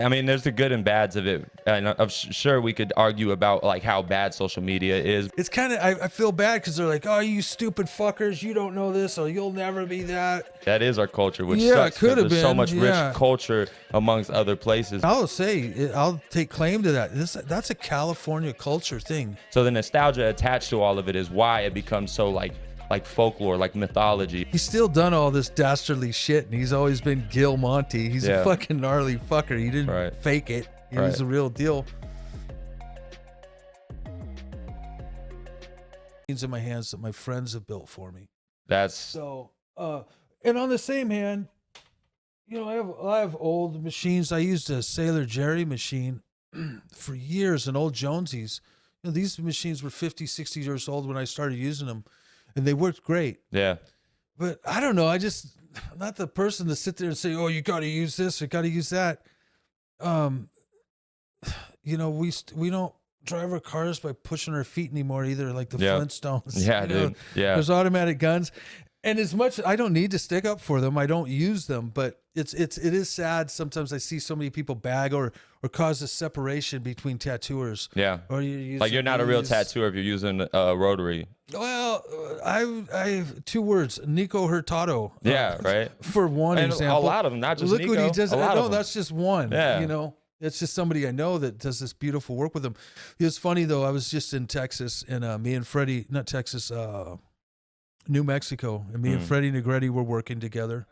I mean, there's the good and bads of it. And I'm sure we could argue about like how bad social media is. It's kind of, I feel bad because they're like, oh, you stupid fuckers, you don't know this, or you'll never be that. That is our culture, which Yeah, sucks it could because have there's so been, much yeah. rich culture amongst other places. I'll say, I'll take claim to that. That's a California culture thing. So the nostalgia attached to all of it is why it becomes so like folklore, like mythology. He's still done all this dastardly shit, and he's always been Gil Monty. He's Yeah. a fucking gnarly fucker. He didn't Right. fake it. He Right. was the real deal. Things in my hands that my friends have built for me. That's So, and on the same hand, you know, I have old machines. I used a Sailor Jerry machine for years, and old Jonesies. You know, these machines were 50, 60 years old when I started using them, and they worked great. yeah. But I don't know. I'm not the person to sit there and say, "Oh, you got to use this or got to use that." You know, we don't drive our cars by pushing our feet anymore either, like the Yeah. Flintstones. Yeah, you know? dude. Yeah. There's automatic guns, and as much I don't need to stick up for them, I don't use them. But it is sad sometimes I see so many people bag or cause a separation between tattooers. Yeah. Or you Like you're not a real tattooer if you're using a rotary. Well, I have two words: Nico Hurtado. Yeah, right. For one And example, a lot of them, not just look Nico. what he does. A lot No, of them. that's just one. Yeah. You know, it's just somebody I know that does this beautiful work with him. It was funny though. I was just in Texas, and me and Freddie, not Texas, New Mexico, and me and Freddie Negretti were working together.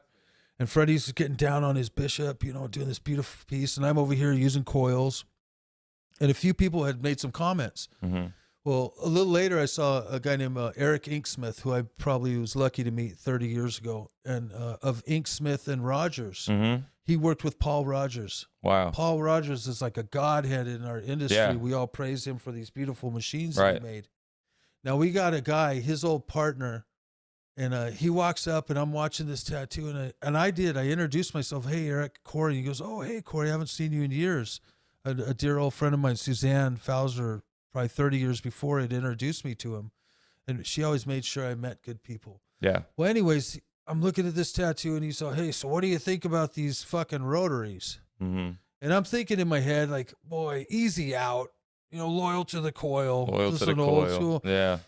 And Freddie's getting down on his bishop, you know, doing this beautiful piece, and I'm over here using coils. And a few people had made some comments. Mm-hmm. Well, a little later, I saw a guy named Eric Inksmith, who I probably was lucky to meet 30 years ago, and of Inksmith and Rogers. Mm-hmm. He worked with Paul Rogers. Wow. Paul Rogers is like a godhead in our industry. Yeah. We all praise him for these beautiful machines Right. that he made. Now, we got a guy, his old partner, and he walks up, and I'm watching this tattoo, and I introduced myself, "Hey, Eric, Corey." He goes, "Oh, hey, Corey, I haven't seen you in years." A dear old friend of mine, Suzanne Fauser, probably 30 years before, had introduced me to him, and she always made sure I met good people. Yeah. Well, anyways, I'm looking at this tattoo, and he said, "Hey, so what do you think about these fucking rotaries?" Mm-hmm. And I'm thinking in my head, like, boy, easy out, you know, loyal to the coil. Loyal This to the is an old coil. school. Yeah.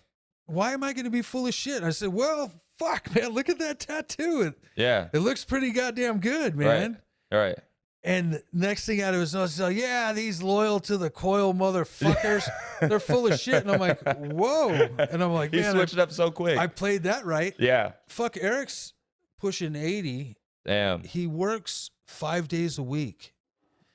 Why am I going to be full of shit? I said, well, fuck, man, look at that tattoo. Yeah. It looks pretty goddamn good, man. Right. All right. And next thing out of his nose, he's like, yeah, these loyal to the coil motherfuckers, they're full of shit. And I'm like, whoa. And I'm like, He man, switched it up so quick. I played that right. Yeah. Fuck, Eric's pushing 80. Damn. He works 5 days a week.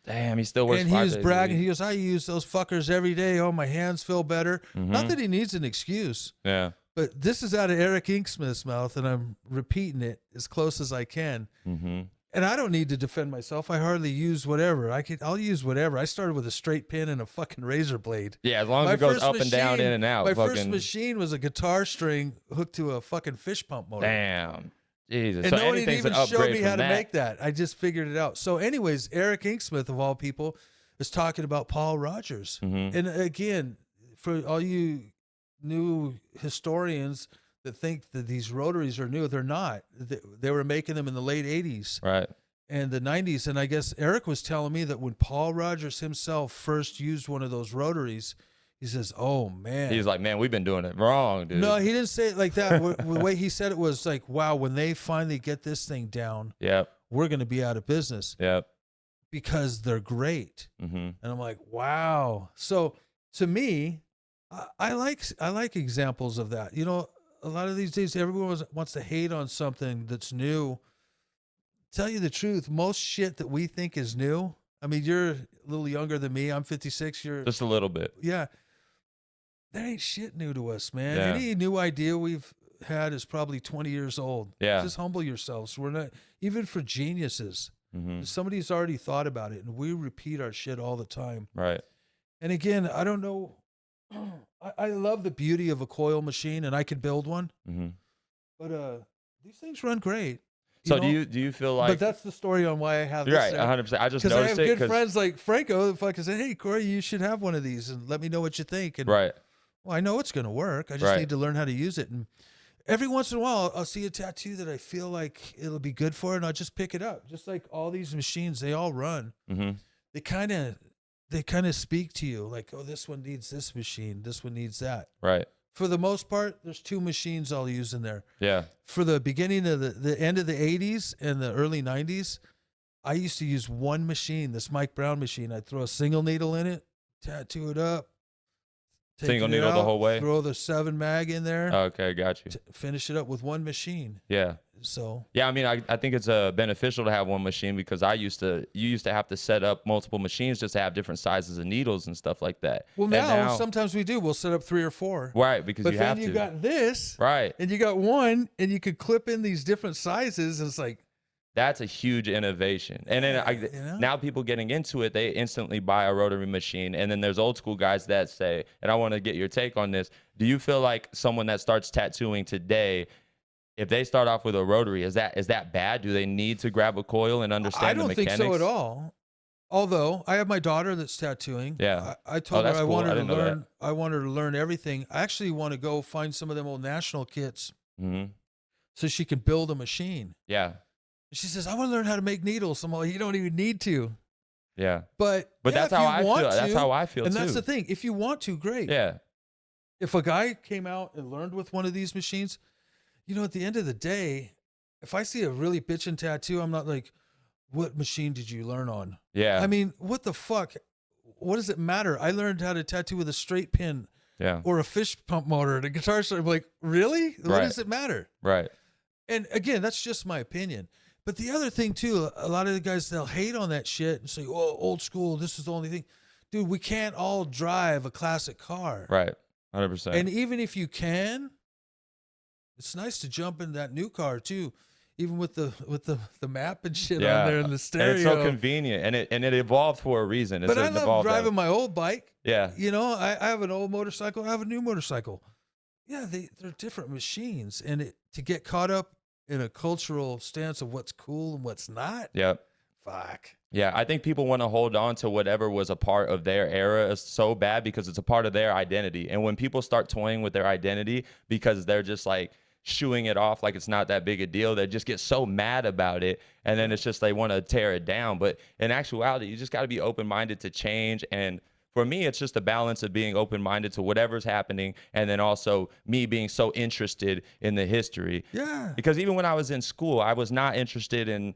Damn. He still works. And he 5 was days a bragging. week. He goes, I use those fuckers every day. Oh, my hands feel better. Mhm. Not that he needs an excuse, Yeah. but this is out of Eric Inksmith's mouth, and I'm repeating it as close as I can. Mm-hmm. And I don't need to defend myself. I hardly use whatever. I'll use whatever. I started with a straight pin and a fucking razor blade. Yeah. As long as My it goes first up and down, machine- in and out. My fucking, first machine was a guitar string hooked to a fucking fish pump motor. Damn. Jesus. And So nobody anything's even an showed upgrade me from how to that. make that. I just figured it out. So anyways, Eric Inksmith, of all people, is talking about Paul Rogers. Mhm. And again, for all you new historians that think that these rotaries are new, they're not. They were making them in the late 80s Right. and the 90s. And I guess Eric was telling me that when Paul Rogers himself first used one of those rotaries, he says, oh, man. He's like, man, we've been doing it wrong, dude. No, he didn't say it like that. The way he said it was like, wow, when they finally get this thing down, Yep. we're going to be out of business Yep. because they're great. Mm-hmm. And I'm like, wow. So to me, I like examples of that. You know, a lot of these days, everyone wants to hate on something that's new. Tell you the truth, most shit that we think is new. I mean, you're a little younger than me. I'm 56. You're Just a little bit. yeah. That ain't shit new to us, man. Yeah. Any new idea we've had is probably 20 years old. Yeah. Just humble yourselves. We're not even for geniuses. Mm-hmm. Somebody's already thought about it, and we repeat our shit all the time. Right. And again, I don't know. I love the beauty of a coil machine, and I could build one. Mm-hmm. But these things run great. So know? do you feel like? But that's the story on why I have You're this. right, 100%. I just Because I noticed have it. good friends like Franco that fucking say, "Hey, Corey, you should have one of these, and let me know what you think." And Right. well, I know it's going to work. I just Right. need to learn how to use it. And every once in a while, I'll see a tattoo that I feel like it'll be good for, and I'll just pick it up. Just like all these machines, they all run. Mm-hmm. they kind of speak to you like, oh, this one needs this machine, this one needs that. Right. For the most part, there's 2 machines I'll use in there. Yeah. For the beginning of the end of the 80s and the early 90s, I used to use one machine, this Mike Brown machine. I'd throw a single needle in it, tattoo it up, take Single it needle out, the whole way? throw the 7 mag in there, Okay, got you. finish it up with one machine. Yeah. So Yeah, I mean, I think it's beneficial to have one machine because you used to have to set up multiple machines just to have different sizes of needles and stuff like that. well, And now sometimes we do. We'll set up 3 or 4. right, because But you then have you to. got this, Right. and you got one, and you could clip in these different sizes. And it's like, That's a huge innovation. And then you know? now people getting into it, they instantly buy a rotary machine. And then there's old school guys that say, and I want to get your take on this. Do you feel like someone that starts tattooing today, if they start off with a rotary, is that bad? Do they need to grab a coil and understand the mechanics? I don't think so at all. Although I have my daughter that's tattooing. Yeah. I told her that's I cool. want her I to didn't know that. learn. I want her to learn everything. I actually want to go find some of them old national kits Mm-hmm. so she can build a machine. Yeah. She says, I want to learn how to make needles. I'm like, you don't even need to. Yeah. But yeah, That's if how you I want feel. to, That's how I feel and too. that's the thing. If you want to, great. Yeah. If a guy came out and learned with one of these machines, you know, at the end of the day, if I see a really bitchin' tattoo, I'm not like, what machine did you learn on? Yeah. I mean, what the fuck? What does it matter? I learned how to tattoo with a straight pin Yeah. or a fish pump motor and a guitar string. I'm like, really? What Right. does it matter? Right. And again, that's just my opinion. But the other thing too, a lot of the guys, they'll hate on that shit and say, oh, old school, this is the only thing. Dude, we can't all drive a classic car. Right. 100%. And even if you can, it's nice to jump in that new car too, even with the map and shit on there and the stereo. And it's so convenient, and it evolved for a reason. But I love driving my old bike. Yeah. You know, I have an old motorcycle. I have a new motorcycle. Yeah, they're different machines, and to get caught up in a cultural stance of what's cool and what's not. Yeah. Fuck. Yeah, I think people want to hold on to whatever was a part of their era so bad because it's a part of their identity. And when people start toying with their identity because they're just like shooing it off like it's not that big a deal, they just get so mad about it. And then it's just they want to tear it down. But in actuality, you just got to be open-minded to change. And for me, it's just a balance of being open-minded to whatever's happening and then also me being so interested in the history. Yeah. Because even when I was in school, I was not interested in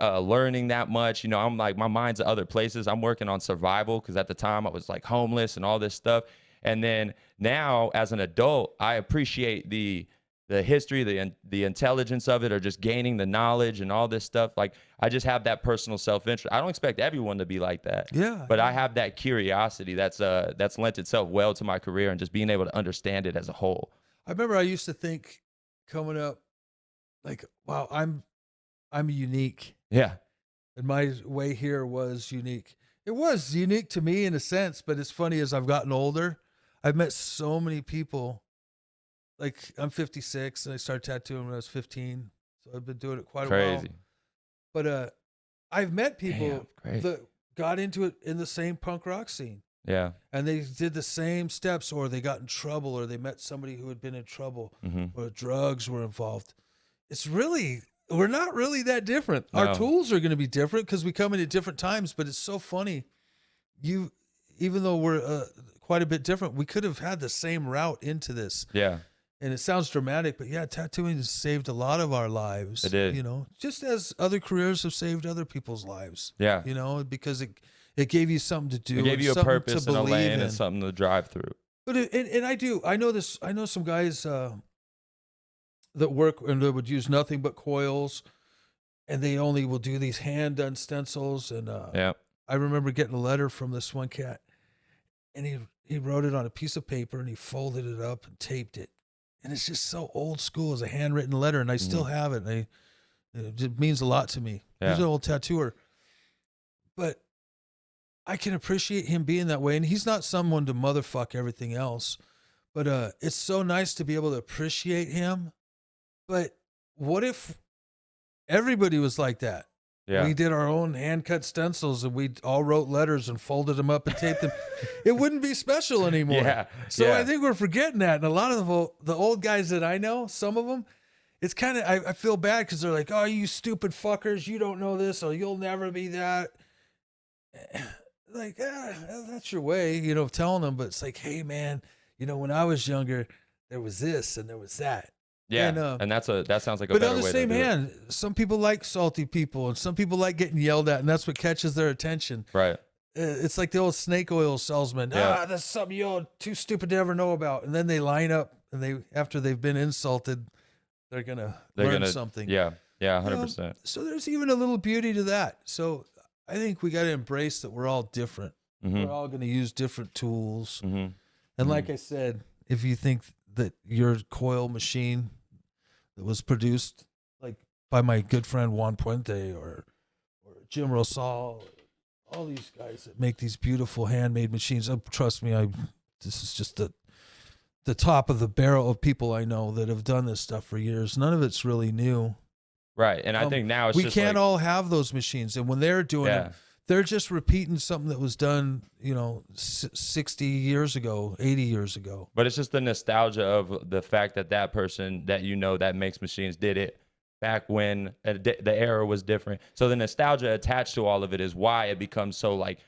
learning that much. You know, I'm like, my mind's at other places. I'm working on survival because at the time I was like homeless and all this stuff. And then now as an adult, I appreciate the history, the intelligence of it, or just gaining the knowledge and all this stuff. Like I just have that personal self-interest. I don't expect everyone to be like that. Yeah. But I have that curiosity that's lent itself well to my career and just being able to understand it as a whole. I remember I used to think coming up, like, wow, I'm unique. Yeah. And my way here was unique. It was unique to me in a sense, but it's funny as I've gotten older, I've met so many people. Like I'm 56 and I started tattooing when I was 15. So I've been doing it quite a while. Crazy. But I've met people Damn, crazy. that got into it in the same punk rock scene. Yeah. And they did the same steps, or they got in trouble, or they met somebody who had been in trouble, or drugs were involved. We're not really that different. No. Our tools are going to be different because we come in at different times, but it's so funny. Even though we're quite a bit different, we could have had the same route into this. Yeah. And it sounds dramatic, but yeah, tattooing has saved a lot of our lives. It did. You know, just as other careers have saved other people's lives. Yeah. You know, because it gave you something to do. It gave you a something purpose to and a believe lane in. and something to drive through. But I know some guys that work and they would use nothing but coils, and they only will do these hand done stencils. And Yeah. I remember getting a letter from this one cat, and he wrote it on a piece of paper and he folded it up and taped it, and it's just so old school as a handwritten letter, and I still have it. And it means a lot to me. Yeah. He's an old tattooer, but I can appreciate him being that way. And he's not someone to motherfuck everything else, but it's so nice to be able to appreciate him. But what if everybody was like that? Yeah. We did our own hand cut stencils and we all wrote letters and folded them up and taped them. It wouldn't be special anymore. Yeah. So Yeah. I think we're forgetting that. And a lot of the old guys that I know, some of them, it's kind of, I feel bad because they're like, oh, you stupid fuckers, you don't know this, or you'll never be that. like, that's your way, you know, of telling them. But it's like, hey, man, you know, when I was younger, there was this and there was that. Yeah, and that sounds like a but better on the way same to do it. hand, some people like salty people, and some people like getting yelled at, and that's what catches their attention. Right. It's like the old snake oil salesman. Yeah. That's something you're too stupid to ever know about. And then they line up, and after they've been insulted, they're gonna learn something. Yeah, 100%. So there's even a little beauty to that. So I think we got to embrace that we're all different. We're all going to use different tools. And like I said, if you think that your coil machine that was produced like by my good friend Juan Puente or Jim Rosal, all these guys that make these beautiful handmade machines, trust me, this is just the top of the barrel of people I know that have done this stuff for years. None of it's really new. Right. And I think now it's we just can't like, all have those machines. And when they're doing it, they're just repeating something that was done, you know, 60 years ago, 80 years ago. But it's just the nostalgia of the fact that person that, you know, that makes machines did it back when the era was different. So the nostalgia attached to all of it is why it becomes so like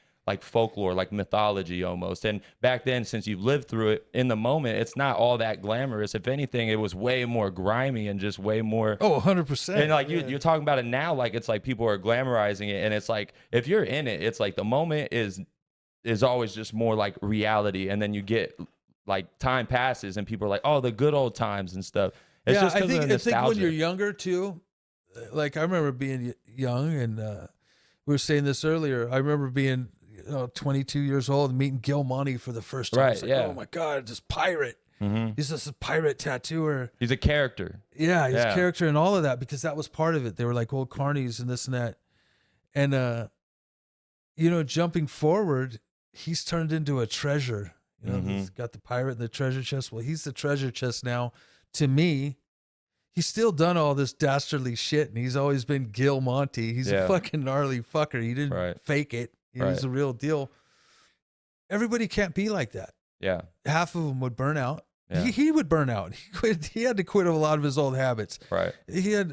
folklore, like mythology almost. And back then, since you've lived through it in the moment, it's not all that glamorous. If anything, it was way more grimy and just way more. Oh, 100%. And like you're talking about it now, like it's like people are glamorizing it. And it's like, if you're in it, it's like the moment is always just more like reality. And then you get like time passes and people are like, oh, the good old times and stuff. It's just I think when you're nostalgia. younger too, like I remember being young, and we were saying this earlier. I remember being 22 years old and meeting Gil Monty for the first time. Right, It's like, yeah. oh my God, this pirate. He's just a pirate tattooer. He's a character. Yeah, he's a character and all of that, because that was part of it. They were like old carnies and this and that. And, jumping forward, he's turned into a treasure. You know, he's got the pirate and the treasure chest. Well, he's the treasure chest now. To me, he's still done all this dastardly shit, and he's always been Gil Monty. He's a fucking gnarly fucker. He didn't fake it. He was the real deal. Everybody can't be like that. Yeah. Half of them would burn out. Yeah. He would burn out. He had to quit a lot of his old habits. Right. He had,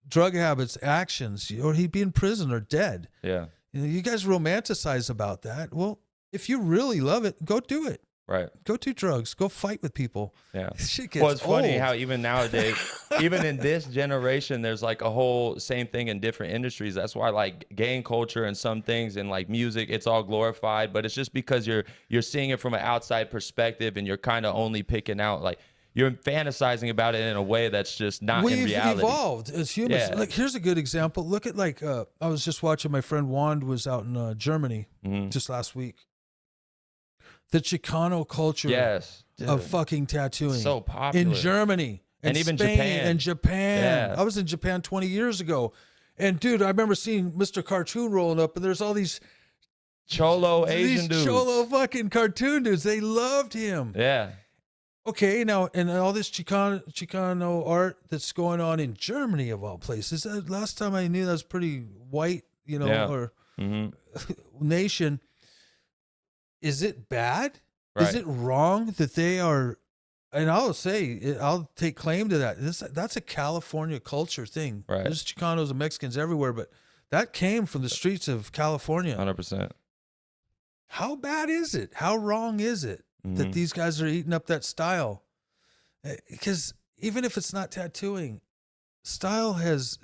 drug habits, actions, or he'd be in prison or dead. Yeah. You guys romanticize about that. Well, if you really love it, go do it. Right. Go do drugs. Go fight with people. Yeah. Shit gets Well, it's funny old. how even nowadays, even in this generation, there's like a whole same thing in different industries. That's why like gang culture and some things and like music, it's all glorified, but it's just because you're seeing it from an outside perspective, and you're kind of only picking out like you're fantasizing about it in a way that's just not in reality. We've evolved as humans. Yeah. Like, here's a good example. Look at I was just watching, my friend Wand was out in Germany just last week. The Chicano culture of fucking tattooing. So popular. In Germany. And even Spain Japan. And Japan. Yeah. I was in Japan 20 years ago. And dude, I remember seeing Mr. Cartoon rolling up, and there's all these Cholo Asian dudes. Cholo fucking cartoon dudes. They loved him. Yeah. Okay, now, and all this Chicano art that's going on in Germany, of all places. Last time I knew that was pretty white, or nation. Is it bad? Right. Is it wrong that they are? And I'll take claim to that. That's a California culture thing. Right. There's Chicanos and Mexicans everywhere, but that came from the streets of California. 100%. How bad is it? How wrong is it that these guys are eating up that style? Because even if it's not tattooing, style has,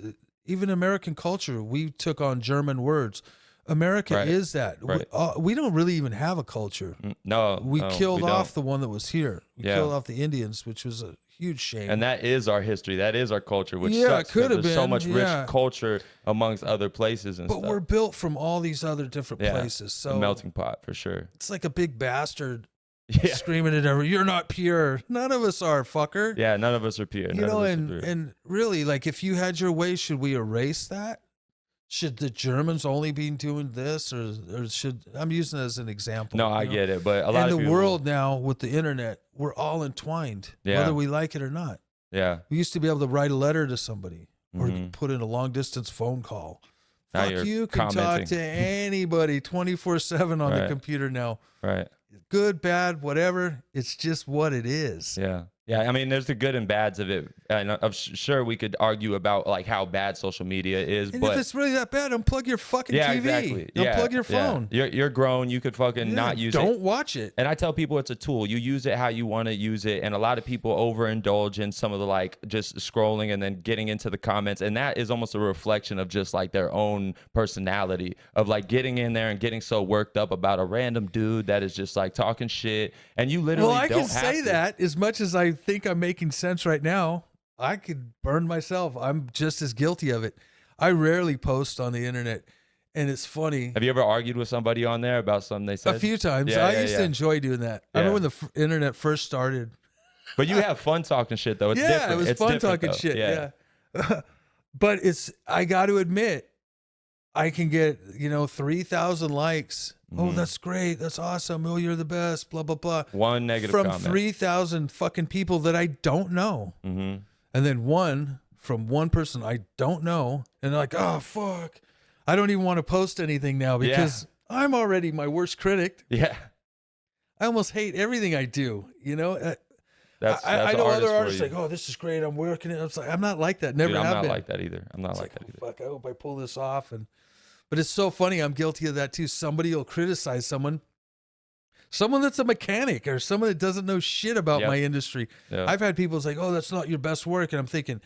even American culture, we took on German words. America is that. Right. We don't really even have a culture. No. We killed we off don't. the one that was here. We killed off the Indians, which was a huge shame. And that is our history. That is our culture, which Yeah, sucks it could 'cause have there's so been, much yeah. rich culture amongst other places and But stuff. we're built from all these other different places. So a melting pot for sure. it's like a big bastard Yeah. screaming at everyone, "You're not pure." None of us are, fucker. Yeah, none of us are pure. You None know, of us are pure. and really, like, if you had your way, should we erase that? Should the Germans only be doing this, or should, I'm using it as an example? No, I get it, but a lot and of the people, world now with the internet, we're all entwined, whether we like it or not. Yeah. We used to be able to write a letter to somebody or Mhm. put in a long distance phone call. Now Fuck, you're you can talk commenting. to anybody 24/7 on the Right. computer now. Right. Good, bad, whatever. It's just what it is. Yeah. Yeah, I mean, there's the good and bads of it, and sure we could argue about like how bad social media is, And if but it's really that bad, unplug your fucking yeah, TV. exactly. Yeah, Unplug your phone. You're grown. You could fucking not use it. Don't watch it. And I tell people it's a tool. You use it how you want to use it. And a lot of people overindulge in some of the like just scrolling and then getting into the comments. And that is almost a reflection of just like their own personality of like getting in there and getting so worked up about a random dude that is just like talking shit. And you literally I don't can say to. that as much as I think I'm making sense right now. I could burn myself. I'm just as guilty of it. I rarely post on the internet. And it's funny. Have you ever argued with somebody on there about something they said? A few times. Yeah, I used to enjoy doing that. I remember when the internet first started. But you have fun talking shit, though. It's different. It was fun talking though. shit. Yeah. But I got to admit, I can get, 3,000 likes. Mm-hmm. Oh, that's great. That's awesome. Oh, you're the best. Blah, blah, blah. One negative from comment. 3,000 fucking people that I don't know. Mm-hmm. And then one from one person I don't know. And they're like, oh, fuck. I don't even want to post anything now because I'm already my worst critic. Yeah. I almost hate everything I do. That's I know other artists like, oh, this is great. I'm working it. I'm not like that. Never Dude, have been. I'm not like that either. I'm not like that either. Fuck, I hope I pull this off. But it's so funny. I'm guilty of that too. Somebody will criticize someone that's a mechanic or someone that doesn't know shit about my industry. Yep. I've had people say, oh, that's not your best work. And I'm thinking,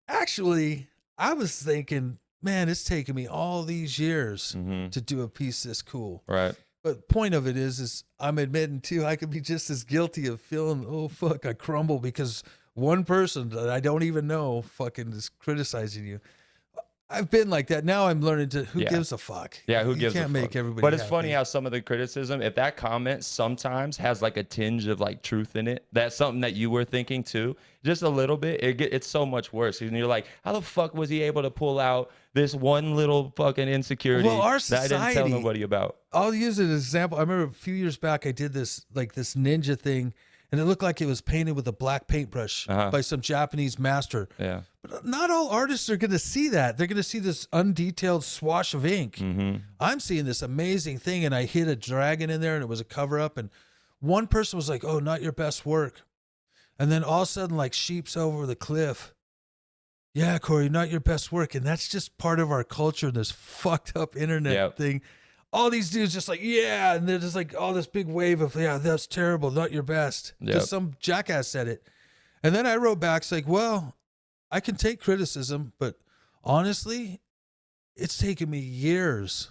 actually, I was thinking, man, it's taken me all these years to do a piece this cool. Right. But the point of it is I'm admitting too, I could be just as guilty of feeling, oh, fuck, I crumble because one person that I don't even know fucking is criticizing you. I've been like that. Now I'm learning to, who gives a fuck? Yeah, who gives a fuck? You can't make everybody But it's happy. funny how some of the criticism, if that comment sometimes has like a tinge of like truth in it, that's something that you were thinking too, just a little bit, it's so much worse. And you're like, how the fuck was he able to pull out this one little fucking insecurity our society, that I didn't tell nobody about? I'll use it as an example. I remember a few years back, I did this ninja thing, and it looked like it was painted with a black paintbrush by some Japanese master. Yeah. But not all artists are going to see that. They're going to see this undetailed swash of ink. Mm-hmm. I'm seeing this amazing thing, and I hit a dragon in there, and it was a cover-up, and one person was like, oh, not your best work. And then all of a sudden, like sheep's over the cliff. Yeah, Corey, not your best work. And that's just part of our culture, this fucked up internet thing. All these dudes just like, yeah. And they're just like, all this big wave of, yeah, that's terrible. Not your best. Because some jackass said it. And then I wrote back, it's like, well, I can take criticism, but honestly, it's taken me years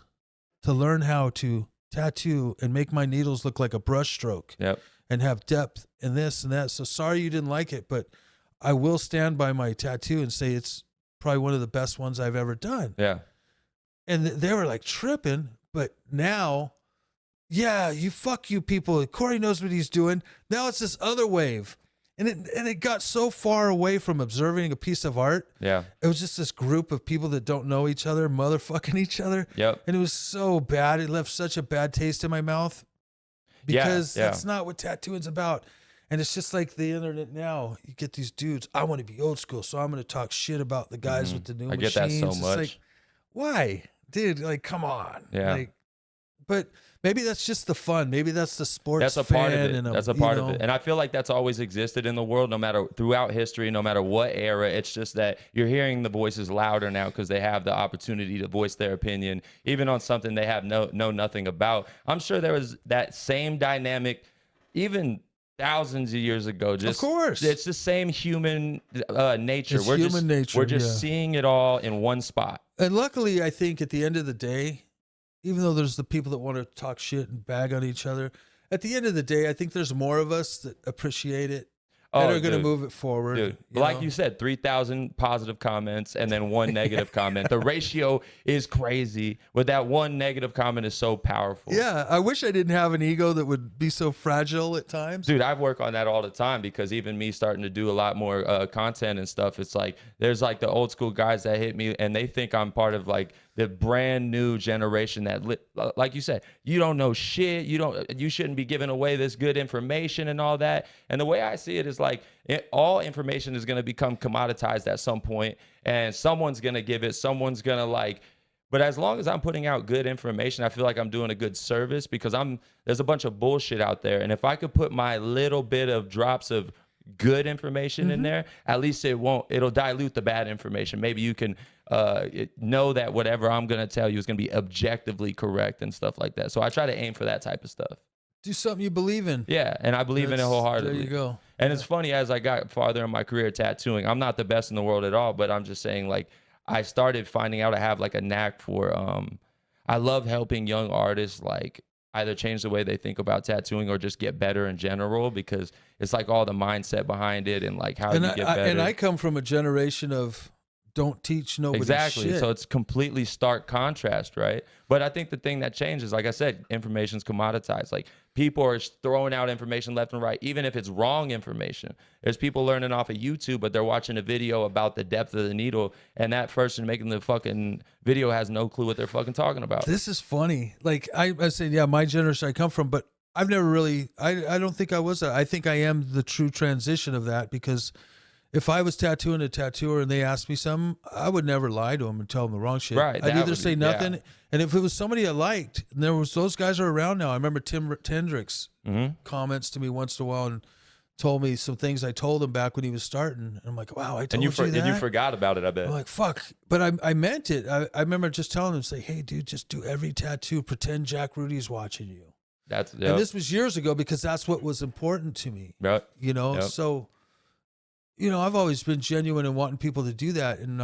to learn how to tattoo and make my needles look like a brush stroke and have depth and this and that. So sorry you didn't like it, but I will stand by my tattoo and say it's probably one of the best ones I've ever done. Yeah. And they were like tripping. But now, fuck you people. Corey knows what he's doing. Now it's this other wave. And it got so far away from observing a piece of art. Yeah. It was just this group of people that don't know each other, motherfucking each other. Yep. And it was so bad. It left such a bad taste in my mouth. Because that's not what tattooing's about. And it's just like the internet now. You get these dudes, I want to be old school, so I'm going to talk shit about the guys with the new machines. I get that so much. Like, why? Dude, like, come on. Yeah. Like, but maybe that's just the fun. Maybe that's the sports. That's a part of it. And that's a part of it. And I feel like that's always existed in the world, no matter throughout history, no matter what era. It's just that you're hearing the voices louder now because they have the opportunity to voice their opinion, even on something they have know nothing about. I'm sure there was that same dynamic, even thousands of years ago. Just, of course, it's the same human nature. It's human nature. We're just seeing it all in one spot. And luckily, I think at the end of the day, even though there's the people that want to talk shit and bag on each other, at the end of the day, I think there's more of us that appreciate it. That are going to move it forward. Dude, like you said, 3,000 positive comments and then one negative comment. The ratio is crazy, but that one negative comment is so powerful. Yeah, I wish I didn't have an ego that would be so fragile at times. Dude, I work on that all the time because even me starting to do a lot more content and stuff, it's like there's like the old school guys that hit me and they think I'm part of like the brand new generation that, like you said, you don't know shit. You shouldn't be giving away this good information and all that. And the way I see it is like all information is going to become commoditized at some point, and someone's going to give it. Someone's going to like. But as long as I'm putting out good information, I feel like I'm doing a good service because there's a bunch of bullshit out there. And if I could put my little bit of drops of good information in there, at least it'll dilute the bad information. Maybe you can know that whatever I'm going to tell you is going to be objectively correct and stuff like that. So I try to aim for that type of stuff. Do something you believe in. Yeah, and I believe in it wholeheartedly. There you go. And it's funny, as I got farther in my career tattooing, I'm not the best in the world at all, but I'm just saying, like, I started finding out I have like a knack for I love helping young artists like either change the way they think about tattooing or just get better in general, because it's like all the mindset behind it and like how you get better. And I come from a generation of don't teach nobody exactly shit. So it's completely stark contrast, right? But I think the thing that changes, like I said, information's commoditized. Like people are throwing out information left and right, even if it's wrong information. There's people learning off of YouTube, but they're watching a video about the depth of the needle, and that person making the fucking video has no clue what they're fucking talking about. This is funny. Like I said, yeah, my generation I come from, but I've never really, I don't think I was that. I think I am the true transition of that, because if I was tattooing a tattooer and they asked me something, I would never lie to them and tell them the wrong shit. Right, I'd that either would- say nothing. yeah. And if it was somebody I liked, and there was, those guys are around now. I remember Tim Hendricks Mm-hmm. comments to me once in a while and told me some things I told him back when he was starting. And I'm like, wow, I told you that. And you forgot about it, I bet. I'm like, fuck. But I meant it. I remember just telling him, say, hey, dude, just do every tattoo. Pretend Jack Rudy's watching you. That's And this was years ago, because that's what was important to me. Right. You know, Yep. so, you know, I've always been genuine and wanting people to do that. And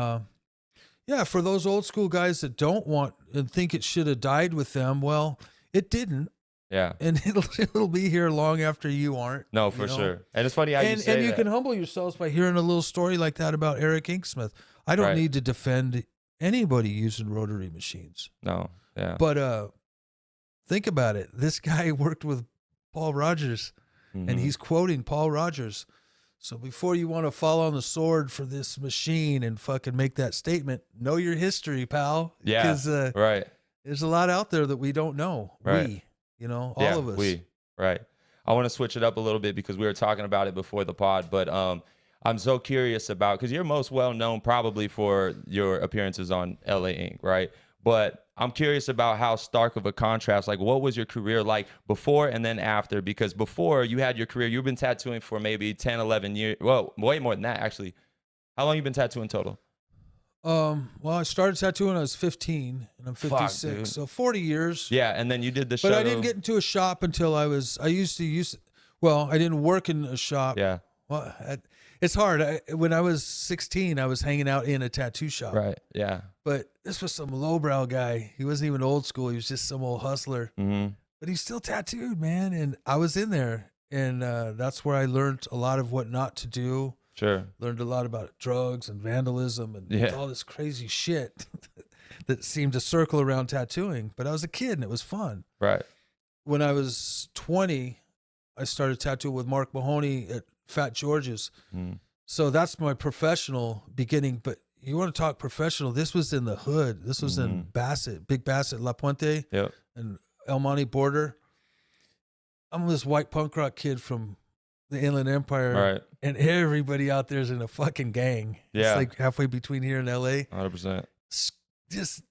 yeah, for those old school guys that don't want and think it should have died with them, well, it didn't. Yeah. And it'll be here long after you aren't. No, for you know? sure. And it's funny how you And say you that. can humble yourselves by hearing a little story like that about Eric Inksmith. I don't Right. need to defend anybody using rotary machines. No. Yeah. But think about it. This guy worked with Paul Rogers, and Mhm. he's quoting Paul Rogers. So before you want to fall on the sword for this machine and fucking make that statement, know your history, pal. Yeah. Because Right. there's a lot out there that we don't know. Right. We, you know, Yeah, all of us. Right. I want to switch it up a little bit because we were talking about it before the pod, but I'm so curious about, because you're most well known probably for your appearances on LA Inc., right? But I'm curious about how stark of a contrast, like what was your career like before and then after? Because before you had your career, you've been tattooing for maybe 10, 11 years. Well, way more than that, actually. How long you been tattooing total? Well, I started tattooing when I was 15, and I'm Fuck, 56, dude. so 40 years. Yeah, and then you did the show. But I didn't get into a shop until I didn't work in a shop. Yeah, Well, it's hard. When I was 16, I was hanging out in a tattoo shop. right. Yeah. But this was some lowbrow guy. He wasn't even old school. He was just some old hustler. Mm-hmm. But he's still tattooed, man. And I was in there. And that's where I learned a lot of what not to do. Sure. Learned a lot about drugs and vandalism and Yeah. all this crazy shit that seemed to circle around tattooing. But I was a kid and it was fun. Right. When I was 20, I started tattooing with Mark Mahoney at Fat George's. Mm. So that's my professional beginning. But you want to talk professional? This was in the hood. This was in Bassett, Big Bassett, La Puente, Yep. and El Monte border. I'm this white punk rock kid from the Inland Empire. Right. And everybody out there is in a fucking gang. Yeah. It's like halfway between here and LA. 100%. Just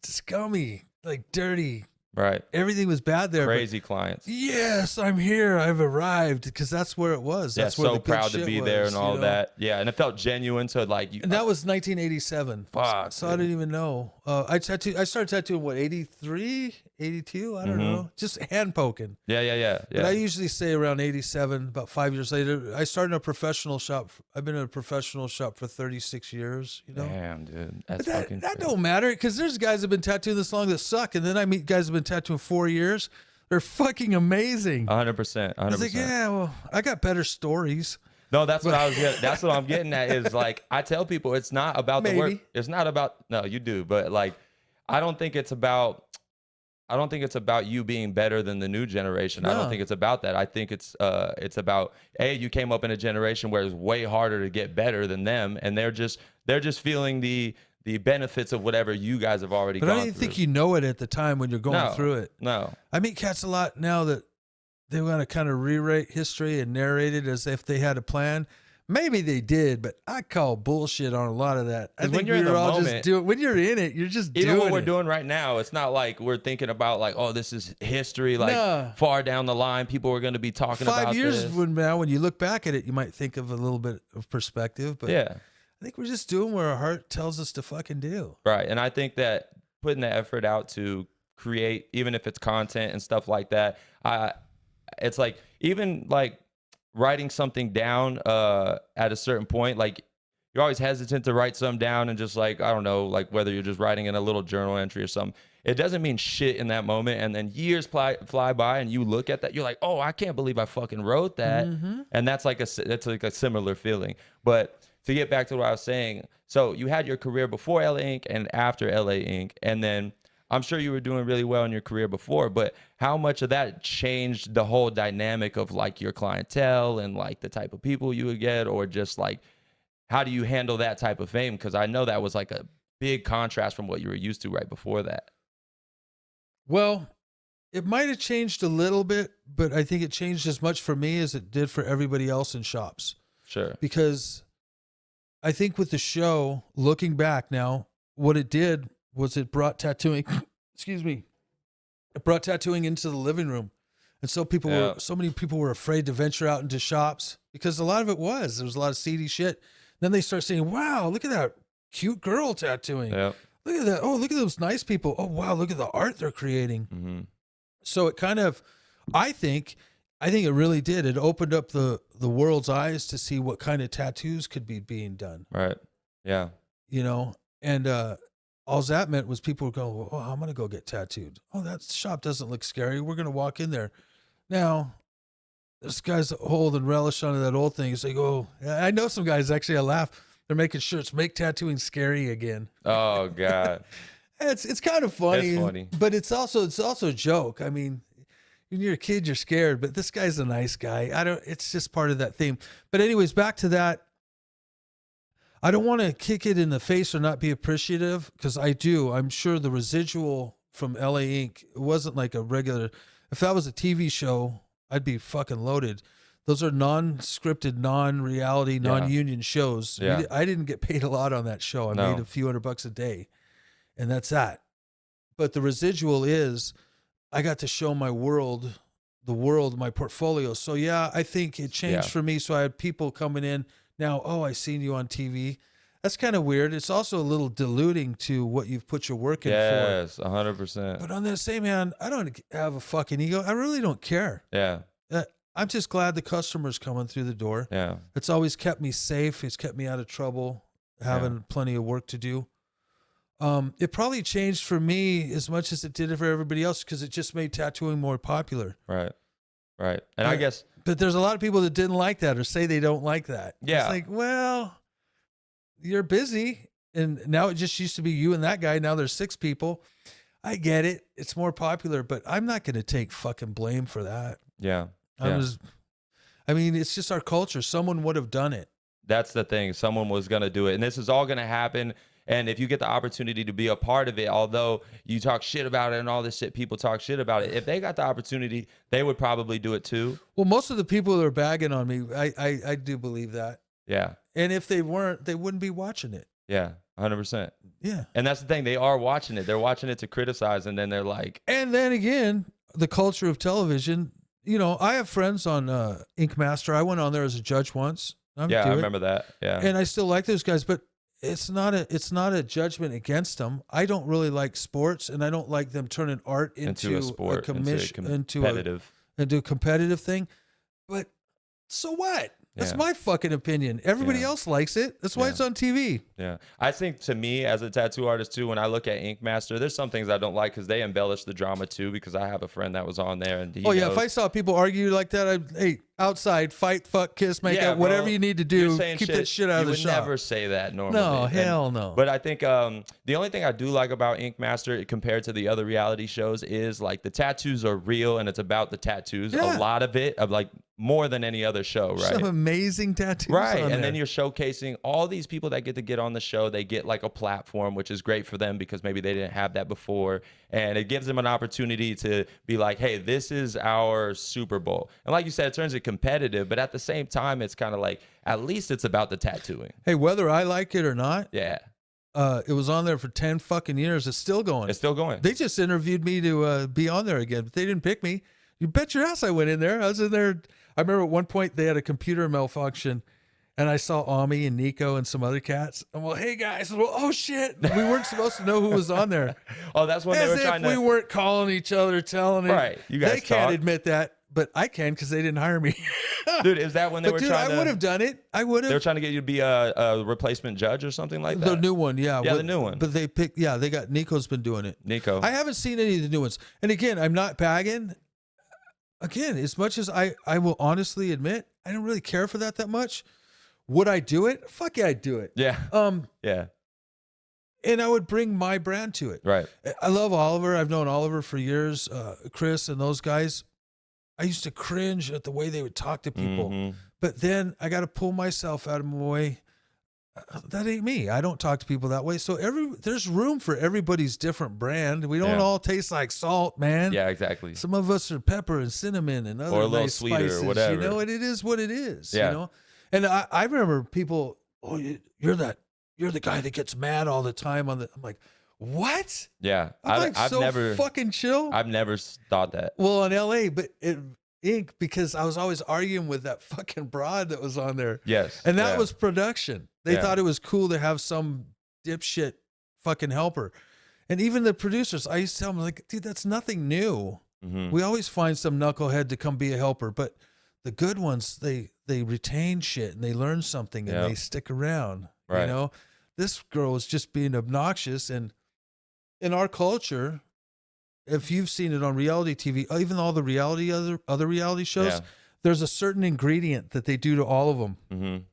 scummy, like dirty. Right. Everything was bad there. but Crazy clients. yes, I'm here. I've arrived, because that's where it was. Yeah, That's where so the good proud to shit be there was, and all you know? that. Yeah, and it felt genuine to like you. And that was 1987. Fuck, So I dude. didn't even know. I started tattooing, what, 83, 82? I don't know. Just hand poking. Yeah. But I usually say around 87, about 5 years later. I started in a professional shop. I've been in a professional shop for 36 years, you know? Damn, dude. That's But that, fucking that crazy. don't matter, because there's guys that have been tattooing this long that suck. And then I meet guys that have been tattooing 4 years. They're fucking amazing. 100%. 100%. I was like, yeah, well, I got better stories. No, that's what I was getting. That's what I'm getting at is like, I tell people it's not about the work. Maybe. It's not about, no, you do. But like, I don't think it's about you being better than the new generation. I No. don't think it's about that. I think it's about, you came up in a generation where it's way harder to get better than them. And they're just feeling the benefits of whatever you guys have already But gone I didn't through. think you know it at the time when you're going through it. No. I meet cats a lot now that they want to kind of rewrite history and narrate it as if they had a plan. Maybe they did, but I call bullshit on a lot of that. I 'Cause think when you're in the all moment, just doing. When you're in it, you're just even doing what we're it. doing right now, it's not like we're thinking about like, oh, this is history. Like Nah. far down the line, people are going to be talking about 5 years this. from now, when you look back at it, you might think of a little bit of perspective. But Yeah, I think we're just doing what our heart tells us to fucking do. right. And I think that putting the effort out to create, even if it's content and stuff like that, it's like even like writing something down at a certain point, like you're always hesitant to write something down and just like, I don't know, like whether you're just writing in a little journal entry or something. It doesn't mean shit in that moment. And then years fly by and you look at that, you're like, oh, I can't believe I fucking wrote that. And that's like a similar feeling. But to get back to what I was saying, so you had your career before LA Inc. and after LA Inc. And then I'm sure you were doing really well in your career before, but how much of that changed the whole dynamic of like your clientele and like the type of people you would get, or just like, how do you handle that type of fame? Because I know that was like a big contrast from what you were used to right before that. Well, it might have changed a little bit, but I think it changed as much for me as it did for everybody else in shops. Sure. Because I think with the show, looking back now, what it did was it brought tattooing, excuse me, it brought tattooing into the living room. And so so many people were afraid to venture out into shops because a lot of it there was a lot of seedy shit. Then they start saying, wow, look at that cute girl tattooing. Yep. Look at that. Oh, look at those nice people. Oh, wow, look at the art they're creating. Mm-hmm. So it kind of, I think it really did. It opened up the world's eyes to see what kind of tattoos could be being done. Right. Yeah. You know, and all that meant was people would go, oh, I'm going to go get tattooed. Oh, that shop doesn't look scary. We're going to walk in there. Now, this guy's holding relish onto that old thing. He's like, oh, I know some guys, actually, I laugh. They're making shirts, make tattooing scary again. Oh, God. It's kind of funny. It's funny. But it's also a joke. I mean, when you're a kid, you're scared, but this guy's a nice guy. It's just part of that theme. But anyways, back to that. I don't want to kick it in the face or not be appreciative, because I do. I'm sure the residual from LA Inc. It wasn't like a regular. If that was a TV show, I'd be fucking loaded. Those are non-scripted, non-reality, non-union shows. Yeah. I didn't get paid a lot on that show. I made a few $100 a day, and that's that. But the residual is I got to show my world, my portfolio. So yeah, I think it changed for me. So I had people coming in now. Oh, I seen you on TV. That's kind of weird. It's also a little diluting to what you've put your work in for. Yes, 100%. But on the same hand, I don't have a fucking ego. I really don't care. Yeah. I'm just glad the customer's coming through the door. Yeah. It's always kept me safe. It's kept me out of trouble, having plenty of work to do. It probably changed for me as much as it did for everybody else, because it just made tattooing more popular. Right. Right. And I guess. But there's a lot of people that didn't like that or say they don't like that. Yeah. It's like, well, you're busy. And now it just used to be you and that guy. Now there's 6 people. I get it. It's more popular, but I'm not going to take fucking blame for that. Yeah. I mean, it's just our culture. Someone would have done it. That's the thing. Someone was going to do it. And this is all going to happen. And if you get the opportunity to be a part of it, although you talk shit about it and all this shit, people talk shit about it. If they got the opportunity, they would probably do it too. Well, most of the people that are bagging on me, I do believe that. Yeah. And if they weren't, they wouldn't be watching it. Yeah. 100%. Yeah. And that's the thing. They are watching it. They're watching it to criticize. And then they're like. And then again, the culture of television. You know, I have friends on Ink Master. I went on there as a judge once. I remember that. Yeah. And I still like those guys, but it's not a judgment against them. I don't really like sports, and I don't like them turning art into a sport, into a competitive thing. But so what? That's my fucking opinion. Everybody else likes it. That's why it's on TV. Yeah. I think, to me, as a tattoo artist too, when I look at Ink Master, there's some things I don't like because they embellish the drama too, because I have a friend that was on there and he knows. If I saw people argue like that, outside, fight, fuck, kiss, make out, whatever you need to do, keep that shit out of the shop. You would never say that normally. No, hell no. But I think the only thing I do like about Ink Master compared to the other reality shows is like the tattoos are real and it's about the tattoos. A lot of it, of like more than any other show, right? Some amazing tattoos. Right. on And there. then you're showcasing all these people that get on the show. They get like a platform, which is great for them because maybe they didn't have that before. And it gives them an opportunity to be like, hey, this is our Super Bowl. And like you said, it turns it competitive. But at the same time, it's kind of like, at least it's about the tattooing. Hey, whether I like it or not, Yeah. it was on there for 10 fucking years. It's still going. It's still going. They just interviewed me to be on there again, but they didn't pick me. You bet your ass I went in there. I was in there. I remember at one point they had a computer malfunction, and I saw Ami and Nico and some other cats. I'm like, hey guys, well, oh shit, we weren't supposed to know who was on there. Oh, that's when they were trying to. We weren't calling each other, telling it. Right, you guys They can't talk. admit that, but I can because they didn't hire me. Dude, is that when they But were dude, trying to? I would have done it. I would They were have. trying to get you to be a replacement judge or something like that. The new one, yeah. Yeah, the new one. But they picked. Yeah, they got Nico's been doing it. Nico. I haven't seen any of the new ones. And again, I'm not bagging. Again, as much as I will honestly admit, I don't really care for that much. Would I do it? Fuck yeah, I'd do it. Yeah. Yeah. And I would bring my brand to it. Right. I love Oliver. I've known Oliver for years. Chris and those guys. I used to cringe at the way they would talk to people. Mhm. But then I got to pull myself out of my way. That ain't me. I don't talk to people that way. So there's room for everybody's different brand. We don't Yeah. all taste like salt, man. Yeah, exactly. Some of us are pepper and cinnamon and other Or a little nice sweeter or spices, whatever. you know, and it is what it is, Yeah. you know? And I remember people, oh, you're the guy that gets mad all the time I'm like, what? Yeah. I'm like I've so never fucking chill. I've never thought that. Well, in LA, but Inc. because I was always arguing with that fucking broad that was on there. Yes. And that yeah. was production. They Yeah. thought it was cool to have some dipshit fucking helper. And even the producers, I used to tell them, like, dude, that's nothing new. Mhm. We always find some knucklehead to come be a helper. But the good ones, they retain shit and they learn something and Yep. they stick around. Right. You know? This girl was just being obnoxious. And in our culture, if you've seen it on reality TV, even all the other reality shows, Yeah. there's a certain ingredient that they do to all of them. Mhm.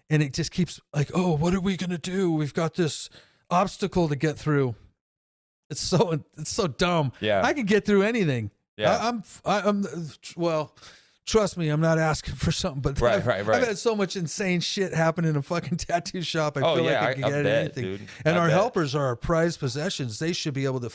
And it just keeps like, oh, what are we going to do? We've got this obstacle to get through. It's so dumb. Yeah. I can get through anything. Yeah. I'm well, trust me, I'm not asking for something, but Right, right. I've had so much insane shit happen in a fucking tattoo shop. I Oh, feel yeah, like I can I get bet, anything. dude. And I our bet. helpers are our prized possessions. They should be able to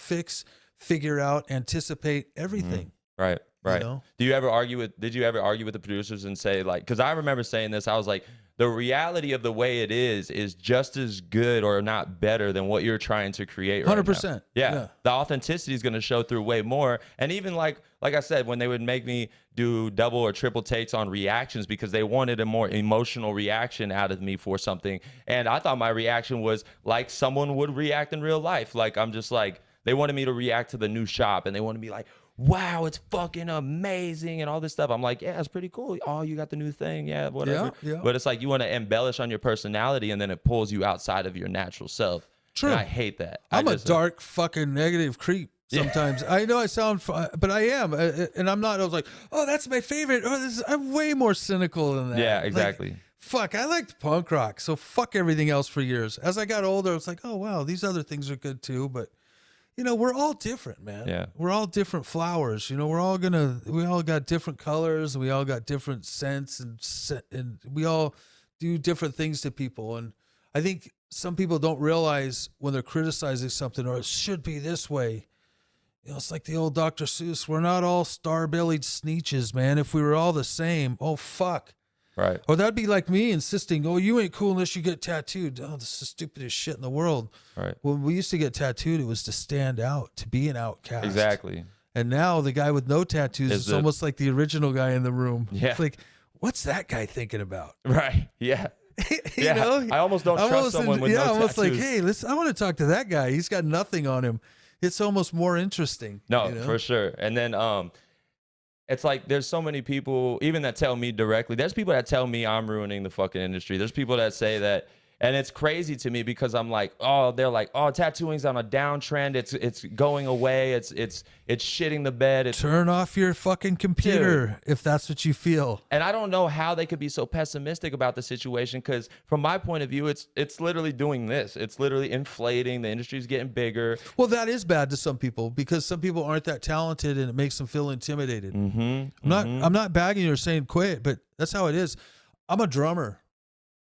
figure out, anticipate everything. Right. Right. know? Did you ever argue with the producers and say, like, because I remember saying this, I was like, the reality of the way it is just as good or not better than what you're trying to create right 100%. now. Yeah. Yeah. The authenticity is going to show through way more. And even like I said, when they would make me do double or triple takes on reactions because they wanted a more emotional reaction out of me for something. And I thought my reaction was like someone would react in real life. Like, I'm just like, they wanted me to react to the new shop and they wanted me like, wow, it's fucking amazing and all this stuff. I'm like, yeah, it's pretty cool. Oh, you got the new thing. Yeah, whatever. Yeah, yeah. But it's like you want to embellish on your personality and then it pulls you outside of your natural self. True. And I hate that. I'm I a just, dark fucking negative creep sometimes. I know I sound, but I am. And I'm not, I was like, oh, that's my favorite. Oh, I'm way more cynical than that. Yeah, Like, exactly. fuck, I liked punk rock. So fuck everything else for years. As I got older, I was like, oh, wow, these other things are good too. But, you know, we're all different, man. Yeah. We're all different flowers. You know, we all got different colors. We all got different scents and we all do different things to people. And I think some people don't realize when they're criticizing something or it should be this way. You know, it's like the old Dr. Seuss. We're not all star-bellied sneeches, man. If we were all the same, oh, fuck. Right. Or that'd be like me insisting, oh, you ain't cool unless you get tattooed. Oh, this is the stupidest shit in the world. Right. When we used to get tattooed, it was to stand out, to be an outcast. Exactly. And now the guy with no tattoos is almost like the original guy in the room. Yeah. It's like, what's that guy thinking about? Right. Yeah. you Yeah. know? I almost don't trust someone with no almost tattoos. like, hey, listen, I want to talk to that guy. He's got nothing on him. It's almost more interesting. No, you know? for sure. And then it's like there's so many people even that tell me directly. There's people that tell me I'm ruining the fucking industry. There's people that say that And it's crazy to me because I'm like, oh, they're like, oh, tattooing's on a downtrend. It's going away. It's shitting the bed. It's Turn off your fucking computer if that's what you feel. And I don't know how they could be so pessimistic about the situation, because from my point of view, it's literally doing this. It's literally inflating. The industry's getting bigger. Well, that is bad to some people because some people aren't that talented and it makes them feel intimidated. I'm not bagging you or saying quit, but that's how it is. I'm a drummer.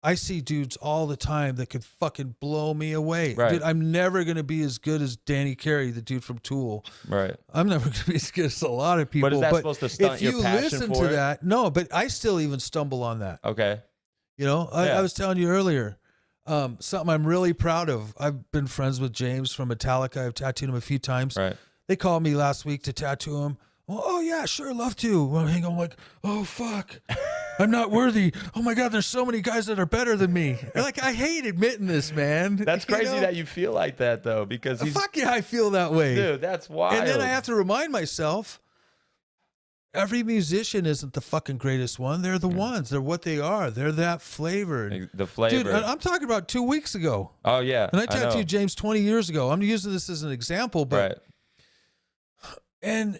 I see dudes all the time that could fucking blow me away. Right. Dude, I'm never going to be as good as Danny Carey, the dude from Tool. Right. I'm never going to be as good as a lot of people. But is that supposed to stunt your passion if you listen for to it? that, no, but I still even stumble on that. Okay. You know, I was telling you earlier, something I'm really proud of. I've been friends with James from Metallica. I've tattooed him a few times. Right. They called me last week to tattoo him. Oh yeah, sure, love to. I'm like, oh fuck, I'm not worthy. Oh my god, there's so many guys that are better than me. Like, I hate admitting this, man. That's crazy that you feel like that though, because fuck yeah, I feel that way, dude. That's wild. And then I have to remind myself, every musician isn't the fucking greatest one. They're the ones. They're what they are. They're that flavor. The flavor. Dude, I'm talking about 2 weeks ago. Oh yeah. And I tattooed James 20 years ago. I'm using this as an example, but right. And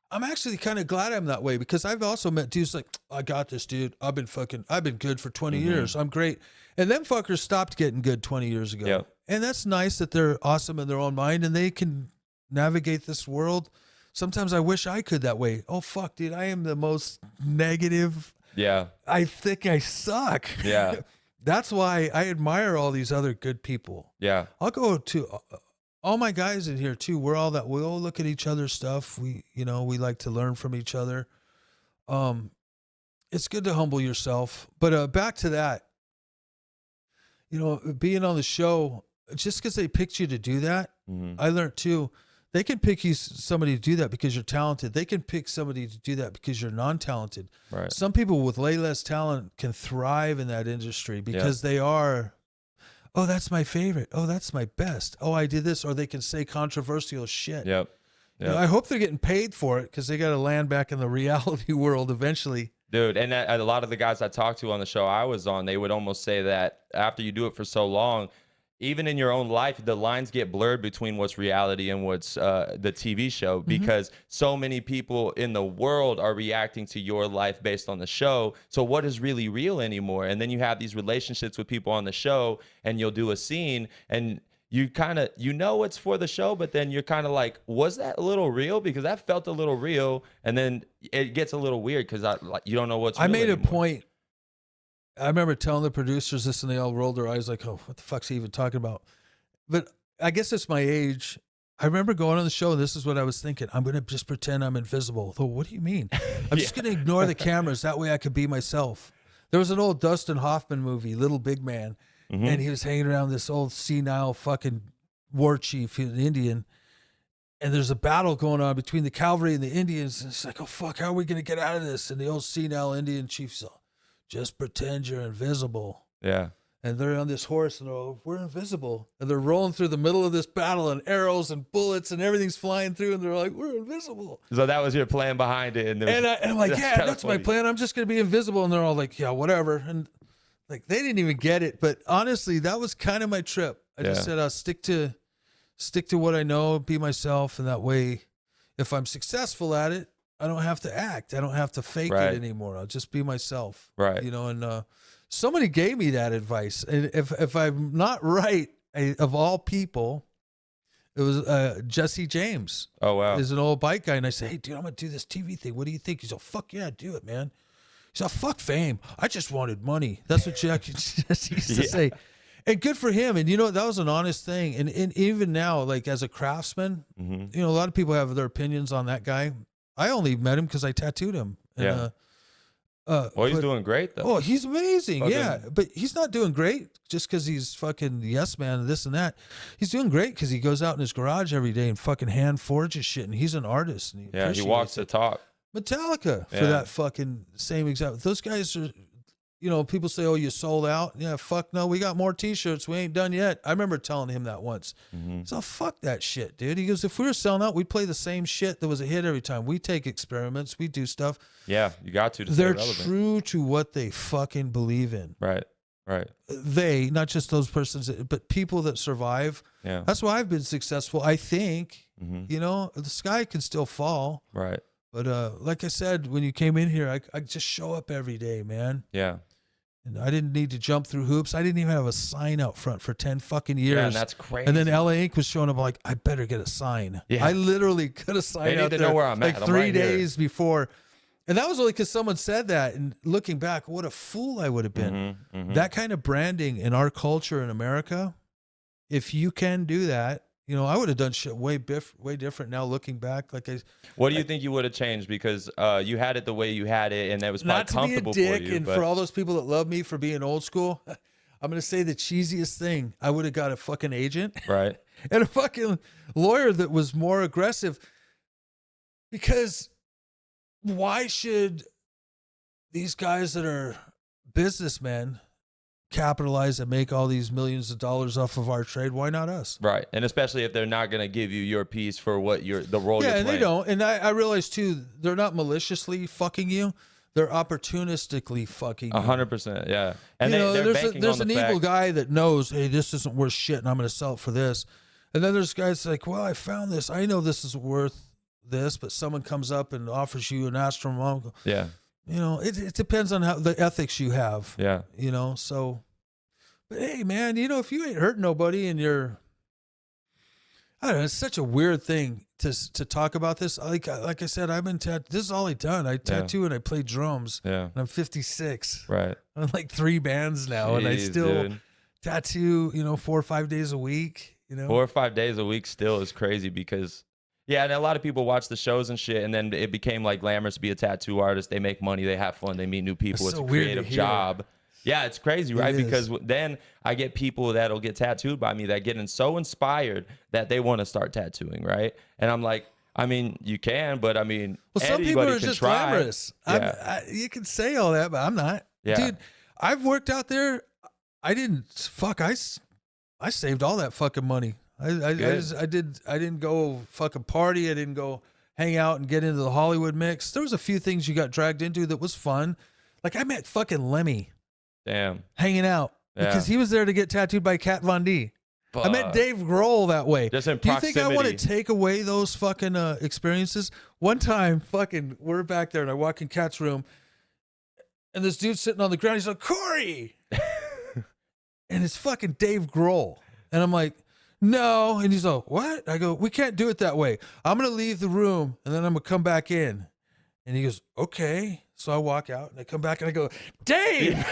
I'm actually kind of glad I'm that way, because I've also met dudes like, I got this, dude. I've been good for 20 years. I'm great. And them fuckers stopped getting good 20 years ago. Yep. And that's nice that they're awesome in their own mind and they can navigate this world. Sometimes I wish I could that way. Oh, fuck, dude. I am the most negative. Yeah. I think I suck. Yeah. That's why I admire all these other good people. Yeah. I'll go to all my guys in here too. We're all that. We all look at each other's stuff. We like to learn from each other. It's good to humble yourself. But back to that, being on the show, just because they picked you to do that, I learned too. They can pick somebody to do that because you're talented. They can pick somebody to do that because you're non-talented. Right. Some people with way less talent can thrive in that industry because they are, oh, that's my favorite. Oh, that's my best. Oh, I did this. Or they can say controversial shit. Yep. I hope they're getting paid for it, because they got to land back in the reality world eventually. Dude, and a lot of the guys I talked to on the show I was on, they would almost say that after you do it for so long, even in your own life, the lines get blurred between what's reality and what's the TV show, because so many people in the world are reacting to your life based on the show. So what is really real anymore? And then you have these relationships with people on the show, and you'll do a scene and you kind of, it's for the show, but then you're kind of like, was that a little real? Because that felt a little real. And then it gets a little weird because you don't know what's real anymore. A point. I remember telling the producers this, and they all rolled their eyes like, oh, what the fuck's he even talking about? But I guess it's my age. I remember going on the show, and this is what I was thinking. I'm going to just pretend I'm invisible. Though, what do you mean? I'm just going to ignore the cameras. That way I could be myself. There was an old Dustin Hoffman movie, Little Big Man, and he was hanging around this old senile fucking war chief, an Indian, and there's a battle going on between the cavalry and the Indians. And it's like, oh, fuck, how are we going to get out of this? And the old senile Indian chief's like, just pretend you're invisible. Yeah. And they're on this horse, and they're all, we're invisible. And they're rolling through the middle of this battle, and arrows and bullets and everything's flying through, and they're like, we're invisible. So that was your plan behind it. And I'm like, that's my plan. I'm just going to be invisible. And they're all like, yeah, whatever. And like, they didn't even get it. But honestly, that was kind of my trip. I just said, I'll stick to what I know, be myself. And that way, if I'm successful at it, I don't have to act. I don't have to fake it anymore. I'll just be myself. Right. And somebody gave me that advice. And if I'm not right, of all people, it was Jesse James. Oh, wow. He's an old bike guy. And I said, hey, dude, I'm going to do this TV thing. What do you think? He's like, fuck yeah, do it, man. He's like, fuck fame. I just wanted money. That's what Jesse used to say. And good for him. And, that was an honest thing. And even now, like as a craftsman, a lot of people have their opinions on that guy. I only met him because I tattooed him. And, he's doing great, though. Oh, he's amazing. But he's not doing great just because he's fucking yes man and this and that. He's doing great because he goes out in his garage every day and fucking hand forges shit. And he's an artist. And he walks the talk. Metallica for that fucking same example. Those guys are, people say, oh, you sold out. Yeah, fuck no. We got more T-shirts. We ain't done yet. I remember telling him that once. So fuck that shit, dude. He goes, if we were selling out, we'd play the same shit that was a hit every time. We take experiments. We do stuff. Yeah, you got to They're true to what they fucking believe in. Right. Right. They, not just those persons, but people that survive. Yeah. That's why I've been successful. I think, Mm-hmm. the sky can still fall. Right. But like I said, when you came in here, I just show up every day, man. Yeah. And I didn't need to jump through hoops. I didn't even have a sign out front for 10 fucking years. Yeah, and that's crazy. And then LA Inc. was showing up like, I better get a sign. Yeah. I literally could have signed They need out to there know where I'm like at. I'm 3 right here. days before. And that was only because someone said that. And looking back, what a fool I would have been. Mm-hmm. Mm-hmm. That kind of branding in our culture in America, if you can do that, I would have done shit way different now looking back. What do you think you would have changed? Because you had it the way you had it, and that was probably not to be a comfortable dick, for you. and But for all those people that love me for being old school, I'm going to say the cheesiest thing. I would have got a fucking agent right. and a fucking lawyer that was more aggressive, because why should these guys that are businessmen capitalize and make all these millions of dollars off of our trade? Why not us? Right. And especially if they're not going to give you your piece for what the role you're Yeah, and playing. they don't. And I realize too, they're not maliciously fucking you. They're opportunistically fucking you. 100%. Yeah. And they're banking there's on an the evil fact, guy that knows, hey, this isn't worth shit and I'm going to sell it for this. And then there's guys like, well, I found this. I know this is worth this, but someone comes up and offers you an astronomical. Yeah. It depends on how the ethics you have. Yeah. So, but hey, man, if you ain't hurt nobody and you're, I don't know, it's such a weird thing to talk about this. Like I said, I've been this is all I've done. I tattoo and I play drums. Yeah. And I'm 56. Right. I'm in like 3 bands now, and I Jeez, still dude. tattoo, 4 or 5 days a week. 4 or 5 days a week still is crazy because, yeah, and a lot of people watch the shows and shit, and then it became like glamorous to be a tattoo artist. They make money, they have fun, they meet new people. That's It's so a weird to creative hear. job. Yeah, it's crazy, right? It is. Because then I get people that'll get tattooed by me that get so inspired that they want to start tattooing, right? And I'm like, I mean, you can, but I mean, Well, some people anybody are can just try. glamorous. Yeah. You can say all that, but I'm not. Yeah. Dude, I've worked out there. I saved all that fucking money. I didn't go fucking party. I didn't go hang out and get into the Hollywood mix. There was a few things you got dragged into that was fun. Like I met fucking Lemmy Damn. hanging out because he was there to get tattooed by Kat Von D. I met Dave Grohl that way. Just in Do you think I want to proximity. take away those fucking experiences? One time, fucking, we're back there and I walk in Kat's room and this dude's sitting on the ground. He's like, Corey. And it's fucking Dave Grohl. And I'm like, no. And he's like, what? I go, we can't do it that way. I'm going to leave the room and then I'm going to come back in. And he goes, okay. So I walk out and I come back and I go, Dave.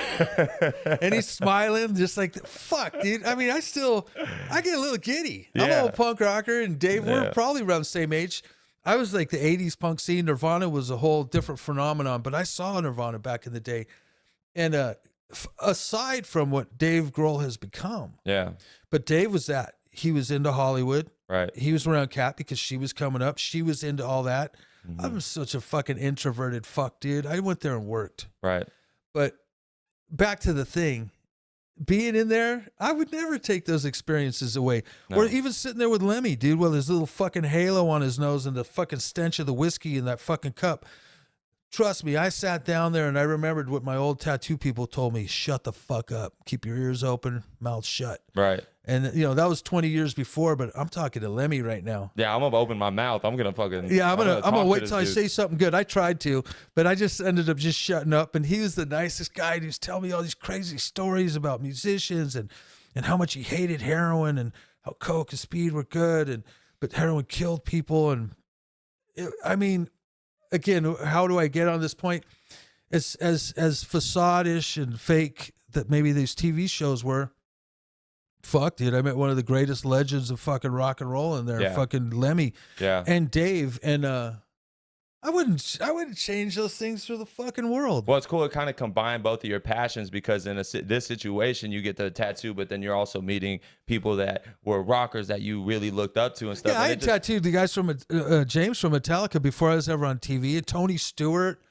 And he's smiling just like, fuck, dude. I mean, I get a little giddy. I'm Yeah. an old punk rocker and Dave, we're Yeah. probably around the same age. I was like the 80s punk scene. Nirvana was a whole different phenomenon, but I saw Nirvana back in the day. And aside from what Dave Grohl has become, Yeah. but Dave was that. He was into Hollywood. Right. He was around Kat because she was coming up. She was into all that. Mm-hmm. I'm such a fucking introverted fuck, dude. I went there and worked. Right. But back to the thing, being in there, I would never take those experiences away. No. Or even sitting there with Lemmy, dude, with his little fucking halo on his nose and the fucking stench of the whiskey in that fucking cup. Trust me, I sat down there and I remembered what my old tattoo people told me. Shut the fuck up. Keep your ears open, mouth shut. Right. And, that was 20 years before, but I'm talking to Lemmy right now. Yeah, I'm gonna open my mouth. I'm gonna fucking. Yeah, I'm gonna talk wait to till I this say dude. something good. I tried to, but I just ended up just shutting up. And he was the nicest guy. He was telling me all these crazy stories about musicians and how much he hated heroin and how coke and speed were good, but heroin killed people. And I mean, again, how do I get on this point? As facade-ish and fake that maybe these TV shows were. Fuck, dude, I met one of the greatest legends of fucking rock and roll in there, Yeah. fucking Lemmy. Yeah. And Dave, and I wouldn't change those things for the fucking world. Well, it's cool. It kind of combined both of your passions because in this situation, you get the tattoo, but then you're also meeting people that were rockers that you really looked up to and stuff. Yeah, I And had it just- tattooed the guys from James from Metallica before I was ever on TV. Tony Stewart,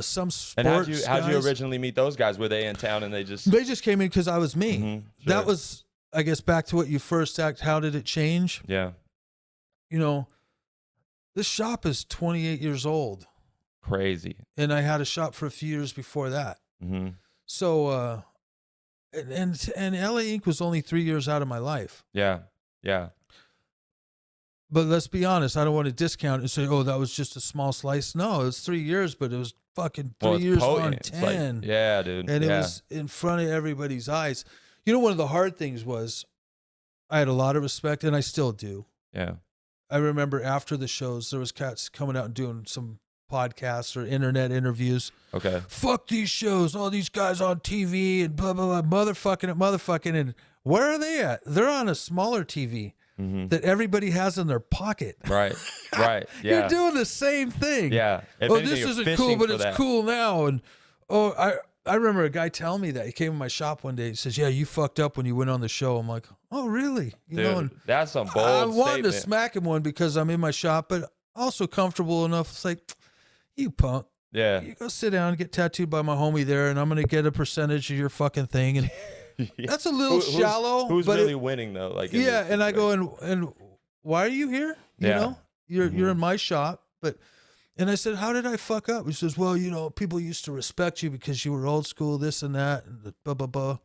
some sports And how'd you guys. originally meet those guys? Were they in town and they just? They just came in because I was me. Mhm, That sure. was, I guess, back to what you first asked. How did it change? Yeah. This shop is 28 years old, Crazy. and I had a shop for a few years before that. Mm-hmm. So, and LA Inc. was only 3 years out of my life. Yeah. Yeah. But let's be honest, I don't want to discount and say, oh, that was just a small slice. No, it was 3 years, but it was fucking 3 it's years potent. on It's 10. like, yeah, dude. And it yeah. was in front of everybody's eyes. You know, one of the hard things was I had a lot of respect, and I still do. Yeah. I remember after the shows, there was cats coming out and doing some podcasts or internet interviews. Okay. Fuck these shows, all these guys on TV and blah, blah, blah, motherfucking. And where are they at? They're on a smaller TV that everybody has in their pocket. Right. Right. Yeah. You're doing the same thing. Yeah. If Oh, anything, this you're isn't fishing cool, but for it's that. cool now. And I remember a guy telling me that. He came in my shop one day. He says, yeah, you fucked up when you went on the show. I'm like, oh, really? You Dude, know, and that's some bold I wanted to statement. smack him one because I'm in my shop, but also comfortable enough. It's like, you punk. Yeah. You go sit down and get tattooed by my homie there, and I'm going to get a percentage of your fucking thing. And that's a little shallow. Who's but really winning, though? Like, in yeah, this and I go, situation? and why are you here? You Yeah. know, you're in my shop, but... And I said, how did I fuck up? He says, well, you know, people used to respect you because you were old school, this and that, and the blah, blah, blah.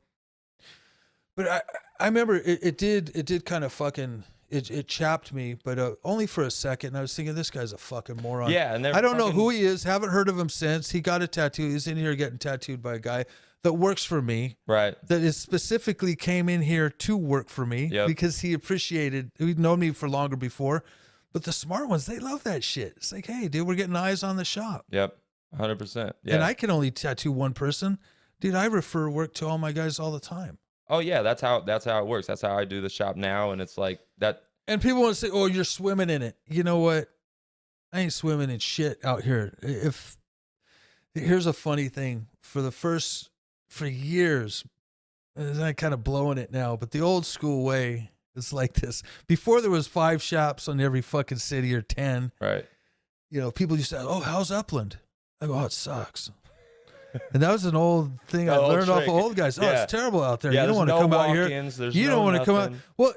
But I remember it did kind of fucking, it chapped me, but only for a second. And I was thinking, this guy's a fucking moron. Yeah, and I don't know who he is. Haven't heard of him since. He got a tattoo. He's in here getting tattooed by a guy that works for me. Right. That is specifically came in here to work for me because he appreciated, he'd known me for longer before. But the smart ones, they love that shit. It's like, hey, dude, we're getting eyes on the shop. Yep. 100%. Yeah. And I can only tattoo one person. Dude, I refer work to all my guys all the time. Oh yeah, that's how it works. That's how I do the shop now, and it's like that. And people want to say, oh, you're swimming in it. You know what? I ain't swimming in shit out here. Here's a funny thing. For years, and I'm kind of blowing it now, but the old school way, it's like this. Before there was 5 shops on every fucking city or 10. Right. You know, people used to say, oh, how's Upland? I go, oh, it sucks. And that was an old thing I learned off of old guys. Oh, it's terrible out there. Yeah, you don't want to come out here. You don't want to come out. nothing. Well,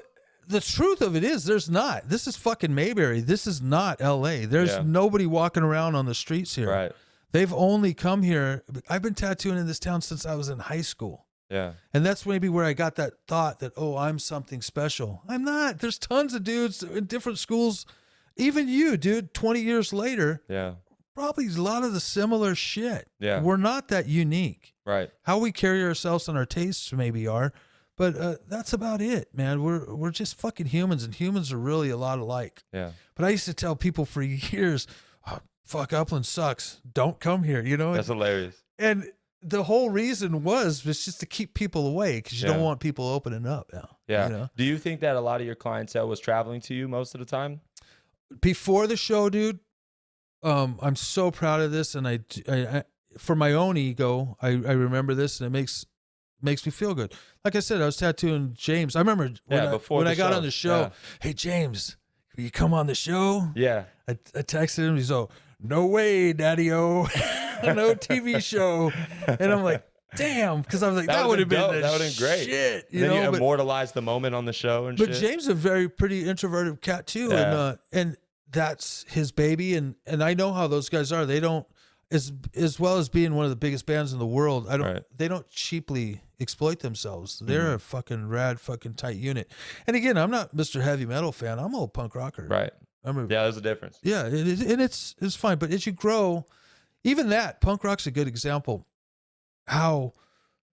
the truth of it is there's not. This is fucking Mayberry. This is not LA. There's nobody walking around on the streets here. Right. They've only come here. I've been tattooing in this town since I was in high school. Yeah. And that's maybe where I got that thought that, oh, I'm something special. I'm not. There's tons of dudes in different schools. Even you, dude, 20 years later, Yeah. probably a lot of the similar shit. Yeah. We're not that unique. Right. How we carry ourselves and our tastes maybe are, but that's about it, man. We're just fucking humans, and humans are really a lot alike. Yeah. But I used to tell people for years, oh, fuck, Upland sucks. Don't come here, you know? That's hilarious. And the whole reason was just to keep people away because you don't Yeah. want people opening up now. Yeah. You know? Do you think that a lot of your clientele was traveling to you most of the time? Before the show, dude, I'm so proud of this, and I for my own ego, I remember this, and it makes me feel good. Like I said, I was tattooing James. I remember when I got on the show. Yeah. Hey, James, will you come on the show? Yeah. I texted him. He's all, no way, Daddy-O. No TV show. And I'm like, damn, because I was like, that would have been dope. That would've been great. shit. And then you immortalized the moment on the show and but shit. James is a very pretty introverted cat too, Yeah. and that's his baby, and I know how those guys are. They don't, as well as being one of the biggest bands in the world, they don't cheaply exploit themselves. They're a fucking rad, fucking tight unit. And again, I'm not Mr. Heavy Metal fan. I'm an old punk rocker. Right. Yeah, there's a difference. Yeah, it is, and it's fine. But as you grow, even that punk rock's a good example. How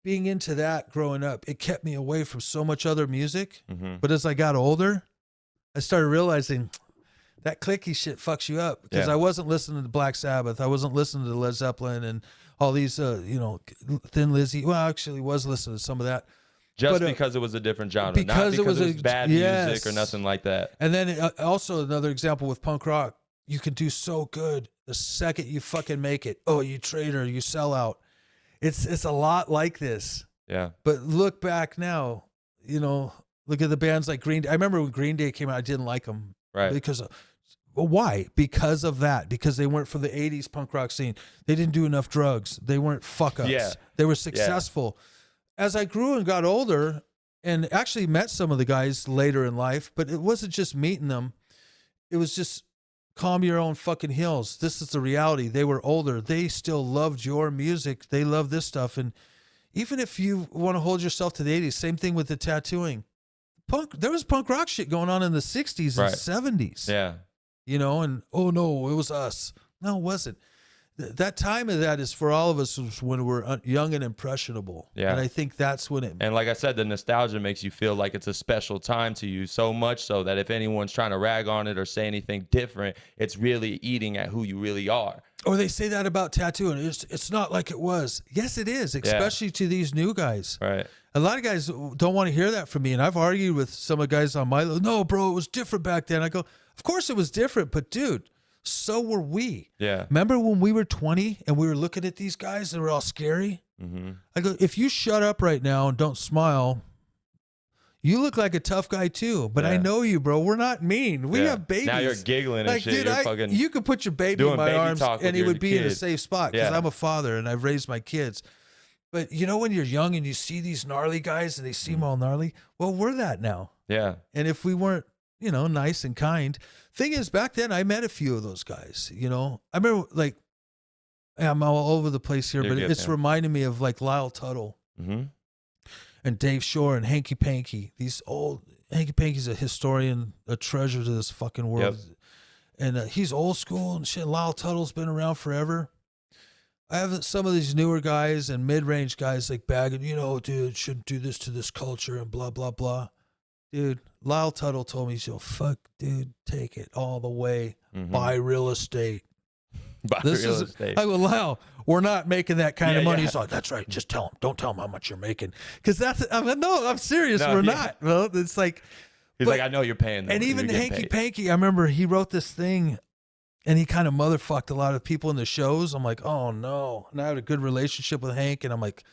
being into that growing up, it kept me away from so much other music. Mm-hmm. But as I got older, I started realizing that clicky shit fucks you up because I wasn't listening to Black Sabbath. I wasn't listening to Led Zeppelin and all these, Thin Lizzy. Well, I actually was listening to some of that. Just because it was a different genre, because not because it was a, bad music or nothing like that. And then also another example with punk rock, you can do so good the second you fucking make it. Oh, you traitor, you sell out. It's a lot like this. Yeah. But look back now, look at the bands like Green Day. I remember when Green Day came out, I didn't like them. Right. Because why? Because of that. Because they weren't for the 80s punk rock scene. They didn't do enough drugs. They weren't fuck-ups. Yeah. They were successful. Yeah. As I grew and got older and actually met some of the guys later in life, but it wasn't just meeting them. It was just calm your own fucking heels. This is the reality. They were older. They still loved your music. They loved this stuff. And even if you want to hold yourself to the 80s, same thing with the tattooing. There was punk rock shit going on in the 60s and 70s. Yeah. You know, and oh no, it was us. No, it wasn't. That time of that is for all of us was when we're young and impressionable. Yeah. And I think that's when it. And like I said, the nostalgia makes you feel like it's a special time to you, so much so that if anyone's trying to rag on it or say anything different, it's really eating at who you really are. Or they say that about tattooing. It's not like it was. Yes, it is, especially to these new guys. Right. A lot of guys don't want to hear that from me. And I've argued with some of the guys on my level. No, bro, it was different back then. I go, of course it was different, but dude, so were we. Yeah. Remember when we were 20 and we were looking at these guys that were all scary? Mm-hmm. I go, if you shut up right now and don't smile, you look like a tough guy too. But I know you, bro. We're not mean. We have babies. Now you're giggling and like, shit. Dude, you could put your baby in my arms and he would be in a safe spot because I'm a father and I've raised my kids. But you know when you're young and you see these gnarly guys and they seem all gnarly? Well, we're that now. Yeah. And if we weren't, you know, nice and kind. Thing is, back then I met a few of those guys, you know. I remember, like, I'm all over the place here, but it's reminding me of like Lyle Tuttle and Dave Shore and Hanky Panky. These old, Hanky Panky's a historian, a treasure to this fucking world. Yep. And he's old school and shit. Lyle Tuttle's been around forever. I have some of these newer guys and mid-range guys like bagging, you know, dude, shouldn't do this to this culture and blah, blah, blah. Dude, Lyle Tuttle told me, so fuck, dude, take it all the way. Buy real estate. Buy real estate. I go, Lyle, we're not making that kind of money. He's like, that's right. Just tell him. Don't tell him how much you're making. Because that's, I'm serious. We're not. Well, it's like. He's like, I know you're paying them. And even Hanky Panky, I remember he wrote this thing and he kind of motherfucked a lot of people in the shows. I'm like, oh no. And I had a good relationship with Hank. And I'm like,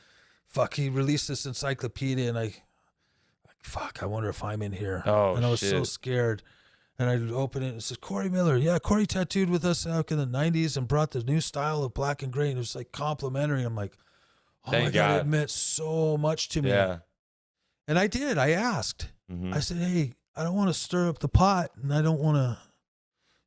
fuck, he released this encyclopedia and fuck, I wonder if I'm in here. Oh, and I was so scared. And I'd open it and it says, Corey Miller. Yeah, Corey tattooed with us out in the 90s and brought the new style of black and gray. And it was like complimentary. I'm like, oh my God, it meant so much to me. Yeah. And I did. I asked. I said, hey, I don't want to stir up the pot and I don't want to,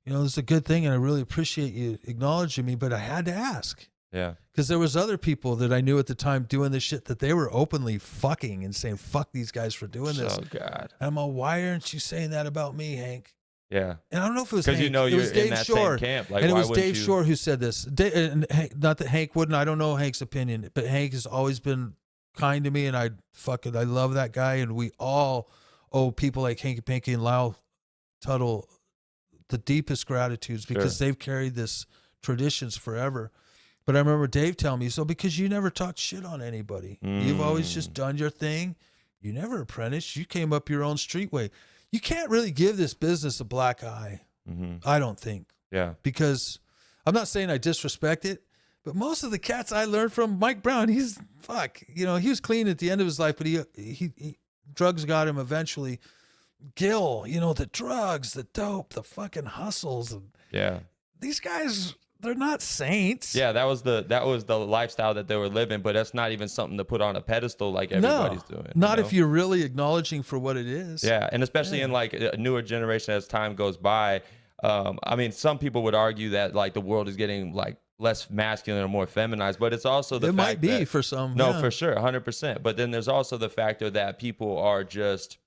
you know, this is a good thing and I really appreciate you acknowledging me, but I had to ask. Yeah. Because there was other people that I knew at the time doing this shit that they were openly fucking and saying, fuck these guys for doing this. Oh, God. And I'm all, why aren't you saying that about me, Hank? Yeah. And I don't know if it was Hank. Because you know you're in that same camp. Like, and it was Dave Shore who said this. Not that Hank wouldn't. I don't know Hank's opinion, but Hank has always been kind to me, and I love that guy. And we all owe people like Hanky Panky and Lyle Tuttle the deepest gratitudes because they've carried this traditions forever. But I remember Dave telling me, so because you never talked shit on anybody. You've always just done your thing. You never apprenticed. You came up your own street way. You can't really give this business a black eye, I don't think. Yeah. Because I'm not saying I disrespect it, but most of the cats I learned from, Mike Brown, he was clean at the end of his life, but he drugs got him eventually. Gil, you know, the drugs, the dope, the fucking hustles. Yeah. These guys, they're not saints. Yeah, that was the lifestyle that they were living, but that's not even something to put on a pedestal like everybody's doing. Not if you're really acknowledging for what it is. Yeah, and especially in like a newer generation as time goes by. I mean, some people would argue that like the world is getting like less masculine or more feminized, but it's also the fact might be for some. No, for sure, 100%. But then there's also the factor that people are just,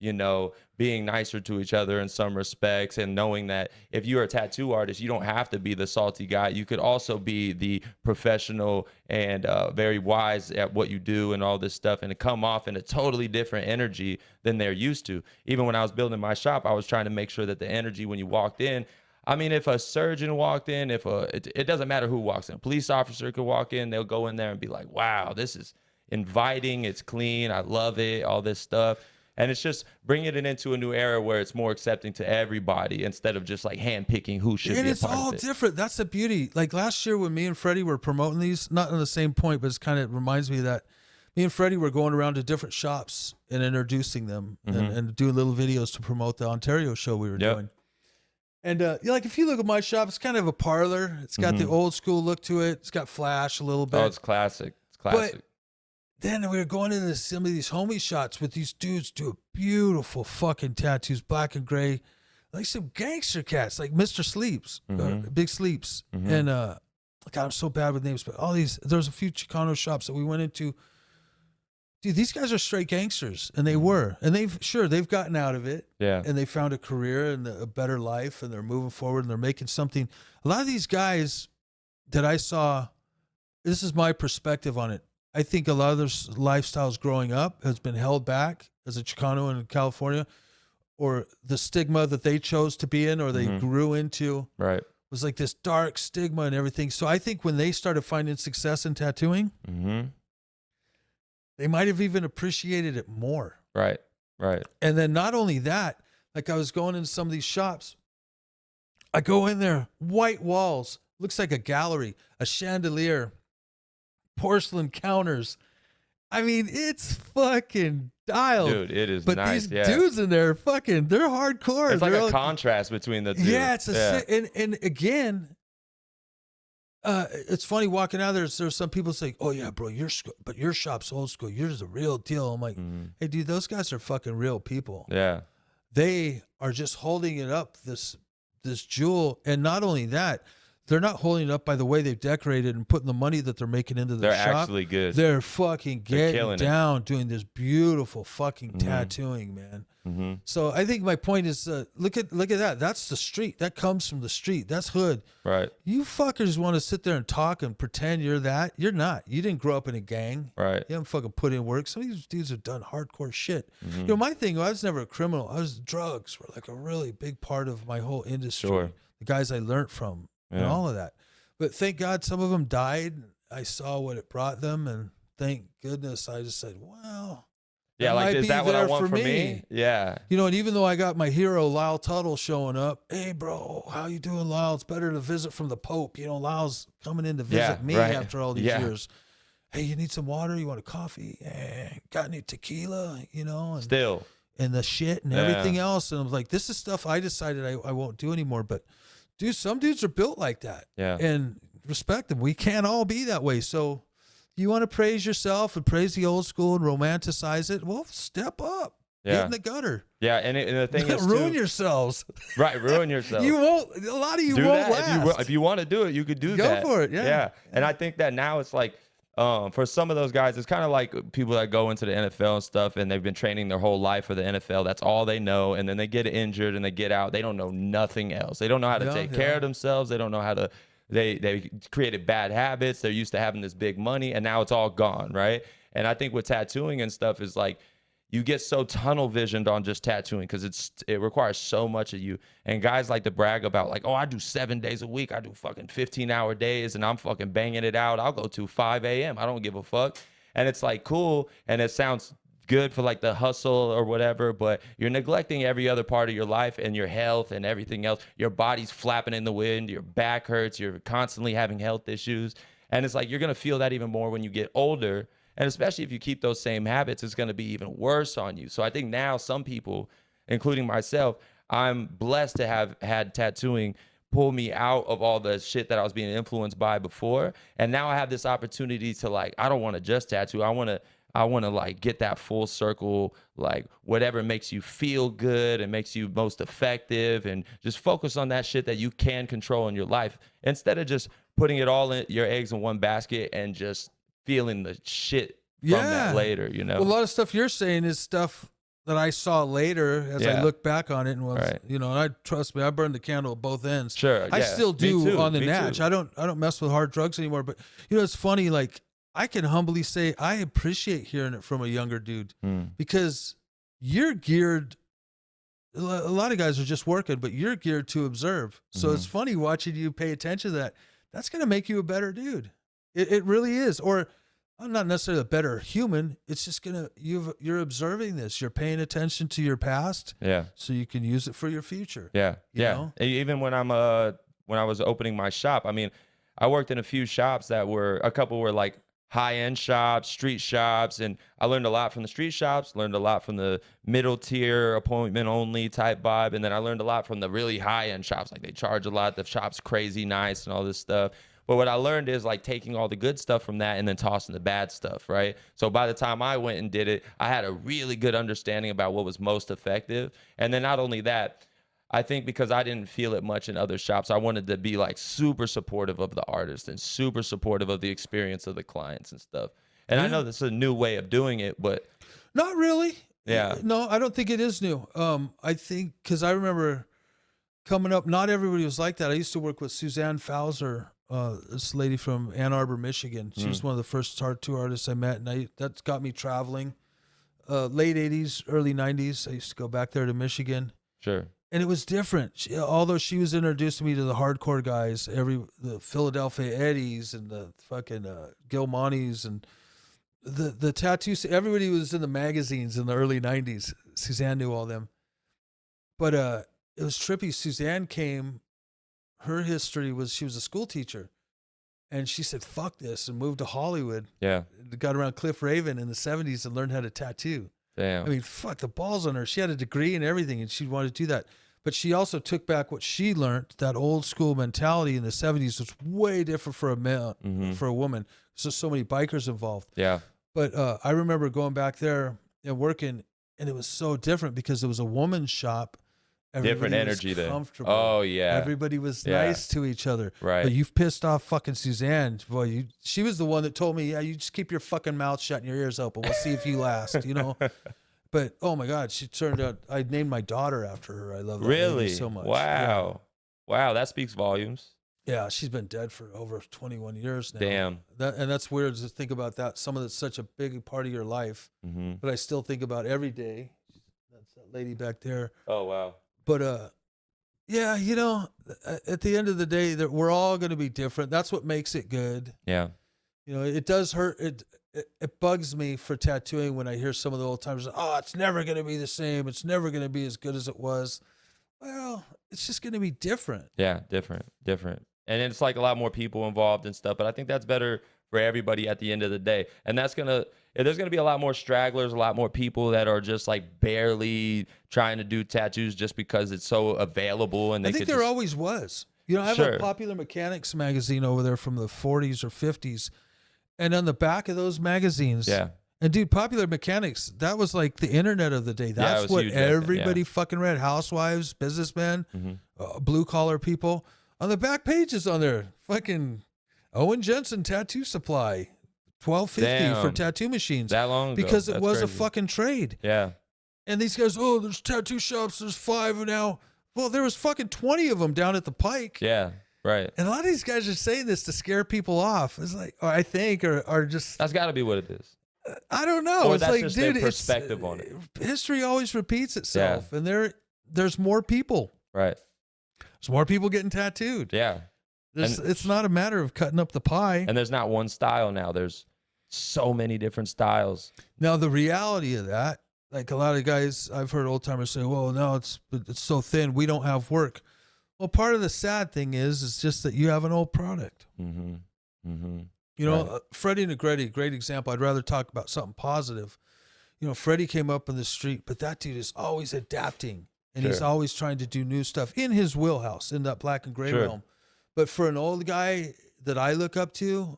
you know, being nicer to each other in some respects, and knowing that if you're a tattoo artist, you don't have to be the salty guy. You could also be the professional and very wise at what you do and all this stuff, and to come off in a totally different energy than they're used to. Even when I was building my shop, I was trying to make sure that the energy when you walked in, I mean, if a surgeon walked in, it doesn't matter who walks in. A police officer could walk in, they'll go in there and be like, wow, this is inviting, it's clean, I love it, all this stuff. And it's just bringing it into a new era where it's more accepting to everybody instead of just like handpicking who should be a part of it. And it's all different. That's the beauty. Like last year when me and Freddie were promoting these, not on the same point, but it kind of reminds me of that. Me and Freddie were going around to different shops and introducing them and doing little videos to promote the Ontario show we were doing. And like if you look at my shop, it's kind of a parlor. It's got the old school look to it. It's got flash a little bit. Oh, it's classic. It's classic. But then we were going into some of these homie shots with these dudes doing beautiful fucking tattoos, black and gray, like some gangster cats, like Mr. Sleeps, Big Sleeps. And God, I'm so bad with names, but all these, there's a few Chicano shops that we went into dude, these guys are straight gangsters, and they were, and they've gotten out of it, Yeah. and they found a career and a better life, and they're moving forward, and they're making something. A lot of these guys that I saw, this is my perspective on it. I think a lot of their lifestyles growing up has been held back as a Chicano in California, or the stigma that they chose to be in, or they grew into, Right. was like this dark stigma and everything. So I think when they started finding success in tattooing, they might have even appreciated it more. Right. Right. And then not only that, like I was going into some of these shops, I go in there, white walls, looks like a gallery, a chandelier, porcelain counters. I mean, it's fucking dialed. Dude, it is but nice. these dudes in there, fucking, they're hardcore. It's like they're a contrast between the two. Yeah, it's and again, it's funny walking out there's some people say, "Oh yeah, bro, but your shop's old school. Yours the real deal." I'm like, "Hey, dude, those guys are fucking real people. Yeah. They are just holding it up, this jewel, and not only that, they're not holding it up by the way they've decorated and putting the money that they're making into the shop. They're actually good. They're fucking getting down, doing this beautiful fucking tattooing, man. So I think my point is, look at that. That's the street. That comes from the street. That's hood. Right. You fuckers want to sit there and talk and pretend you're that. You're not. You didn't grow up in a gang. Right. You haven't fucking put in work. Some of these dudes have done hardcore shit. You know, my thing, I was never a criminal. Drugs were like a really big part of my whole industry. Sure. The guys I learned from and all of that. But thank God some of them died. I saw what it brought them, and thank goodness I just said, well, yeah, like, is that what I want for me? Yeah. You know, and even though I got my hero, Lyle Tuttle, showing up, hey, bro, how you doing, Lyle? It's better to visit from the Pope. You know, Lyle's coming in to visit me after all these years. Hey, you need some water? You want a coffee? Got any tequila? You know? And, still. And the shit and everything else. And I was like, this is stuff I decided I won't do anymore. But, dude, some dudes are built like that. Yeah. And respect them. We can't all be that way. So you want to praise yourself and praise the old school and romanticize it? Well, step up. Yeah. Get in the gutter. Yeah, and the thing is, ruin yourselves. Right, ruin yourself. You won't. A lot of you do won't that. last. If you want to do it, you could do Go that. for it. Yeah. Yeah, and I think that now it's like, for some of those guys, it's kind of like people that go into the NFL and stuff, and they've been training their whole life for the NFL. That's all they know, and then they get injured and they get out. They don't know nothing else. They don't know how to take care of themselves. They don't know how to. They created bad habits. They're used to having this big money, and now it's all gone, right? And I think with tattooing and stuff is like, you get so tunnel visioned on just tattooing because it requires so much of you. And guys like to brag about like, oh, I do 7 days a week. I do fucking 15-hour days, and I'm fucking banging it out. I'll go to 5 a.m. I don't give a fuck. And it's like cool, and it sounds good for like the hustle or whatever, but you're neglecting every other part of your life and your health and everything else. Your body's flapping in the wind. Your back hurts. You're constantly having health issues. And it's like you're going to feel that even more when you get older. And especially if you keep those same habits, it's going to be even worse on you. So I think now some people, including myself, I'm blessed to have had tattooing pull me out of all the shit that I was being influenced by before. And now I have this opportunity to like, I don't want to just tattoo. I want to like get that full circle, like whatever makes you feel good and makes you most effective, and just focus on that shit that you can control in your life instead of just putting it all in your eggs in one basket and just feeling the shit from that later, you know? Well, a lot of stuff you're saying is stuff that I saw later as I look back on it and was, you know, and I trust me, I burned the candle at both ends. Sure. I still do on the natch. Too. I don't mess with hard drugs anymore, but you know, it's funny, like I can humbly say I appreciate hearing it from a younger dude because you're geared. A lot of guys are just working, but you're geared to observe. So it's funny watching you pay attention to that. That's going to make you a better dude. It really is. Or I'm not necessarily a better human. It's just you're observing this. You're paying attention to your past. Yeah. So you can use it for your future. Yeah. You know? Even when when I was opening my shop, I mean, I worked in a few shops a couple were like high-end shops, street shops, and I learned a lot from the street shops, learned a lot from the middle tier appointment only type vibe, and then I learned a lot from the really high-end shops. Like they charge a lot, the shop's crazy nice and all this stuff. But what I learned is like taking all the good stuff from that and then tossing the bad stuff, right? So by the time I went and did it, I had a really good understanding about what was most effective. And then not only that, I think because I didn't feel it much in other shops, I wanted to be like super supportive of the artist and super supportive of the experience of the clients and stuff. And I Yeah. know that's a new way of doing it, but Not really. yeah. No, I don't think it is new. I think because I remember coming up, not everybody was like that. I used to work with Suzanne Fauser, this lady from Ann Arbor, Michigan. She was one of the first tattoo artists I met, and that got me traveling. Late 80s, early 90s, I used to go back there to Michigan. Sure. And it was different. Although she was introducing me to the hardcore guys, the Philadelphia Eddies and the fucking Gil Monties and the tattoos. Everybody was in the magazines in the early 90s. Suzanne knew all them. But it was trippy. Suzanne came, her history was she was a school teacher. And she said, fuck this, and moved to Hollywood. Yeah. Got around Cliff Raven in the 70s and learned how to tattoo. Damn. I mean, fuck the balls on her. She had a degree and everything, and she wanted to do that. But she also took back what she learned. That old school mentality in the 70s was way different for a man, for a woman. There's so many bikers involved. Yeah. But I remember going back there and working, and it was so different because it was a woman's shop. Different Everybody energy was there. comfortable. Oh yeah. Everybody was Yeah. nice to each other. Right. But you've pissed off fucking Suzanne. Boy, she was the one that told me, yeah, you just keep your fucking mouth shut and your ears open. We'll see if you last, you know? But, oh my God, she turned out, I named my daughter after her. I love that lady Really? so much. Wow. Wow, that speaks volumes. Yeah, she's been dead for over 21 years now. Damn. And that's weird to think about that. Someone that's such a big part of your life, but I still think about every day. That's that lady back there. Oh wow. But, yeah, you know, at the end of the day, that we're all going to be different. That's what makes it good. Yeah. You know, it does hurt. It bugs me for tattooing when I hear some of the old timers. Oh, it's never going to be the same. It's never going to be as good as it was. Well, it's just going to be different. Yeah, different. And it's like a lot more people involved and stuff, but I think that's better for everybody at the end of the day. And there's gonna be a lot more stragglers, a lot more people that are just like barely trying to do tattoos just because it's so available. And I think there always was. You know, I have a Popular Mechanics magazine over there from the 40s or 50s, and on the back of those magazines, yeah. And dude, Popular Mechanics, that was like the internet of the day. That's what everybody fucking read. Housewives, businessmen, blue collar people. On the back pages on there, fucking Owen Jensen Tattoo Supply, $12.50 for tattoo machines. That long ago. Because it was crazy. a fucking trade. Yeah. And these guys, oh, there's tattoo shops, there's 5 now. Well, there was fucking 20 of them down at the Pike. Yeah. Right. And a lot of these guys are saying this to scare people off. It's like, or I think, or just. That's got to be what it is. I don't know. Or it's that's like, just dude, their perspective on it. History always repeats itself, and there's more people. Right. There's more people getting tattooed. Yeah. It's not a matter of cutting up the pie. And there's not one style now. There's so many different styles. Now the reality of that, like a lot of guys, I've heard old timers say, "Well, no, it's so thin, we don't have work." Well, part of the sad thing is just that you have an old product. You know, Freddie Negretti, great example. I'd rather talk about something positive. You know, Freddie came up in the street, but that dude is always adapting, and he's always trying to do new stuff in his wheelhouse, in that black and gray realm. But for an old guy that I look up to,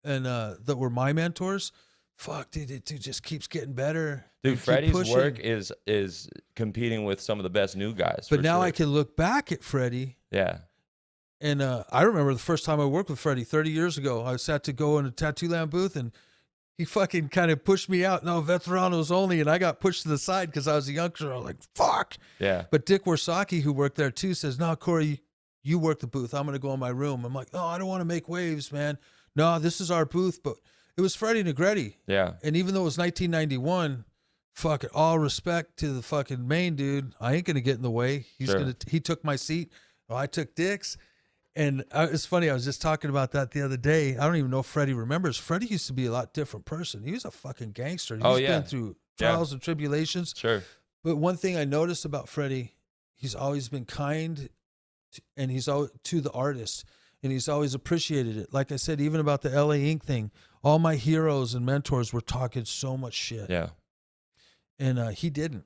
and that were my mentors, fuck, dude, it just keeps getting better. Dude, Freddie's work is competing with some of the best new guys. But now I can look back at Freddie. Yeah. And I remember the first time I worked with Freddie 30 years ago. I sat to go in a Tattoo Land booth, and he fucking kind of pushed me out. No, veteranos only. And I got pushed to the side because I was a youngster. I was like, fuck. Yeah. But Dick Warsaki, who worked there too, says, no, Corey, you work the booth. I'm going to go in my room. I'm like, oh, I don't want to make waves, man. No, this is our booth. But it was Freddie Negretti. Yeah. And even though it was 1991, fuck it, all respect to the fucking main dude. I ain't going to get in the way. He took my seat. Well, I took Dick's. And it's funny, I was just talking about that the other day. I don't even know if Freddie remembers. Freddie used to be a lot different person. He was a fucking gangster. He's been through trials and tribulations. Sure. But one thing I noticed about Freddie, he's always been kind, and he's always to the artist, and he's always appreciated it. Like I said, even about the LA Ink thing, all my heroes and mentors were talking so much shit. Yeah. And he didn't.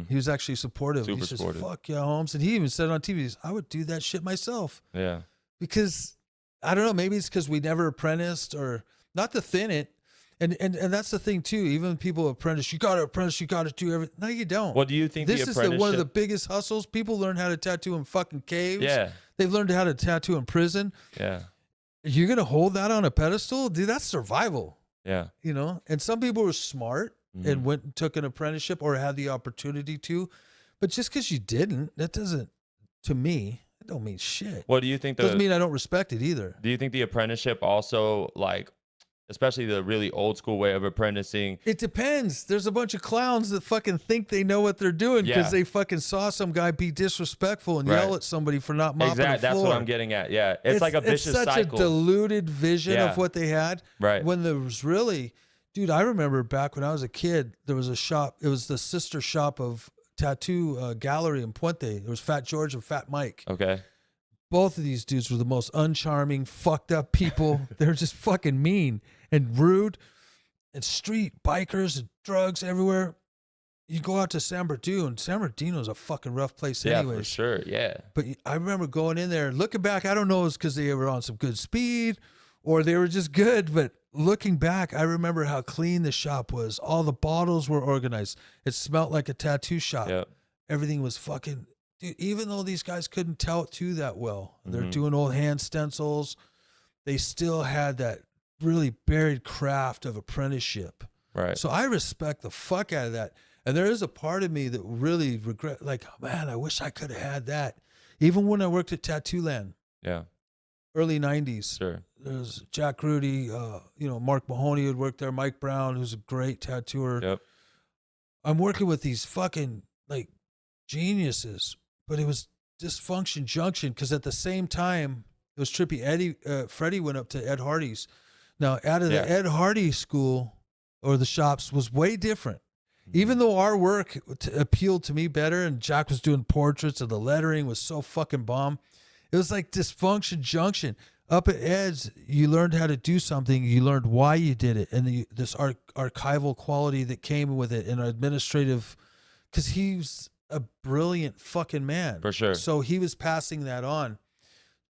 He was actually supportive. Super he says, supportive. fuck yeah, Holmes. And he even said on TV, I would do that shit myself. Yeah. Because, I don't know, maybe it's because we never apprenticed, or not to thin it. And that's the thing too. Even people apprentice, you got to apprentice, you got to do everything. No, you don't. What do you think this the is apprenticeship... one of the biggest hustles. People learn how to tattoo in fucking caves. Yeah. They've learned how to tattoo in prison. Yeah. You're going to hold that on a pedestal? Dude, that's survival. Yeah. you know, and some people were smart and went and took an apprenticeship or had the opportunity to, but just because you didn't, that doesn't, to me, it don't mean shit. Well, do you think Doesn't mean I don't respect it either. do you think the apprenticeship also, like, especially the really old school way of apprenticing? It depends. There's a bunch of clowns that fucking think they know what they're doing because they fucking saw some guy be disrespectful and yell at somebody for not mopping the floor. That's what I'm getting at. Yeah, it's like a vicious cycle. It's such a diluted vision of what they had. Right. When there was really, dude, I remember back when I was a kid, there was a shop. It was the sister shop of Tattoo Gallery in Puente. There was Fat George and Fat Mike. Okay. Both of these dudes were the most uncharming, fucked up people. They were just fucking mean and rude, and street bikers and drugs everywhere. You go out to San Bernardino, and San Bernardino's a fucking rough place anyways. Yeah, for sure. Yeah. But I remember going in there, looking back, I don't know if it's because they were on some good speed or they were just good, but looking back, I remember how clean the shop was. All the bottles were organized. It smelled like a tattoo shop. Yep. Everything was fucking... Dude, even though these guys couldn't tattoo that well, they're doing old hand stencils, they still had that really buried craft of apprenticeship. Right. So I respect the fuck out of that. And there is a part of me that really regret, like, man, I wish I could have had that. Even when I worked at Tattoo Land. Yeah. Early 90s. Sure. There's Jack Rudy, Mark Mahoney who'd worked there, Mike Brown, who's a great tattooer. Yep. I'm working with these fucking, like, geniuses. But it was dysfunction junction because at the same time, it was trippy. Freddie went up to Ed Hardy's. Now, out of the Ed Hardy school or the shops was way different. Even though our work appealed to me better and Jack was doing portraits and the lettering was so fucking bomb, it was like dysfunction junction. Up at Ed's, you learned how to do something. You learned why you did it. And this archival quality that came with it and administrative, because he's a brilliant fucking man. For sure. So he was passing that on.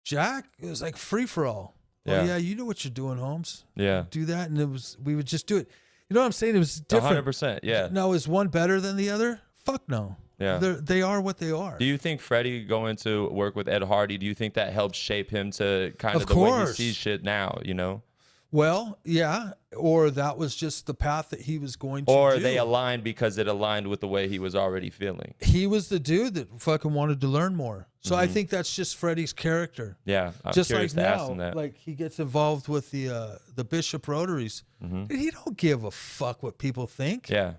Jack, it was like free for all. Well, yeah, you know what you're doing, Holmes. Yeah. Do that. And we would just do it. You know what I'm saying? It was different. 100%. Yeah. Now, is one better than the other? Fuck no. Yeah. They are what they are. Do you think Freddie going to work with Ed Hardy, do you think that helps shape him to kind of Of the way he course. sees shit now, you know? Well, yeah. Or that was just the path that he was going to Or do. they aligned because it aligned with the way he was already feeling. He was the dude that fucking wanted to learn more. So I think that's just Freddie's character. Yeah. I'm Just curious like to ask him now, that. like he gets involved with the Bishop Rotaries. Dude, he don't give a fuck what people think. Yeah.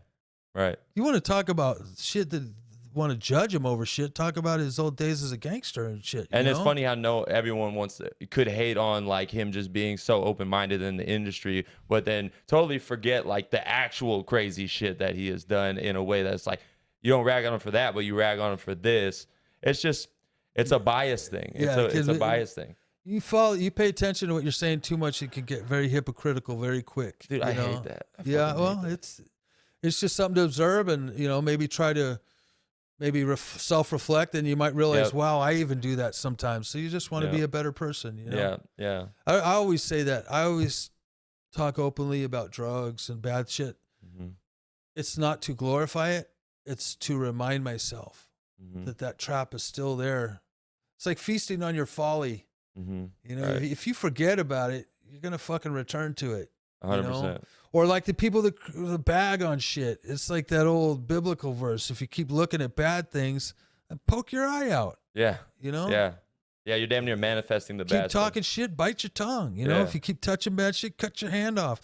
Right. You want to talk about shit that want to judge him over shit? Talk about his old days as a gangster and shit. And it's know? funny how everyone could hate on like him just being so open-minded in the industry, but then totally forget like the actual crazy shit that he has done in a way that's like, you don't rag on him for that, but you rag on him for this. It's a bias thing. It's a bias thing. You pay attention to what you're saying too much, it can get very hypocritical very quick. Dude, I hate that. It's just something to observe and, maybe try to self-reflect, and you might realize, wow, I even do that sometimes. So you just want to be a better person, Yeah. I always say that. I always talk openly about drugs and bad shit. It's not to glorify it. It's to remind myself that trap is still there. It's like feasting on your folly. Right. If you forget about it, you're going to fucking return to it. 100%. Or like the people that bag on shit. It's like that old biblical verse. If you keep looking at bad things, poke your eye out. Yeah. Yeah. Yeah, you're damn near manifesting the bad Keep talking shit, bite your tongue. If you keep touching bad shit, cut your hand off.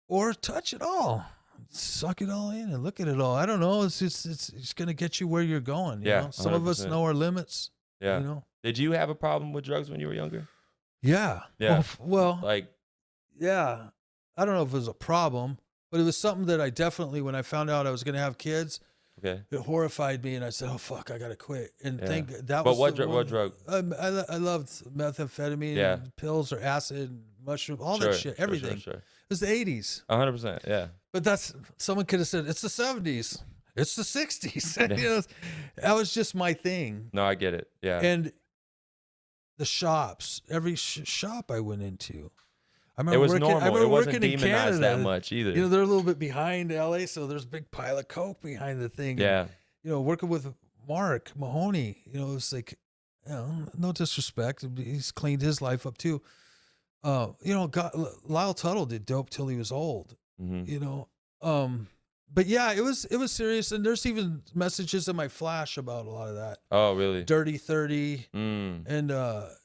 Or touch it all. Suck it all in and look at it all. I don't know. It's going to get you where you're going. Yeah. Some of us know our limits. Yeah. Did you have a problem with drugs when you were younger? Yeah. Yeah. Well, like, yeah. I don't know if it was a problem, but it was something that I definitely, when I found out I was going to have kids, it horrified me, and I said, "Oh fuck, I gotta quit." And think that was. But what drug? I loved methamphetamine, and pills or acid, mushroom, all that shit, everything. Sure. It was the 80s. 100%. Yeah. But someone could have said it's the 70s, it's the 60s. That was just my thing. No, I get it. Yeah. And the shops, every shop I went into. I remember it was working, normal. It wasn't working in demonized Canada, that much either. They're a little bit behind LA, so there's a big pile of coke behind the thing. Yeah. And, working with Mark Mahoney, it's like, no disrespect. He's cleaned his life up too. You know, Lyle Tuttle did dope till he was old. Mm-hmm. You know, but yeah, it was serious, and there's even messages in my flash about a lot of that. Oh, really? Dirty 30, Mm. and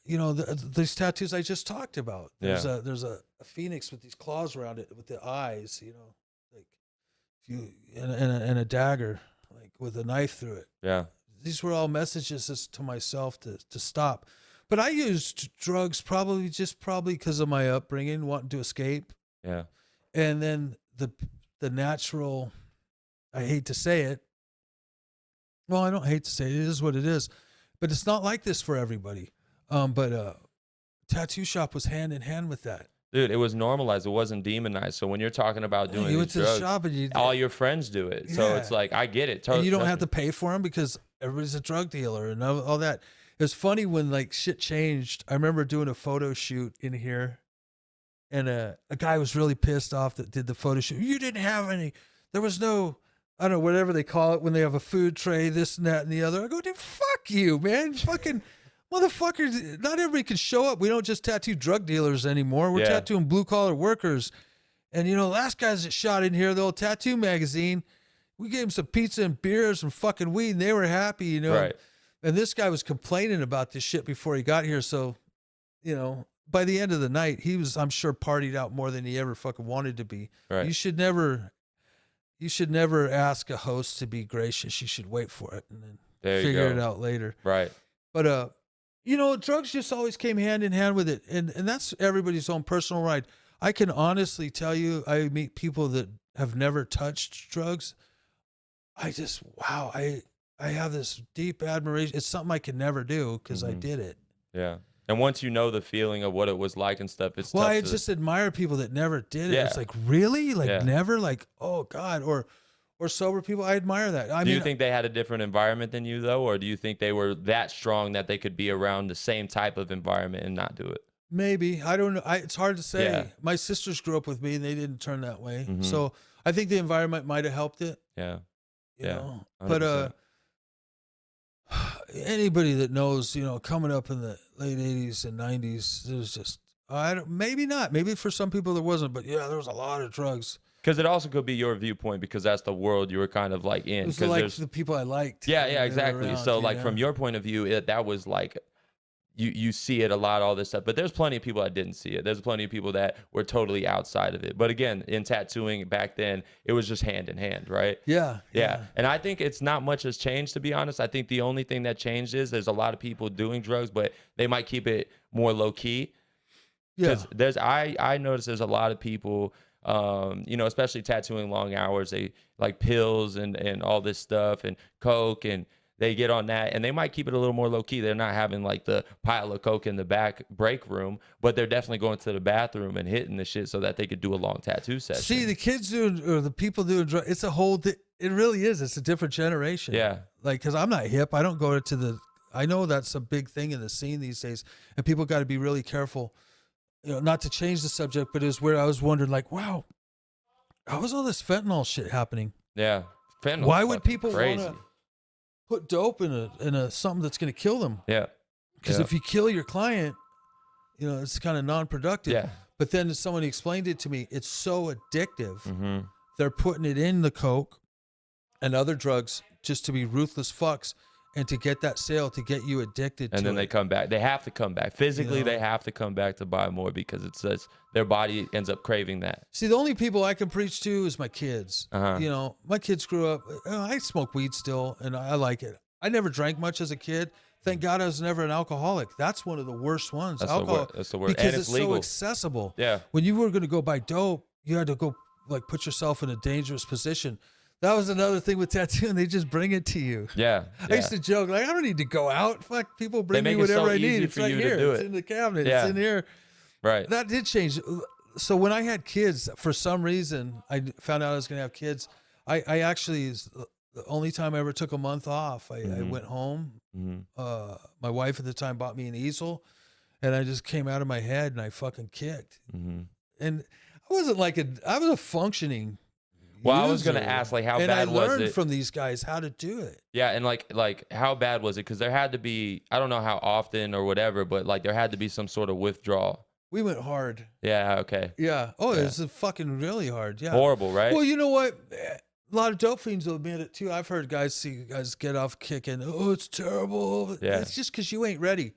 you know, these tattoos I just talked about. There's Yeah. there's a phoenix with these claws around it with the eyes. You know, like if you and a dagger, like with a knife through it. Yeah. These were all messages to myself to stop. But I used drugs probably because of my upbringing, wanting to escape, Yeah. and then the natural. I hate to say it. Well, I don't hate to say it. It is what it is, but it's not like this for everybody. But tattoo shop was hand in hand with that. Dude, it was normalized. It wasn't demonized. So when you're talking about doing You these went to the drugs, shop and you all your friends do it. So Yeah. it's like, I get it. and you don't Trust have me. to pay for them because everybody's a drug dealer and all that. It was funny when like shit changed. I remember doing a photo shoot in here, and a guy was really pissed off that did the photo shoot. You didn't have any. There was no. I don't know, whatever they call it when they have a food tray, this and that and the other. I go, dude, fuck you, man. Fucking motherfuckers. Not everybody can show up. We don't just tattoo drug dealers anymore. We're Yeah. tattooing blue collar workers. And you know, the last guys that shot in here, the old tattoo magazine, we gave them some pizza and beers and fucking weed, and they were happy, you know. Right. And this guy was complaining about this shit before he got here. So, you know, by the end of the night, he was, I'm sure, partied out more than he ever fucking wanted to be. Right. You should never ask a host to be gracious. You should wait for it and then There you figure go. it out later. Right. But you know, drugs just always came hand in hand with it, and that's everybody's own personal right. I can honestly tell you, I meet people that have never touched drugs. I just wow, I have this deep admiration. It's something I can never do because I Mhm. did it. Yeah. And once you know the feeling of what it was like and stuff, it's Well, tough I to, just admire people that never did it. Yeah. It's like really, like Yeah. never, like oh god, or sober people. I admire that. I do mean, you think they had a different environment than you though, or do you think they were that strong that they could be around the same type of environment and not do it? maybe I don't know. It's hard to say. Yeah. My sisters grew up with me, and they didn't turn that way. Mhm. So I think the environment might have helped it. Yeah. You Yeah, know, 100%. but anybody that knows, you know, coming up in the late '80s and '90s, there's just I don't, maybe not. Maybe for some people there wasn't, but yeah, there was a lot of drugs. Because it also could be your viewpoint because that's the world you were kind of like in. It was Because like there's the people I liked. yeah, that yeah, were exactly. around, So you like know? from your point of view, that was like you see it a lot, all this stuff. But there's plenty of people that didn't see it. There's plenty of people that were totally outside of it. But again, in tattooing back then, it was just hand in hand, right? Yeah, Yeah. And I think it's not much has changed, to be honest. I think the only thing that changed is there's a lot of people doing drugs, but they might keep it more low key. yeah. Because there's I notice there's a lot of people, you know, especially tattooing long hours, they like pills and all this stuff and coke, and they get on that and they might keep it a little more low key. They're not having like the pile of coke in the back break room, but they're definitely going to the bathroom and hitting the shit so that they could do a long tattoo session. See, the kids doing or the people doing drugs, it's a whole. It really is. It's a different generation. Yeah. Like, because I'm not hip. I don't go to the. I know that's a big thing in the scene these days, and people got to be really careful. You know, not to change the subject, but it was where I was wondering, like, wow, how is all this fentanyl shit happening? Yeah. Fentanyl's Why would fucking people crazy? want to put dope in a something that's going to kill them? Yeah. Because Yeah. if you kill your client, you know, it's kind of non-productive. Yeah. But then someone explained it to me. It's so addictive. Mm-hmm. They're putting it in the coke and other drugs just to be ruthless fucks and to get that sale, to get you addicted to And then it. they come back. They have to come back. Physically, You know? they have to come back to buy more because it says their body ends up craving that. See, the only people I can preach to is my kids. Uh-huh. You know, my kids grew up. I smoke weed still, and I like it. I never drank much as a kid. Thank God I was never an alcoholic. That's one of the worst ones. That's Alcohol, that's the word. because And it's it's legal. so accessible. Yeah. When you were going to go buy dope, you had to go like put yourself in a dangerous position. That was another thing with tattooing. They just bring it to you. Yeah. I used to joke like, I don't need to go out. Fuck, people bring me make it so whatever I easy need. It's for right you to here. do It's it. in the cabinet. Yeah. It's in here. Right. That did change. So when I had kids, for some reason, I found out I was going to have kids. I actually, the only time I ever took a month off, I went home. Mm-hmm. My wife at the time bought me an easel, and I just came out of my head and I fucking kicked. Mm-hmm. And I wasn't like I was a functioning. Well, I was gonna user. ask, like, how and bad I was learned it? from these guys how to do it. Yeah, and like how bad was it? Because there had to be, I don't know how often or whatever, but like there had to be some sort of withdrawal. We went hard. Yeah. Okay. Yeah. Oh, Yeah. it's fucking really hard. Yeah. Horrible, right? Well, you know what? A lot of dope fiends will admit it too. I've heard guys get off kicking. Oh, it's terrible. Yeah. It's just because you ain't ready.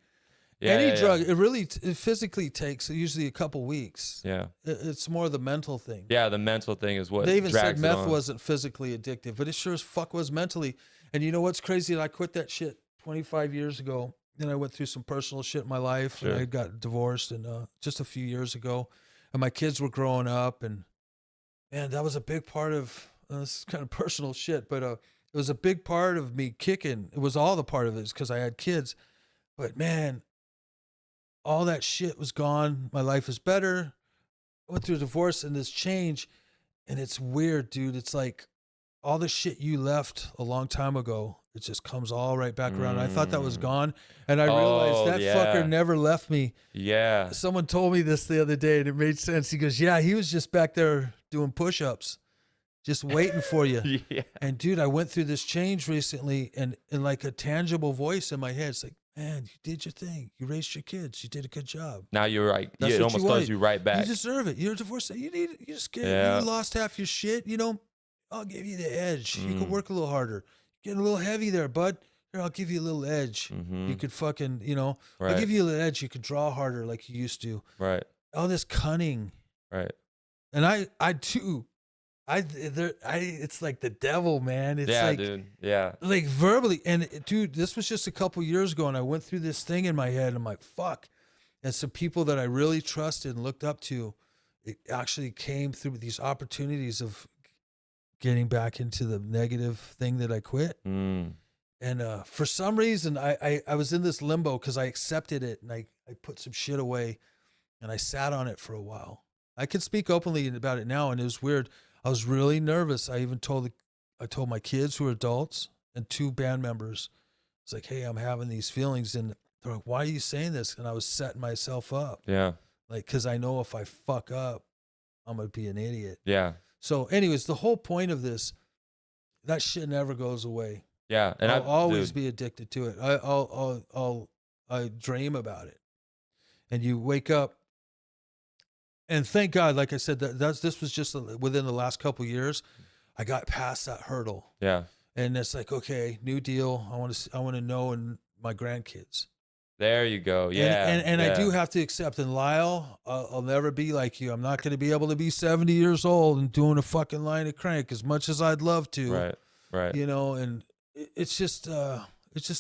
Yeah. Any yeah, drug, it physically takes usually a couple weeks. Yeah. It's more the mental thing. Yeah. The mental thing is what They even said drags it meth on. wasn't physically addictive, but it sure as fuck was mentally. And you know what's crazy? I quit that shit 25 years ago. Then I went through some personal shit in my life. Sure. And I got divorced and just a few years ago. And my kids were growing up. And man, that was a big part of this is kind of personal shit, but it was a big part of me kicking. It was all the part of it because I had kids. But man, all that shit was gone. My life is better. I went through a divorce and this change. And it's weird, dude. It's like all the shit you left a long time ago, it just comes all right back around. I thought that was gone. And I realized that fucker never left me. Yeah. Someone told me this the other day and it made sense. He goes, yeah, he was just back there doing push-ups, just waiting for you. Yeah. And dude, I went through this change recently and like a tangible voice in my head, it's like, man, you did your thing. You raised your kids. You did a good job. Now you're like, That's it what almost you throws wanted. you right back. You deserve it. You're divorced. You just get, Yeah. you lost half your shit. You know, I'll give you the edge. You can work a little harder. Getting a little heavy there, bud. Here, I'll give you a little edge. You could fucking, I'll Right. give you a little edge. You could draw harder like you used to. Right. All this cunning. Right. And I too, it's like the devil, man. It's Yeah, like, dude. Yeah. like verbally. And dude, this was just a couple years ago and I went through this thing in my head. I'm like, fuck. And some people that I really trusted and looked up to, it actually came through these opportunities of getting back into the negative thing that I quit. Mm. And for some reason, I was in this limbo because I accepted it and I put some shit away and I sat on it for a while. I can speak openly about it now, and it was weird. I was really nervous. I even told my kids who are adults and 2 band members. It's like, hey, I'm having these feelings, and they're like, why are you saying this? And I was setting myself up, Yeah. like, because I know if I fuck up, I'm gonna be an idiot. Yeah. So, anyways, the whole point of this, that shit never goes away. Yeah. And I'll always dude, be addicted to it. I dream about it, and you wake up. And thank God, like I said, this was just within the last couple of years, I got past that hurdle. Yeah. And it's like, okay, new deal. I want to know in my grandkids. There you go. Yeah. And yeah. I do have to accept. And Lyle, I'll never be like you. I'm not going to be able to be 70 years old and doing a fucking line of crank as much as I'd love to. Right. Right. And it's just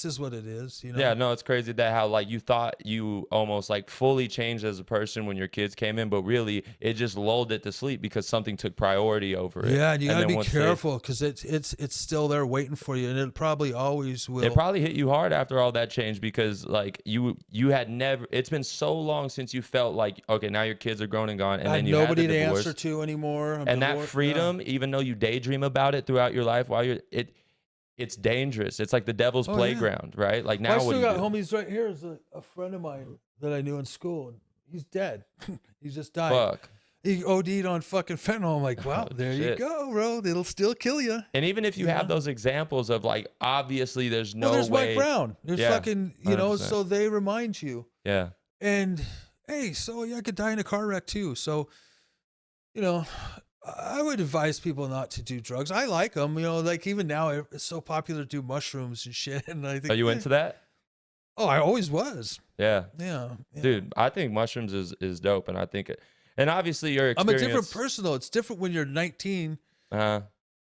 is what it is. Yeah, no, it's crazy that how like you thought you almost like fully changed as a person when your kids came in, but really it just lulled it to sleep because something took priority over it. Yeah, and you gotta be once careful because it's still there waiting for you, and it probably always will. It probably hit you hard after all that change because like you had never. It's been so long since you felt like okay, now your kids are grown and gone, and I then had you nobody had the to divorce. answer to anymore. And that freedom, even though you daydream about it throughout your life, while it's dangerous. It's like the devil's playground, right? Like now, I what still do you got do? homies right here. Is a friend of mine that I knew in school. He's dead. He just died. Fuck. He OD'd on fucking fentanyl. I'm like, wow, there you Shit. go, bro. It'll still kill you. And even if you have those examples of like, obviously, there's no there's way. Mike Brown. There's fucking, 100%. so they remind you. Yeah. And hey, so I could die in a car wreck too. So, I would advise people not to do drugs. I like them, like even now it's so popular to do mushrooms and shit. And I think, Are you into that? Oh, I always was. Yeah. Yeah. Dude, I think mushrooms is dope, and I think and obviously your I'm a experience. different person though. It's different when you're 19.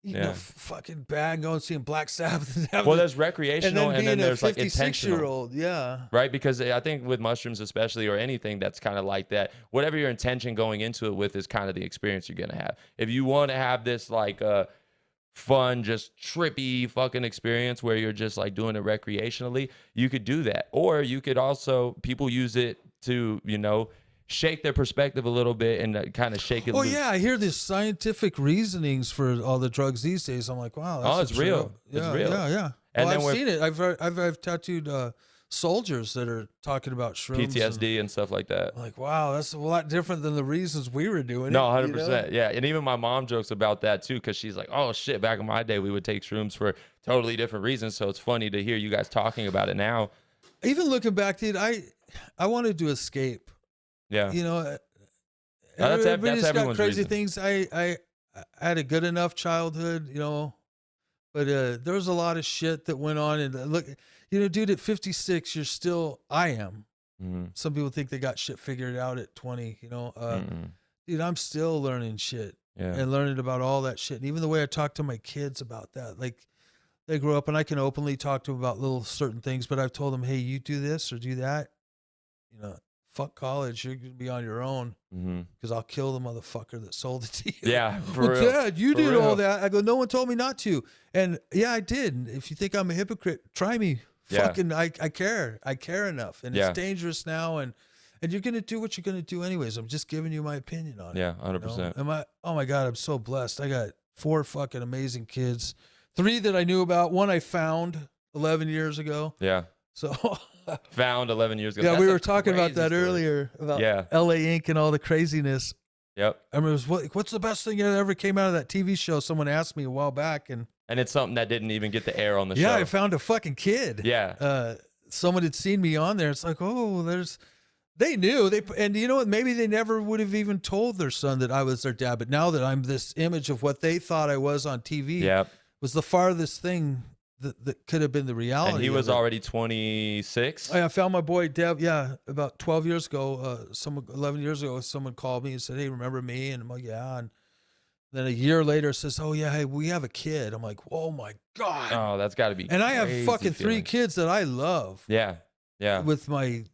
Eating Yeah. a fucking bag, going seeing Black Sabbath. And Well, there's recreational, and then there's like intentional. 56-year-old, yeah. Right, because I think with mushrooms especially, or anything that's kind of like that, whatever your intention going into it with is kind of the experience you're going to have. If you want to have this like fun, just trippy fucking experience where you're just like doing it recreationally, you could do that. Or you could also, people use it to, shake their perspective a little bit and kind of shake it loose. Yeah, I hear these scientific reasonings for all the drugs these days. I'm like, wow, that's it's real. Yeah, It's real. Yeah. And Well, then I've seen it. I've tattooed soldiers that are talking about shrooms. PTSD and stuff like that. I'm like, wow, that's a lot different than the reasons we were doing No, it. 100%. Yeah. And even my mom jokes about that too, because she's like, oh shit, back in my day, we would take shrooms for totally different reasons. So it's funny to hear you guys talking about it now. Even looking back, dude, I wanted to escape. Yeah. You know, No, that's everybody's got everyone's crazy reason. things. I had a good enough childhood, you know, but there was a lot of shit that went on. And look, you know, dude, at 56, you're still. I am. Mhm. Some people think they got shit figured out at 20. You know, Mm-mm. dude, I'm still learning shit Yeah. and learning about all that shit. And even the way I talk to my kids about that, like they grow up and I can openly talk to them about little certain things, but I've told them, hey, you do this or do that. You know, fuck college. You're going to be on your own Mhm. because I'll kill the motherfucker that sold it to you. Yeah, Well, for real. Dad, you For did all real. that. I go, no one told me not to. And yeah, I did. And if you think I'm a hypocrite, try me. Yeah. Fucking, I care. I care enough. And Yeah. it's dangerous now. And you're going to do what you're going to do anyways. I'm just giving you my opinion on it. Yeah, You know? 100%. Oh my God, I'm so blessed. I got 4 fucking amazing kids. 3 that I knew about. 1 I found 11 years ago. Yeah. So Found 11 years ago. yeah, That's we a were talking about crazy that story. earlier about Yeah. LA Inc. and all the craziness. Yep. I mean, what's the best thing that ever came out of that TV show? Someone asked me a while back, and And it's something that didn't even get the air on the yeah, show. I found a fucking kid. Yeah. Someone had seen me on there. It's like, oh, they knew and you know what? Maybe they never would have even told their son that I was their dad. But now that I'm this image of what they thought I was on TV, Yep. was the farthest thing that could have been the reality. And he was of it. already 26. I found my boy Dev. Yeah, about 12 years ago, 11 years ago, someone called me and said, "Hey, remember me?" And I'm like, "Yeah." And then a year later, says, "Oh yeah, hey, we have a kid." I'm like, "Oh my God!" Oh, that's got to be. And I have crazy fucking 3 feeling. kids that I love. Yeah. Yeah. With my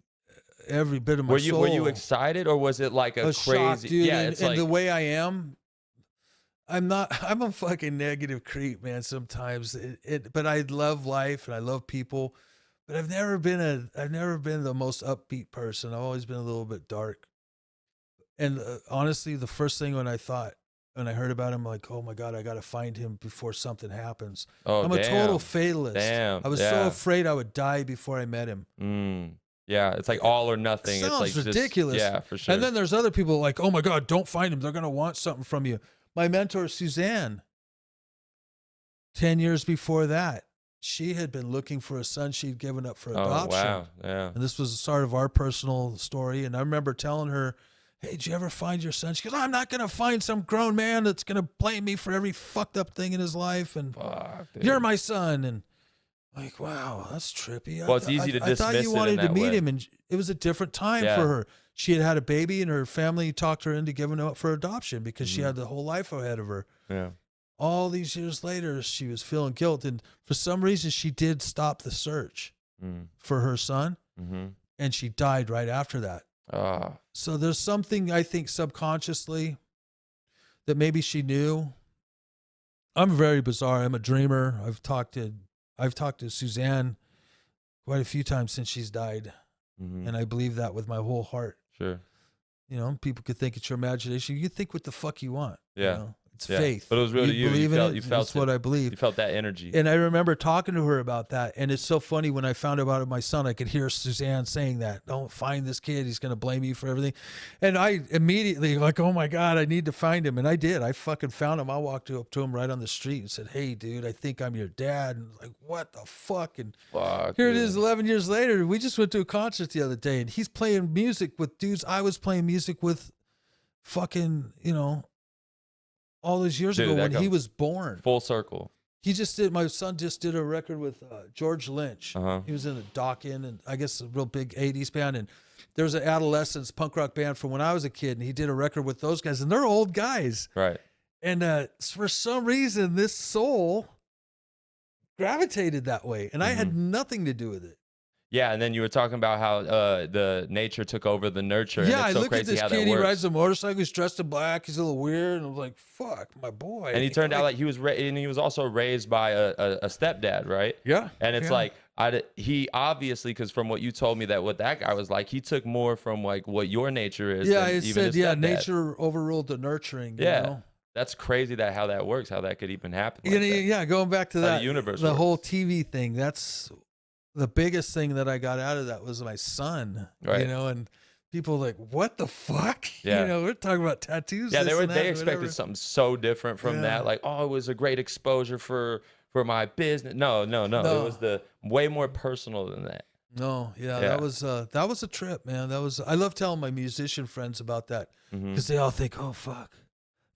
every bit of my Were soul. you excited or was it like I a was crazy? shocked, dude. Yeah, and, it's and like the way I am, I'm a fucking negative creep, man. Sometimes, but I love life and I love people. But I've never been the most upbeat person. I've always been a little bit dark. And honestly, the first thing when I heard about him, like, oh my God, I got to find him before something happens. oh, I'm a total fatalist. Damn. I was so afraid I would die before I met him. Yeah, it's like all or nothing. Sounds it's like ridiculous. Yeah, for sure. And then there's other people like, oh my God, don't find him. They're going to want something from you. My mentor, Suzanne, 10 years before that, she had been looking for a son she'd given up for adoption. Oh, wow. Yeah. And this was a start of our personal story. And I remember telling her, hey, did you ever find your son? She goes, I'm not going to find some grown man that's going to blame me for every fucked up thing in his life. And Fuck, dude. you're my son. And like, wow, that's trippy. Well, it's easy to I thought dismiss you it in wanted to that meet way. him, and it was a different time Yeah. for her. She had had a baby, and her family talked her into giving him up for adoption because she had the whole life ahead of her. Yeah. All these years later, she was feeling guilt, and for some reason, she did stop the search for her son, and she died right after that. So there's something, I think, subconsciously that maybe she knew. I'm very bizarre. I'm a dreamer. I've talked to Suzanne quite a few times since she's died, and I believe that with my whole heart. Sure. You know, people could think it's your imagination. You think what the fuck you want. Yeah. You know? It's faith. But it was really you. Believe in it. You felt That's what I believe. You felt that energy. And I remember talking to her about that. And it's so funny when I found out about my son, I could hear Suzanne saying that. Don't find this kid. He's going to blame you for everything. And I immediately like, oh my God, I need to find him. And I did. I fucking found him. I walked up to him right on the street and said, hey, dude, I think I'm your dad. And like, what the fuck? And Fuck, here it is 11 years later. We just went to a concert the other day and he's playing music with dudes I was playing music with fucking, you know, all those years ago when he was born. Full circle. My son just did a record with George Lynch. He was in the Dock-In, and I guess a real big 80s band. And there was an adolescence punk rock band from when I was a kid, and he did a record with those guys, and they're old guys. Right. And for some reason, this soul gravitated that way, and I had nothing to do with it. Yeah, and then you were talking about how the nature took over the nurture. Yeah, and it's so I look at crazy this how kid. that He works. rides a motorcycle. He's dressed in black. He's a little weird, and I was like, "Fuck, my boy." And he turned out like he was, and he was also raised by a stepdad, right? Yeah. And it's like he obviously, because from what you told me, what that guy was like, he took more from like what your nature is. Yeah, than it even said, his yeah, stepdad. nature overruled the nurturing. Yeah. You know? That's crazy how that works, how that could even happen. Like that. Yeah, going back to How that, the universe the works. whole TV thing. That's the biggest thing that I got out of that was my son. Right. You know, and people were like, what the fuck? Yeah. You know, we're talking about tattoos. Yeah, this and that, they expected whatever. something so different from that. Like, oh, it was a great exposure for my business. No. It was way more personal than that. No, yeah, Yeah. that was a trip, man. I love telling my musician friends about that Mm-hmm. because they all think, oh fuck,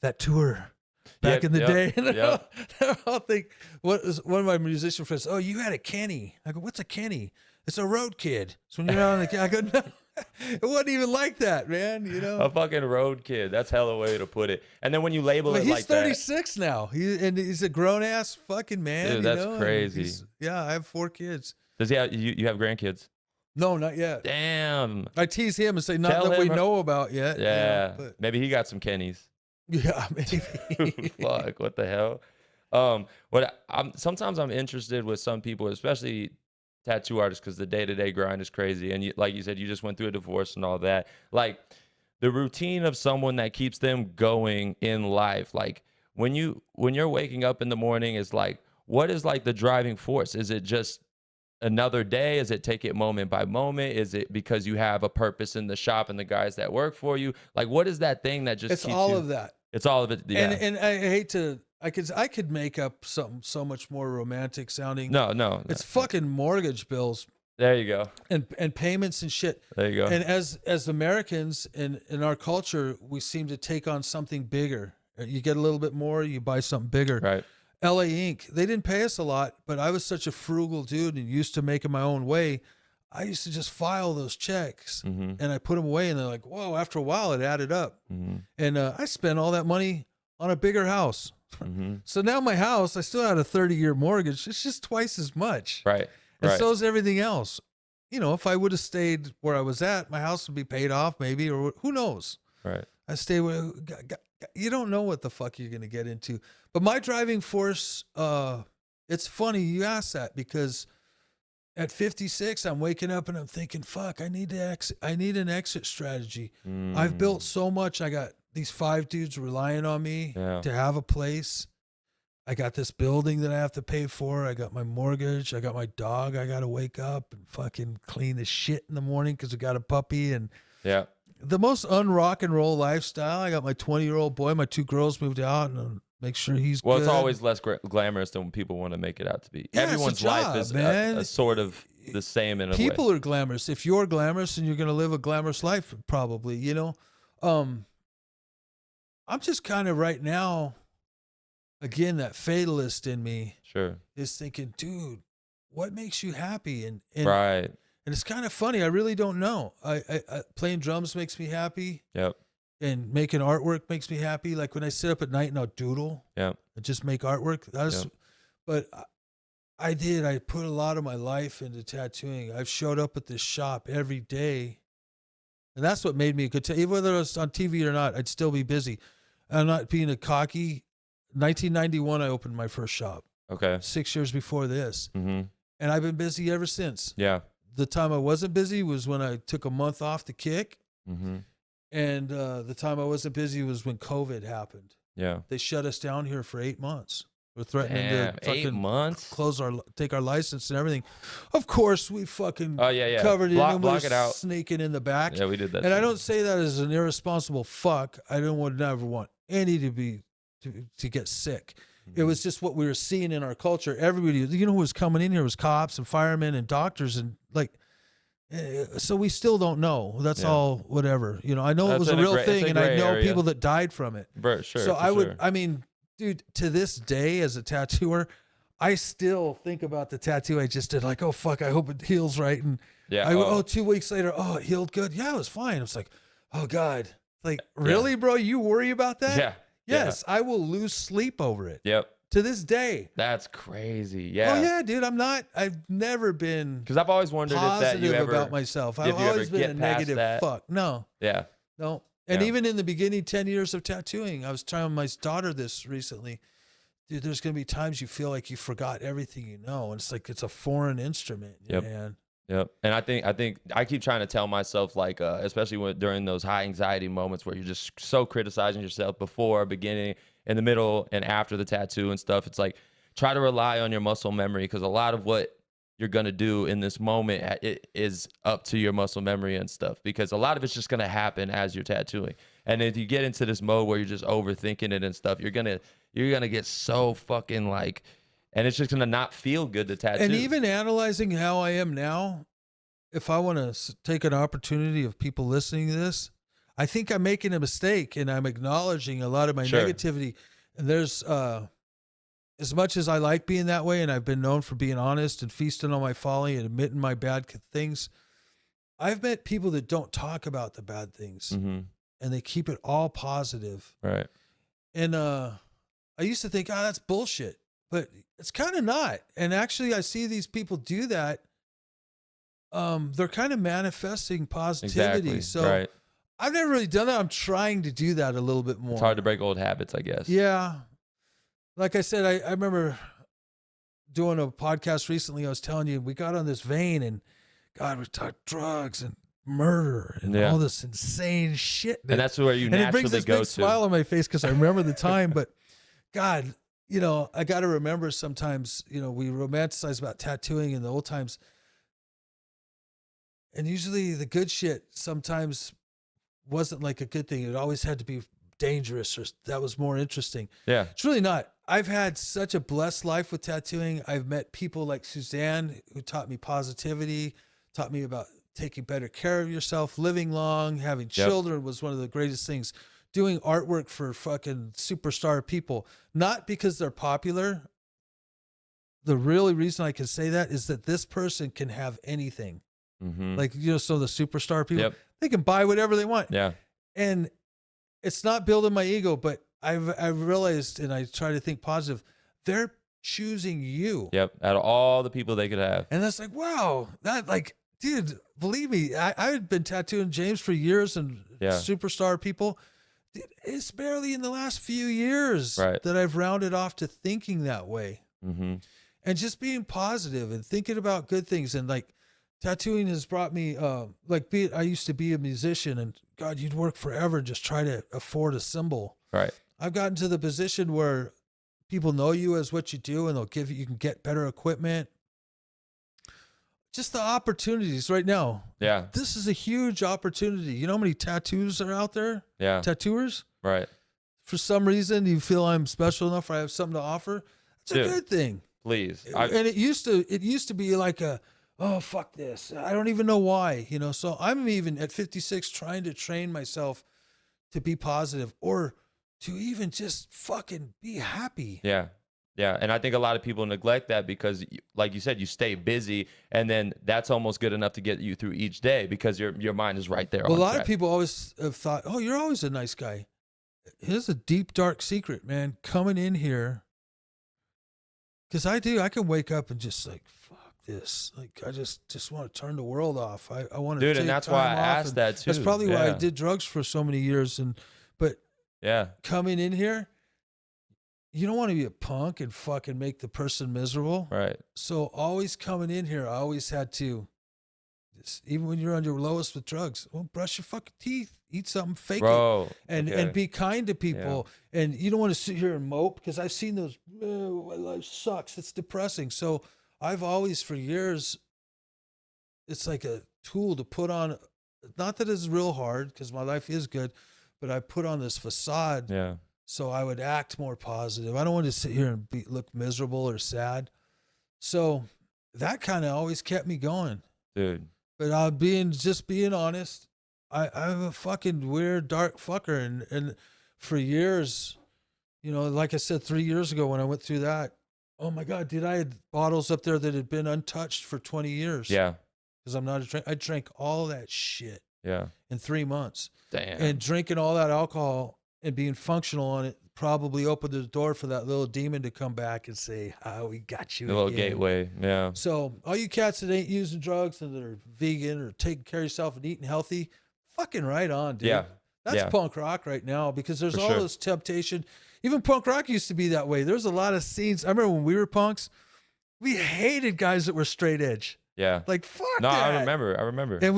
that tour back Yep, in the yep, day. And yep. they all think, what is one of my musician friends? Oh, you had a Kenny. I go, what's a Kenny? It's a road kid. So when you're out on the, I go, no, it wasn't even like that, man. You know. A fucking road kid. That's hella way to put it. And then when you label But it he's like that, 36 now. And he's a grown ass fucking man. dude, you that's know? And crazy. yeah, I have 4 kids. Does he have you have grandkids? No, not yet. Damn. I tease him and say, not Tell that we him- know about yet. Yeah. But Maybe he got some Kennys. yeah, maybe. Fuck, what the hell? Sometimes I'm interested with some people, especially tattoo artists, because the day-to-day grind is crazy. And like you said, you just went through a divorce and all that. Like the routine of someone that keeps them going in life. Like when you're waking up in the morning, is like, what is like the driving force? Is it just another day? Is it take it moment by moment? Is it because you have a purpose in the shop and the guys that work for you? Like, what is that thing that just It's keeps all you? of that. It's all of it. Yeah. And I hate to, I could make up something so much more romantic sounding. No. It's fucking mortgage bills There you go. and payments and shit. There you go. And as Americans in our culture, we seem to take on something bigger. You get a little bit more, you buy something bigger. Right. LA Inc. They didn't pay us a lot, but I was such a frugal dude and used to make it my own way. I used to just file those checks and I put them away, and they're like, whoa, after a while it added up. And I spent all that money on a bigger house. So now my house, I still had a 30-year mortgage. It's just twice as much. Right. And Right. so is everything else. You know, if I would have stayed where I was at, my house would be paid off maybe, or who knows? Right. I stay where you don't know what the fuck you're going to get into. But my driving force, it's funny you ask that, because at 56, I'm waking up and I'm thinking, fuck, I need an exit strategy. I've built so much. I got these 5 dudes relying on me to have a place. I got this building that I have to pay for. I got my mortgage. I got my dog. I got to wake up and fucking clean the shit in the morning because we got a puppy. And Yeah. the most unrock and roll lifestyle. I got my 20-year-old boy. My 2 girls moved out, and make sure he's Well, good. it's always less glamorous than people want to make it out to be. Yeah, it's a Everyone's job, life is man. a sort of the same in a way. People are glamorous. If you're glamorous, and you're going to live a glamorous life, probably, you know. I'm just kind of right now, again, that fatalist in me Sure. is thinking, dude, what makes you happy? And Right. and it's kind of funny. I really don't know. I playing drums makes me happy, Yep. and making artwork makes me happy. Like when I sit up at night and I'll doodle Yep. and just make artwork. But I put a lot of my life into tattooing. I've showed up at this shop every day, and that's what made me a good even whether it was on TV or not, I'd still be busy. I'm not being a cocky. 1991, I opened my first shop. Okay. 6 years before this, Mm-hmm. and I've been busy ever since. Yeah. The time I wasn't busy was when I took a month off to kick, Mm-hmm. and the time I wasn't busy was when COVID happened. Yeah. They shut us down here for 8 months. We're threatening Damn, to 8 fucking months. take our license and everything. Of course, we fucking Oh yeah. covered it and Block was it out. sneaking in the back. Yeah, we did that. And I too. don't say that as an irresponsible fuck. I never want any to get sick. It was just what we were seeing in our culture. Everybody, you know, who was coming in here was cops and firemen and doctors, and like, so we still don't know. That's Yeah. all, whatever. You know, I know it That's was a in a real gray- it's thing, a and I gray know area. people that died from it. Sure. So for I would, sure. I mean, dude, to this day as a tattooer, I still think about the tattoo I just did. Like, oh fuck, I hope it heals right. And Yeah. 2 weeks later, oh, it healed good. Yeah, it was fine. It's like, oh God, like really, bro? You worry about that? Yeah. Yes, I will lose sleep over it Yep. to this day. That's crazy. Yeah. Oh yeah, dude. I've never been Because I've always wondered if that positive you ever. about myself. did I've you ever always been get a past negative that? fuck. No. Yeah. No. And Yeah. even in the beginning, 10 years of tattooing, I was telling my daughter this recently. Dude, there's going to be times you feel like you forgot everything you know. And it's like it's a foreign instrument, Yep. man. Yep. And I think I keep trying to tell myself, like, especially during those high anxiety moments where you're just so criticizing yourself before, beginning, in the middle, and after the tattoo and stuff. It's like, try to rely on your muscle memory, because a lot of what you're going to do in this moment, it is up to your muscle memory and stuff, because a lot of it's just going to happen as you're tattooing. And if you get into this mode where you're just overthinking it and stuff, you're going to get so fucking like, and it's just going to not feel good to tattoo. And even analyzing how I am now, if I want to take an opportunity of people listening to this, I think I'm making a mistake and I'm acknowledging a lot of my Sure. negativity. And there's, as much as I like being that way, and I've been known for being honest and feasting on my folly and admitting my bad things, I've met people that don't talk about the bad things Mm-hmm. and they keep it all positive. Right. And I used to think, that's bullshit, but it's kind of not. And actually, I see these people do that. They're kind of manifesting positivity. Exactly. So Right. I've never really done that. I'm trying to do that a little bit more. It's hard to break old habits, I guess. Yeah. Like I said, I remember doing a podcast recently. I was telling you, we got on this vein and God, we talked drugs and murder and all this insane shit. And that's where you and it brings naturally this go big to. smile on my face because I remember the time. But God, you know, I got to remember sometimes, you know, we romanticize about tattooing in the old times. And usually the good shit sometimes wasn't like a good thing. It always had to be dangerous or that was more interesting. Yeah. It's really not. I've had such a blessed life with tattooing. I've met people like Suzanne who taught me positivity, taught me about taking better care of yourself, living long, having children was one of the greatest things. Doing artwork for fucking superstar people, not because they're popular. The really reason I can say that is that this person can have anything. Mm-hmm. Like, you know, so the superstar people, Yep. they can buy whatever they want. Yeah. And it's not building my ego, but I've realized, and I try to think positive, they're choosing you. Yep. Out of all the people they could have. And that's like, wow, that like, dude, believe me, I had been tattooing James for years and superstar people. Dude, it's barely in the last few years that I've rounded off to thinking that way. Mm-hmm. And just being positive and thinking about good things. And like tattooing has brought me, I used to be a musician and God, you'd work forever and just try to afford a symbol. Right. I've gotten to the position where people know you as what you do and they'll give you can get better equipment. Just the opportunities right now. Yeah. This is a huge opportunity. You know how many tattoos are out there? Yeah. Tattooers? Right. For some reason, you feel I'm special enough or I have something to offer. It's a good thing. Please. And it used to be like oh, fuck this. I don't even know why, you know? So I'm even at 56 trying to train myself to be positive or to even just fucking be happy. Yeah. Yeah. And I think a lot of people neglect that because, like you said, you stay busy and then that's almost good enough to get you through each day because your mind is right there. Well, a lot of people always have thought, oh, you're always a nice guy. Here's a deep, dark secret, man. Coming in here, because I can wake up and just like, fuck this. Like, I just want to turn the world off. I want to Dude, take and that's time why I off, asked that too. That's probably why I did drugs for so many years. But coming in here, you don't want to be a punk and fucking make the person miserable. Right. So always coming in here, I always had to, even when you're on your lowest with drugs, well, brush your fucking teeth, eat something, fake it, and be kind to people. Yeah. And you don't want to sit here and mope because I've seen those, my life sucks. It's depressing. So I've always, for years, it's like a tool to put on, not that it's real hard because my life is good, but I put on this facade. Yeah. So I would act more positive. I don't want to sit here and look miserable or sad. So that kind of always kept me going. Dude. But being honest, I'm a fucking weird, dark fucker. And for years, you know, like I said, 3 years ago when I went through that, oh my God, dude, I had bottles up there that had been untouched for 20 years. Yeah. Because I'm not a drink. I drank all that shit. Yeah. In 3 months. Damn. And drinking all that alcohol and being functional on it probably opened the door for that little demon to come back and say, we got you. The little gateway. Yeah. So all you cats that ain't using drugs and that are vegan or taking care of yourself and eating healthy, fucking right on, dude. Yeah. That's punk rock right now because there's all this temptation. Even punk rock used to be that way. There's a lot of scenes. I remember when we were punks, we hated guys that were straight edge. Yeah. Like, fuck no, that. I remember. And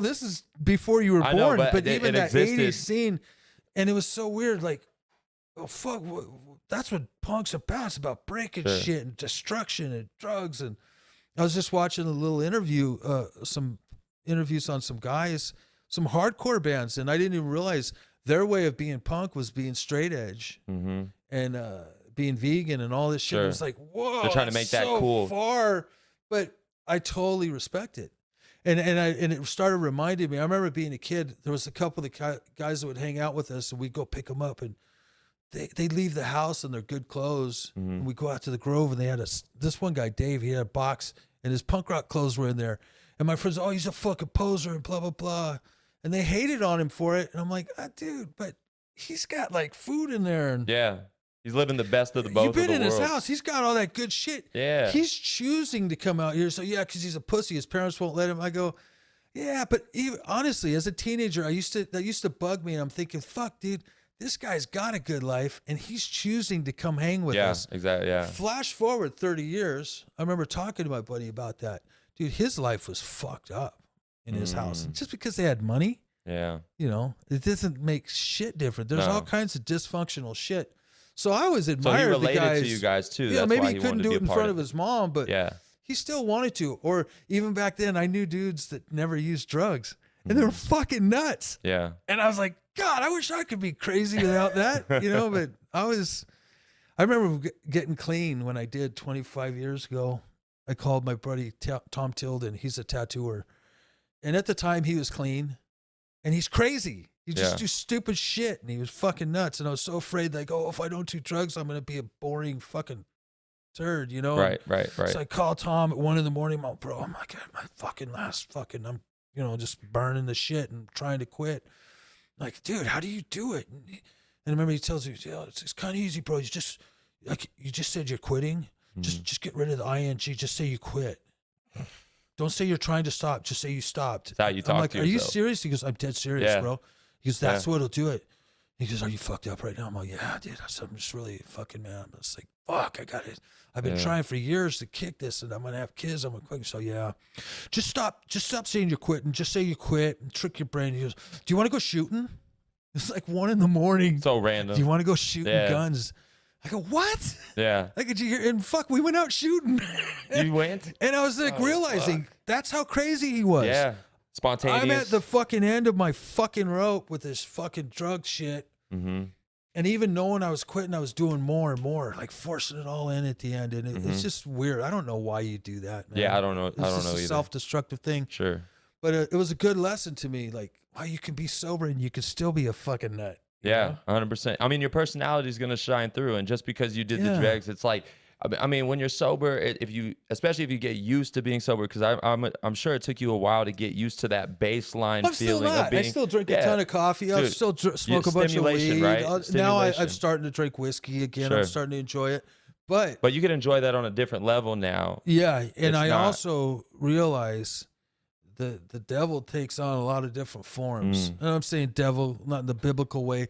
this is before you were born, know, but even that existed. 80s scene, and it was so weird. Like, oh, fuck, that's what punk's about. It's about breaking shit and destruction and drugs. And I was just watching a little interview, some interviews on some guys, some hardcore bands, and I didn't even realize their way of being punk was being straight edge and being vegan and all this shit. It was like, whoa, they're trying to make that so cool. Far, but I totally respect it. And it started reminding me. I remember being a kid. There was a couple of guys that would hang out with us, and we'd go pick them up, and they leave the house in their good clothes, and we go out to the Grove, and they had this one guy, Dave. He had a box, and his punk rock clothes were in there. And my friends, oh, he's a fucking poser, and blah blah blah, and they hated on him for it. And I'm like, dude, but he's got like food in there, and Yeah. He's living the best of the both. You've been of the in worlds. his house. He's got all that good shit. Yeah. He's choosing to come out here. So yeah, because he's a pussy. His parents won't let him. I go, yeah, but even, honestly, as a teenager, that used to bug me, and I'm thinking, fuck, dude, this guy's got a good life, and he's choosing to come hang with us. Yeah, exactly. Yeah. Flash forward 30 years. I remember talking to my buddy about that. Dude, his life was fucked up in his house. And just because they had money, Yeah. you know, it doesn't make shit different. There's all kinds of dysfunctional shit. So I always So he admired related the guys. to you guys too. Yeah, That's maybe why he couldn't wanted to do be it a in part front of his mom, but Yeah. he still wanted to. Or even back then, I knew dudes that never used drugs, and they were fucking nuts. Yeah. And I was like, God, I wish I could be crazy without that, you know. But I remember getting clean when I did 25 years ago. I called my buddy Tom Tilden. He's a tattooer, and at the time he was clean, and he's crazy. He just do stupid shit, and he was fucking nuts. And I was so afraid, like, oh, if I don't do drugs, I'm gonna be a boring fucking turd, you know? Right. So I called Tom at 1 a.m. I'm like, bro, I'm like, my fucking last fucking, I'm, you know, just burning the shit and trying to quit. Like, dude, how do you do it? And I remember he tells me, yeah, it's kind of easy, bro. You just said you're quitting. Just get rid of the ing. Just say you quit. Don't say you're trying to stop. Just say you stopped. That's how you talk I'm like, to are you yourself. serious? He goes, I'm dead serious, Yeah. bro. He goes, that's what'll do it. He goes, are you fucked up right now? I'm like, yeah, dude. I'm just really fucking mad. I'm just like, fuck, I got it. I've been trying for years to kick this, and I'm gonna have kids. I'm gonna quit. So yeah, just stop saying you're quitting. Just say you quit and trick your brain. He goes, do you want to go shooting? It's like 1 a.m. So random. Do you want to go shooting guns? I go, what? Yeah. Like, did you hear? And fuck, we went out shooting. You went? And I was like realizing that's how crazy he was. Yeah. Spontaneous. I'm at the fucking end of my fucking rope with this fucking drug shit. Mm-hmm. And even knowing I was quitting, I was doing more and more, like forcing it all in at the end. And it's just weird. I don't know why you do that, man. Yeah, I don't know. It's I don't just know a either. self-destructive thing. Sure. But it was a good lesson to me. Like, wow, you can be sober and you can still be a fucking nut. Yeah, 100%. I mean, your personality is going to shine through. And just because you did the drugs, it's like, I mean, when you're sober, especially if you get used to being sober, because I'm sure it took you a while to get used to that baseline I'm still feeling not. of being. I still drink a ton of coffee. I Dude, still smoke a bunch of stimulation, weed. right? Now I'm Stimulation. starting to drink whiskey again. Sure. I'm starting to enjoy it. But you can enjoy that on a different level now. yeah, and It's I not- also realize the devil takes on a lot of different forms. And I'm saying devil, not in the biblical way,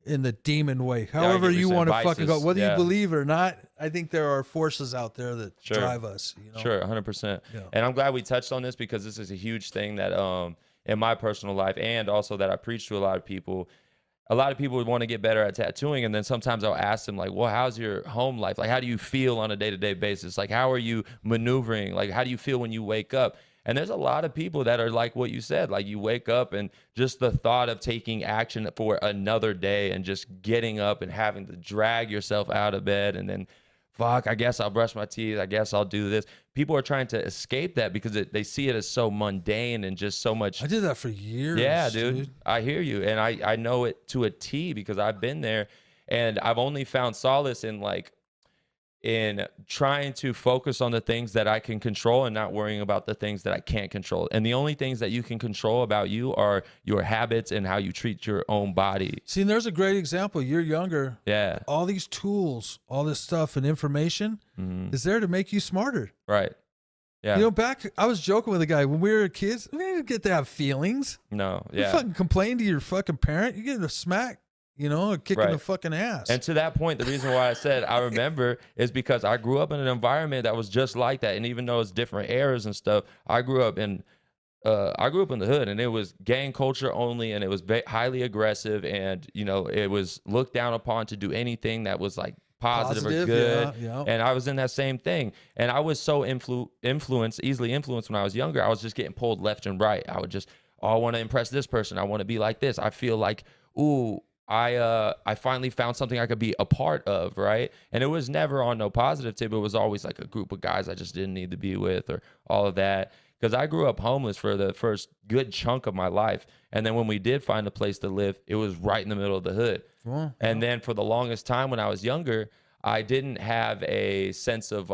in the demon way. I However get what you you're want to saying. fucking go, Vices, whether yeah. you believe or not, I think there are forces out there that drive us. You know? Sure, 100%. Yeah. And I'm glad we touched on this because this is a huge thing that in my personal life and also that I preach to a lot of people. A lot of people would want to get better at tattooing, and then sometimes I'll ask them, like, well, how's your home life? Like, how do you feel on a day-to-day basis? Like, how are you maneuvering? Like, how do you feel when you wake up? And there's a lot of people that are like what you said, like you wake up and just the thought of taking action for another day and just getting up and having to drag yourself out of bed and then, fuck, I guess I'll brush my teeth. I guess I'll do this. People are trying to escape that because they see it as so mundane and just so much. I did that for years. Yeah, dude. I hear you. And I know it to a T because I've been there, and I've only found solace in trying to focus on the things that I can control and not worrying about the things that I can't control. And the only things that you can control about you are your habits and how you treat your own body. See, and there's a great example. You're younger. Yeah. All these tools, all this stuff and information is there to make you smarter. Right. Yeah. You know, I was joking with a guy when we were kids. We didn't get to have feelings. No. You Yeah. fucking complain to your fucking parent. You get a smack, you know, a kick in the fucking ass. And to that point, the reason why I said I remember is because I grew up in an environment that was just like that. And even though it's different eras and stuff, I grew up in the hood, and it was gang culture only, and it was highly aggressive, and you know, it was looked down upon to do anything that was like positive or good. Yeah. And I was in that same thing, and I was so easily influenced when I was younger. I was just getting pulled left and right. I would just, oh, I want to impress this person. I want to be like this. I feel like, ooh, I finally found something I could be a part of, right? And it was never on no positive tip. It was always like a group of guys I just didn't need to be with or all of that. because I grew up homeless for the first good chunk of my life. And then when we did find a place to live, it was right in the middle of the hood. Well, And then for the longest time when I was younger, I didn't have a sense of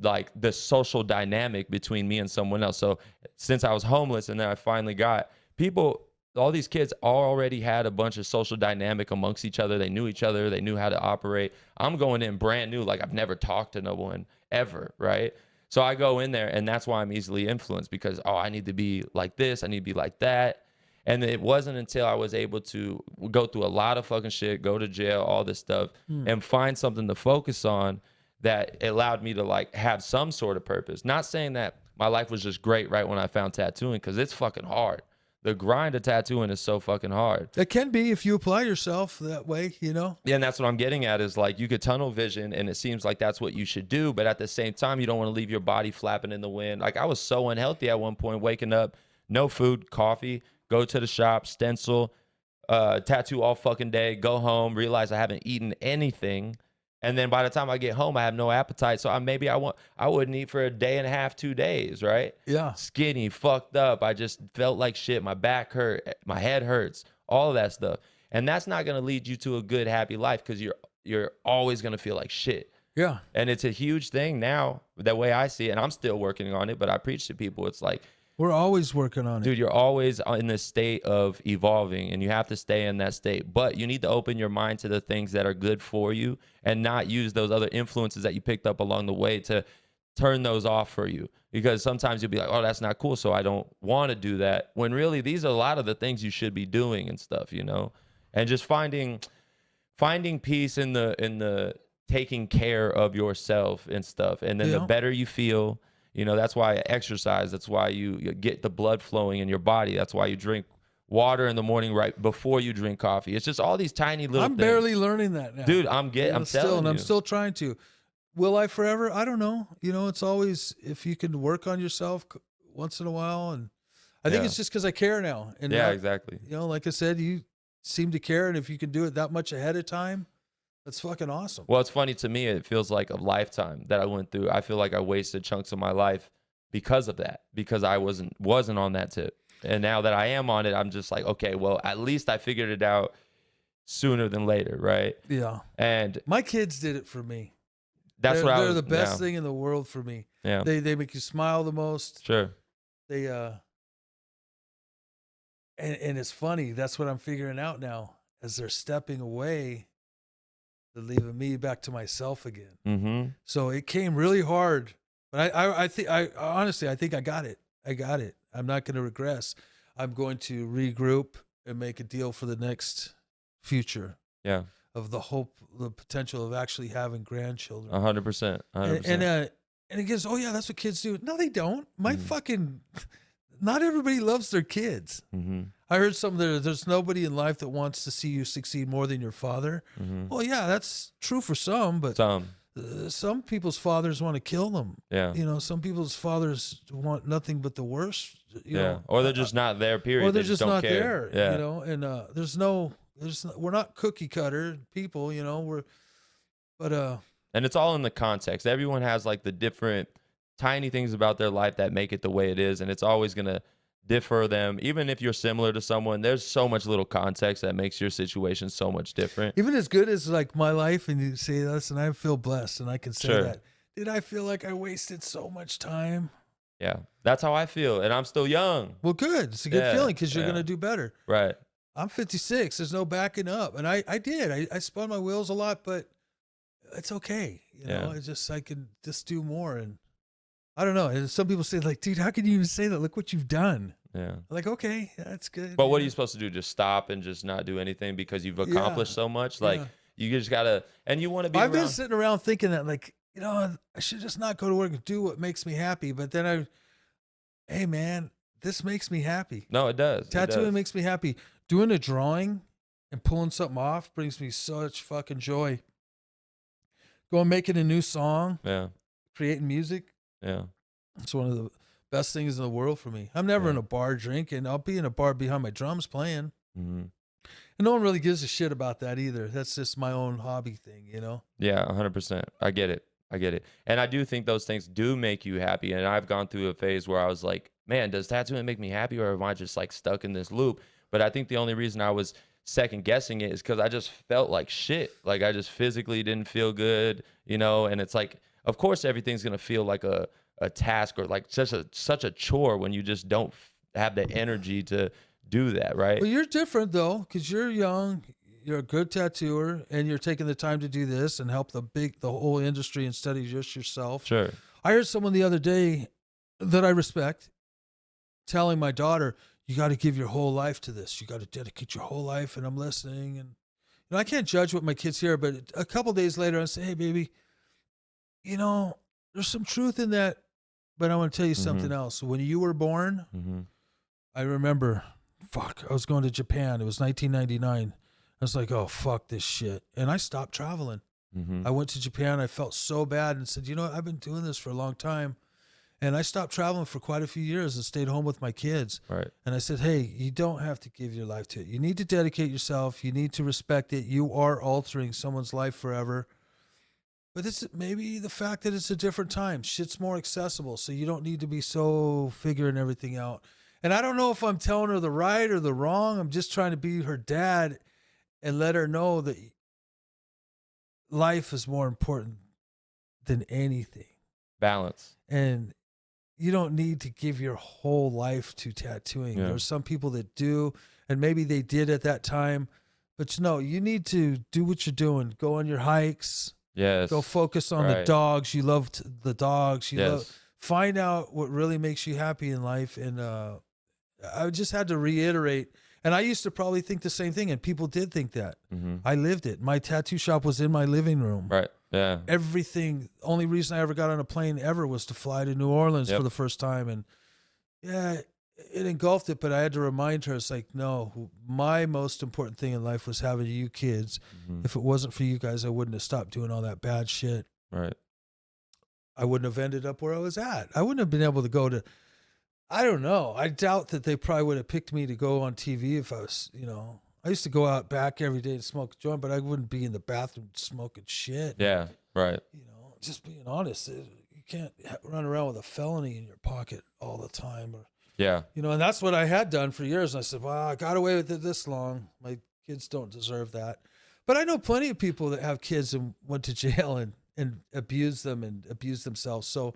like the social dynamic between me and someone else. So since I was homeless and then I finally got people, all these kids already had a bunch of social dynamic amongst each other. They knew each other. They knew how to operate. I'm going in brand new. Like I've never talked to no one ever. Right. So I go in there and that's why I'm easily influenced because, oh, I need to be like this. I need to be like that. And it wasn't until I was able to go through a lot of fucking shit, go to jail, all this stuff, and find something to focus on that allowed me to like have some sort of purpose. Not saying that my life was just great right when I found tattooing, because it's fucking hard. The grind of tattooing is so fucking hard. it can be if you apply yourself that way, you know? Yeah, and that's what I'm getting at is like you could tunnel vision and it seems like that's what you should do. But at the same time, you don't want to leave your body flapping in the wind. Like I was so unhealthy at one point, waking up, no food, coffee, go to the shop, stencil, tattoo all fucking day, go home, realize I haven't eaten anything. And then by the time I get home, I have no appetite. So I wouldn't eat for a day and a half, 2 days, right? Yeah. Skinny, fucked up. I just felt like shit. My back hurt, my head hurts, all of that stuff. And that's not going to lead you to a good, happy life because you're always going to feel like shit. Yeah. And it's a huge thing now, the way I see it. And I'm still working on it, but I preach to people. It's like, We're always working on it. dude, you're always in this state of evolving and you have to stay in that state. But you need to open your mind to the things that are good for you and not use those other influences that you picked up along the way to turn those off for you. Because sometimes you'll be like, oh, that's not cool, so I don't want to do that. When really these are a lot of the things you should be doing and stuff, you know? And just finding peace in the taking care of yourself and stuff. And then the better you feel, you know, that's why I exercise. That's why you get the blood flowing in your body. That's why you drink water in the morning right before you drink coffee. It's just all these tiny little things. Barely learning that now. Dude, I'm telling you. And I'm still trying to. Will I forever? I don't know. You know, it's always if you can work on yourself once in a while. And I think it's just because I care now. And exactly. You know, like I said, you seem to care. And if you can do it that much ahead of time, that's fucking awesome. Well, it's funny to me. It feels like a lifetime that I went through. I feel like I wasted chunks of my life because of that, because I wasn't on that tip. And now that I am on it, I'm just like, okay, well, at least I figured it out sooner than later, right? Yeah. And my kids did it for me. They're the best thing in the world for me. Yeah. They make you smile the most. Sure. They and it's funny. That's what I'm figuring out now as they're stepping away. They're leaving me back to myself again. Mm-hmm. So it came really hard, but I think honestly I think I got it. I'm not going to regress. I'm going to regroup and make a deal for the next future. Yeah. Of the hope, the potential of actually having grandchildren. 100%. 100%. And it goes, oh yeah, that's what kids do. No, they don't. Not everybody loves their kids. Mm-hmm. I heard there's nobody in life that wants to see you succeed more than your father. Mm-hmm. Well, yeah, that's true for some, but some people's fathers want to kill them. Yeah. You know, some people's fathers want nothing but the worst. You know, or they're just not there, period. Or they're just don't not care. there, yeah. You know, and we're not cookie cutter people, you know, and it's all in the context. Everyone has like the different tiny things about their life that make it the way it is, and it's always going to differ them. Even if you're similar to someone, there's so much little context that makes your situation so much different. Even as good as like my life, and you say this, and I feel blessed, and I can say that. Did I feel like I wasted so much time? Yeah, that's how I feel, and I'm still young. Well, good. It's a good feeling because you're going to do better. Right. I'm 56. There's no backing up, and I did. I spun my wheels a lot, but it's okay. You know, I can just do more, and I don't know. And some people say like, dude, how can you even say that? Look what you've done. Yeah. Like, okay, that's good. But what are you supposed to do? Just stop and just not do anything because you've accomplished so much? Like, you just gotta, and you want to be I've been sitting around thinking that, like, you know, I should just not go to work and do what makes me happy. But then hey man, this makes me happy. No, it does. Tattooing makes me happy. Doing a drawing and pulling something off brings me such fucking joy. Going making a new song. Yeah. Creating music. Yeah. It's one of the best things in the world for me. I'm never in a bar drinking. I'll be in a bar behind my drums playing. Mm-hmm. And no one really gives a shit about that either. That's just my own hobby thing, you know? Yeah, 100%. I get it. I get it. And I do think those things do make you happy. And I've gone through a phase where I was like, man, does tattooing make me happy or am I just like stuck in this loop? But I think the only reason I was second guessing it is because I just felt like shit. Like I just physically didn't feel good, you know? And it's like, of course, everything's going to feel like a task or like such a chore when you just don't have the energy to do that, right? Well, you're different though, because you're young, you're a good tattooer, and you're taking the time to do this and help the whole industry instead of just yourself. Sure. I heard someone the other day that I respect telling my daughter, "You got to give your whole life to this. You got to dedicate your whole life." And I'm listening, and I can't judge what my kids hear, but a couple days later, I say, "Hey, baby, there's some truth in that, but I want to tell you something else. When you were born, I remember." I was going to Japan. It was 1999. I was like, oh, fuck this shit. And I stopped traveling. I went to Japan. I felt so bad and said, I've been doing this for a long time. And I stopped traveling for quite a few years and stayed home with my kids. Right. And I said, hey, you don't have to give your life to it. You need to dedicate yourself. You need to respect it. You are altering someone's life forever. But it's maybe the fact that it's a different time. Shit's more accessible. So you don't need to be so figuring everything out. And I don't know if I'm telling her the right or the wrong. I'm just trying to be her dad and let her know that life is more important than anything. Balance. And you don't need to give your whole life to tattooing. Yeah. There's some people that do, and maybe they did at that time. But you need to do what you're doing. Go on your hikes. Yes. Go focus on the dogs. You love the dogs. Find out what really makes you happy in life. And I just had to reiterate, and I used to probably think the same thing, and people did think that. I lived it. My tattoo shop was in my living room. Right. Yeah. Everything. Only reason I ever got on a plane ever was to fly to New Orleans for the first time. And yeah, it engulfed it, but I had to remind her, it's like, no, my most important thing in life was having you kids. If it wasn't for you guys, I wouldn't have stopped doing all that bad shit. Right. I wouldn't have ended up where I was at. I wouldn't have been able to go to, I don't know. I doubt that they probably would have picked me to go on TV if I was, I used to go out back every day to smoke a joint, but I wouldn't be in the bathroom smoking shit. Yeah, right. Just being honest, you can't run around with a felony in your pocket all the time. And that's what I had done for years. And I said, well, I got away with it this long. My kids don't deserve that. But I know plenty of people that have kids and went to jail and abused them and abused themselves. So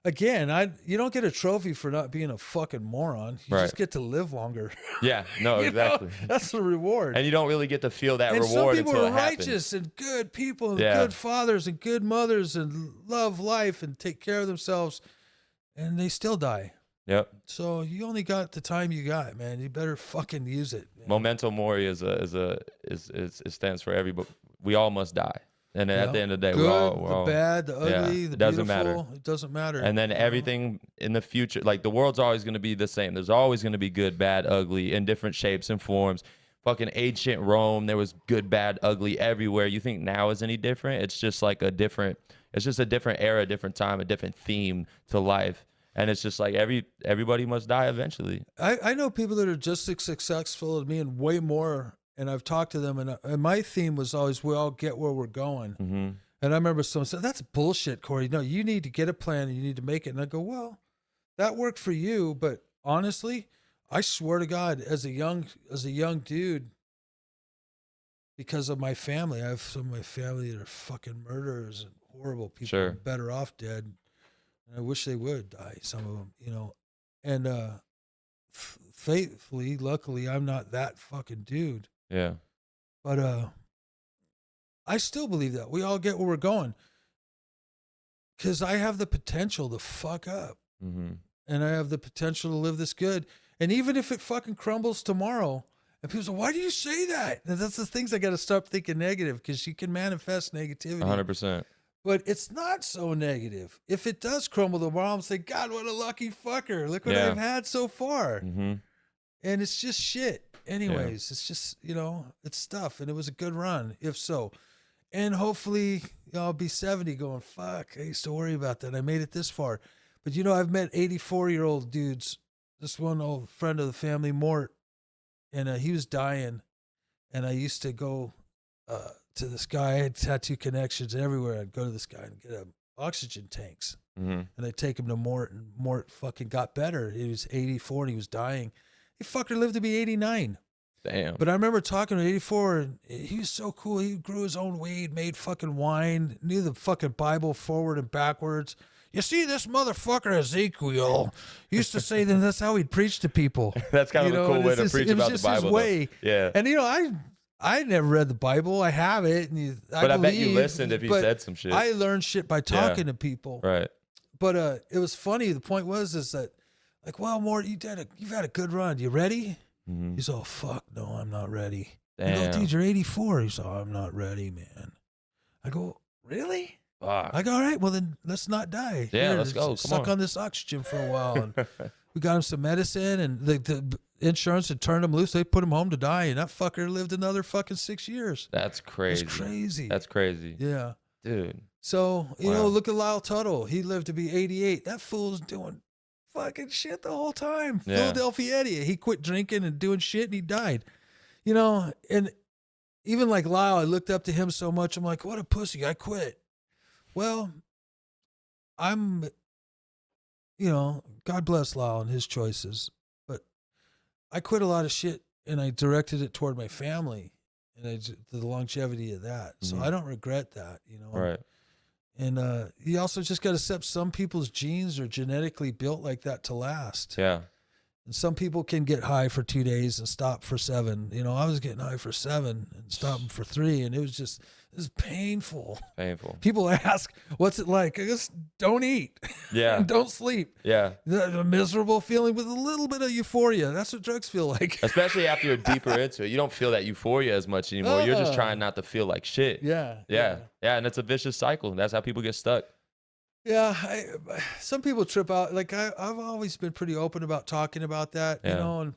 again, you don't get a trophy for not being a fucking moron. You just get to live longer. Yeah, no, exactly. That's the reward. And you don't really get to feel that and reward some people until are it happens. righteous and good people and good fathers and good mothers and love life and take care of themselves, and they still die. Yep. So you only got the time you got, man. You better fucking use it. Man. Memento mori it stands for everybody. We all must die. And then at the end of the day, good, we're all the bad, the ugly, the doesn't beautiful. matter. It doesn't matter. And then everything in the future, like the world's always going to be the same. There's always going to be good, bad, ugly in different shapes and forms. Fucking ancient Rome, there was good, bad, ugly everywhere. You think now is any different? It's just like a different era, different time, a different theme to life. And it's just like everybody must die eventually. I know people that are just as successful as me and way more. And I've talked to them, and my theme was always, we all get where we're going. And I remember someone said, that's bullshit, Corey. No, you need to get a plan and you need to make it. And I go, well, that worked for you. But honestly, I swear to God, as a young dude, because of my family, I have some of my family that are fucking murderers and horrible people. Sure. Better off dead. And I wish they would die, some of them, And faithfully, luckily, I'm not that fucking dude. Yeah. But I still believe that we all get where we're going, because I have the potential to fuck up, and I have the potential to live this good. And even if it fucking crumbles tomorrow, and people say, why do you say that? And that's the things I got to stop thinking negative, because you can manifest negativity. 100%. But it's not so negative. If it does crumble tomorrow, I'm saying, God, what a lucky fucker. Look what I've had so far. And it's just shit. Anyways, it's just, it's stuff. And it was a good run, if so. And hopefully I'll be 70 going, fuck, I used to worry about that. I made it this far. But, I've met 84-year-old dudes. This one old friend of the family, Mort, and he was dying. And I used to go to this guy. I had tattoo connections everywhere. I'd go to this guy and get an oxygen tanks. Mm-hmm. And they take him to Mort, and Mort fucking got better. He was 84 and he was dying. He fucker lived to be 89. Damn. But I remember talking to 84, and he was so cool. He grew his own weed, made fucking wine, knew the fucking Bible forward and backwards. You see, this motherfucker Ezekiel used to say that that's how he'd preach to people. That's kind of a cool way to preach about the Bible. His way. Yeah. And I never read the Bible. I have it, and I bet you listened if he said some shit. I learned shit by talking to people. Right. But it was funny. The point was that, like, well, Mort, you've had a good run. You ready? Mm-hmm. He's all, fuck, no, I'm not ready. Damn. I go, dude, you're 84. He's all, I'm not ready, man. I go, really? Fuck. I go, all right, well, then let's not die. Yeah, Here, let's go. Suck on this oxygen for a while. And we got him some medicine, and the insurance had turned him loose. They put him home to die, and that fucker lived another fucking 6 years. That's crazy. That's crazy. That's crazy. Yeah. Dude. So, you know, look at Lyle Tuttle. He lived to be 88. That fool's doing fucking shit the whole time. Yeah. Philadelphia Eddie. He quit drinking and doing shit, and he died. You know, and even like Lyle, I looked up to him so much. I'm like, what a pussy. I quit. Well, I'm, you know, God bless Lyle and his choices, but I quit a lot of shit, and I directed it toward my family and the longevity of that. So I don't regret that, you know. Right. And you also just got to accept some people's genes are genetically built like that to last. Yeah. And some people can get high for 2 days and stop for 7. You know, I was getting high for 7 and stopping for 3, and it was painful. Painful. People ask, what's it like? I guess don't eat. Yeah. And don't sleep. Yeah. The miserable feeling with a little bit of euphoria. That's what drugs feel like. Especially after you're deeper into it. You don't feel that euphoria as much anymore. You're just trying not to feel like shit. Yeah. Yeah. And it's a vicious cycle. That's how people get stuck. Yeah, some people trip out. Like I've always been pretty open about talking about that, you know, and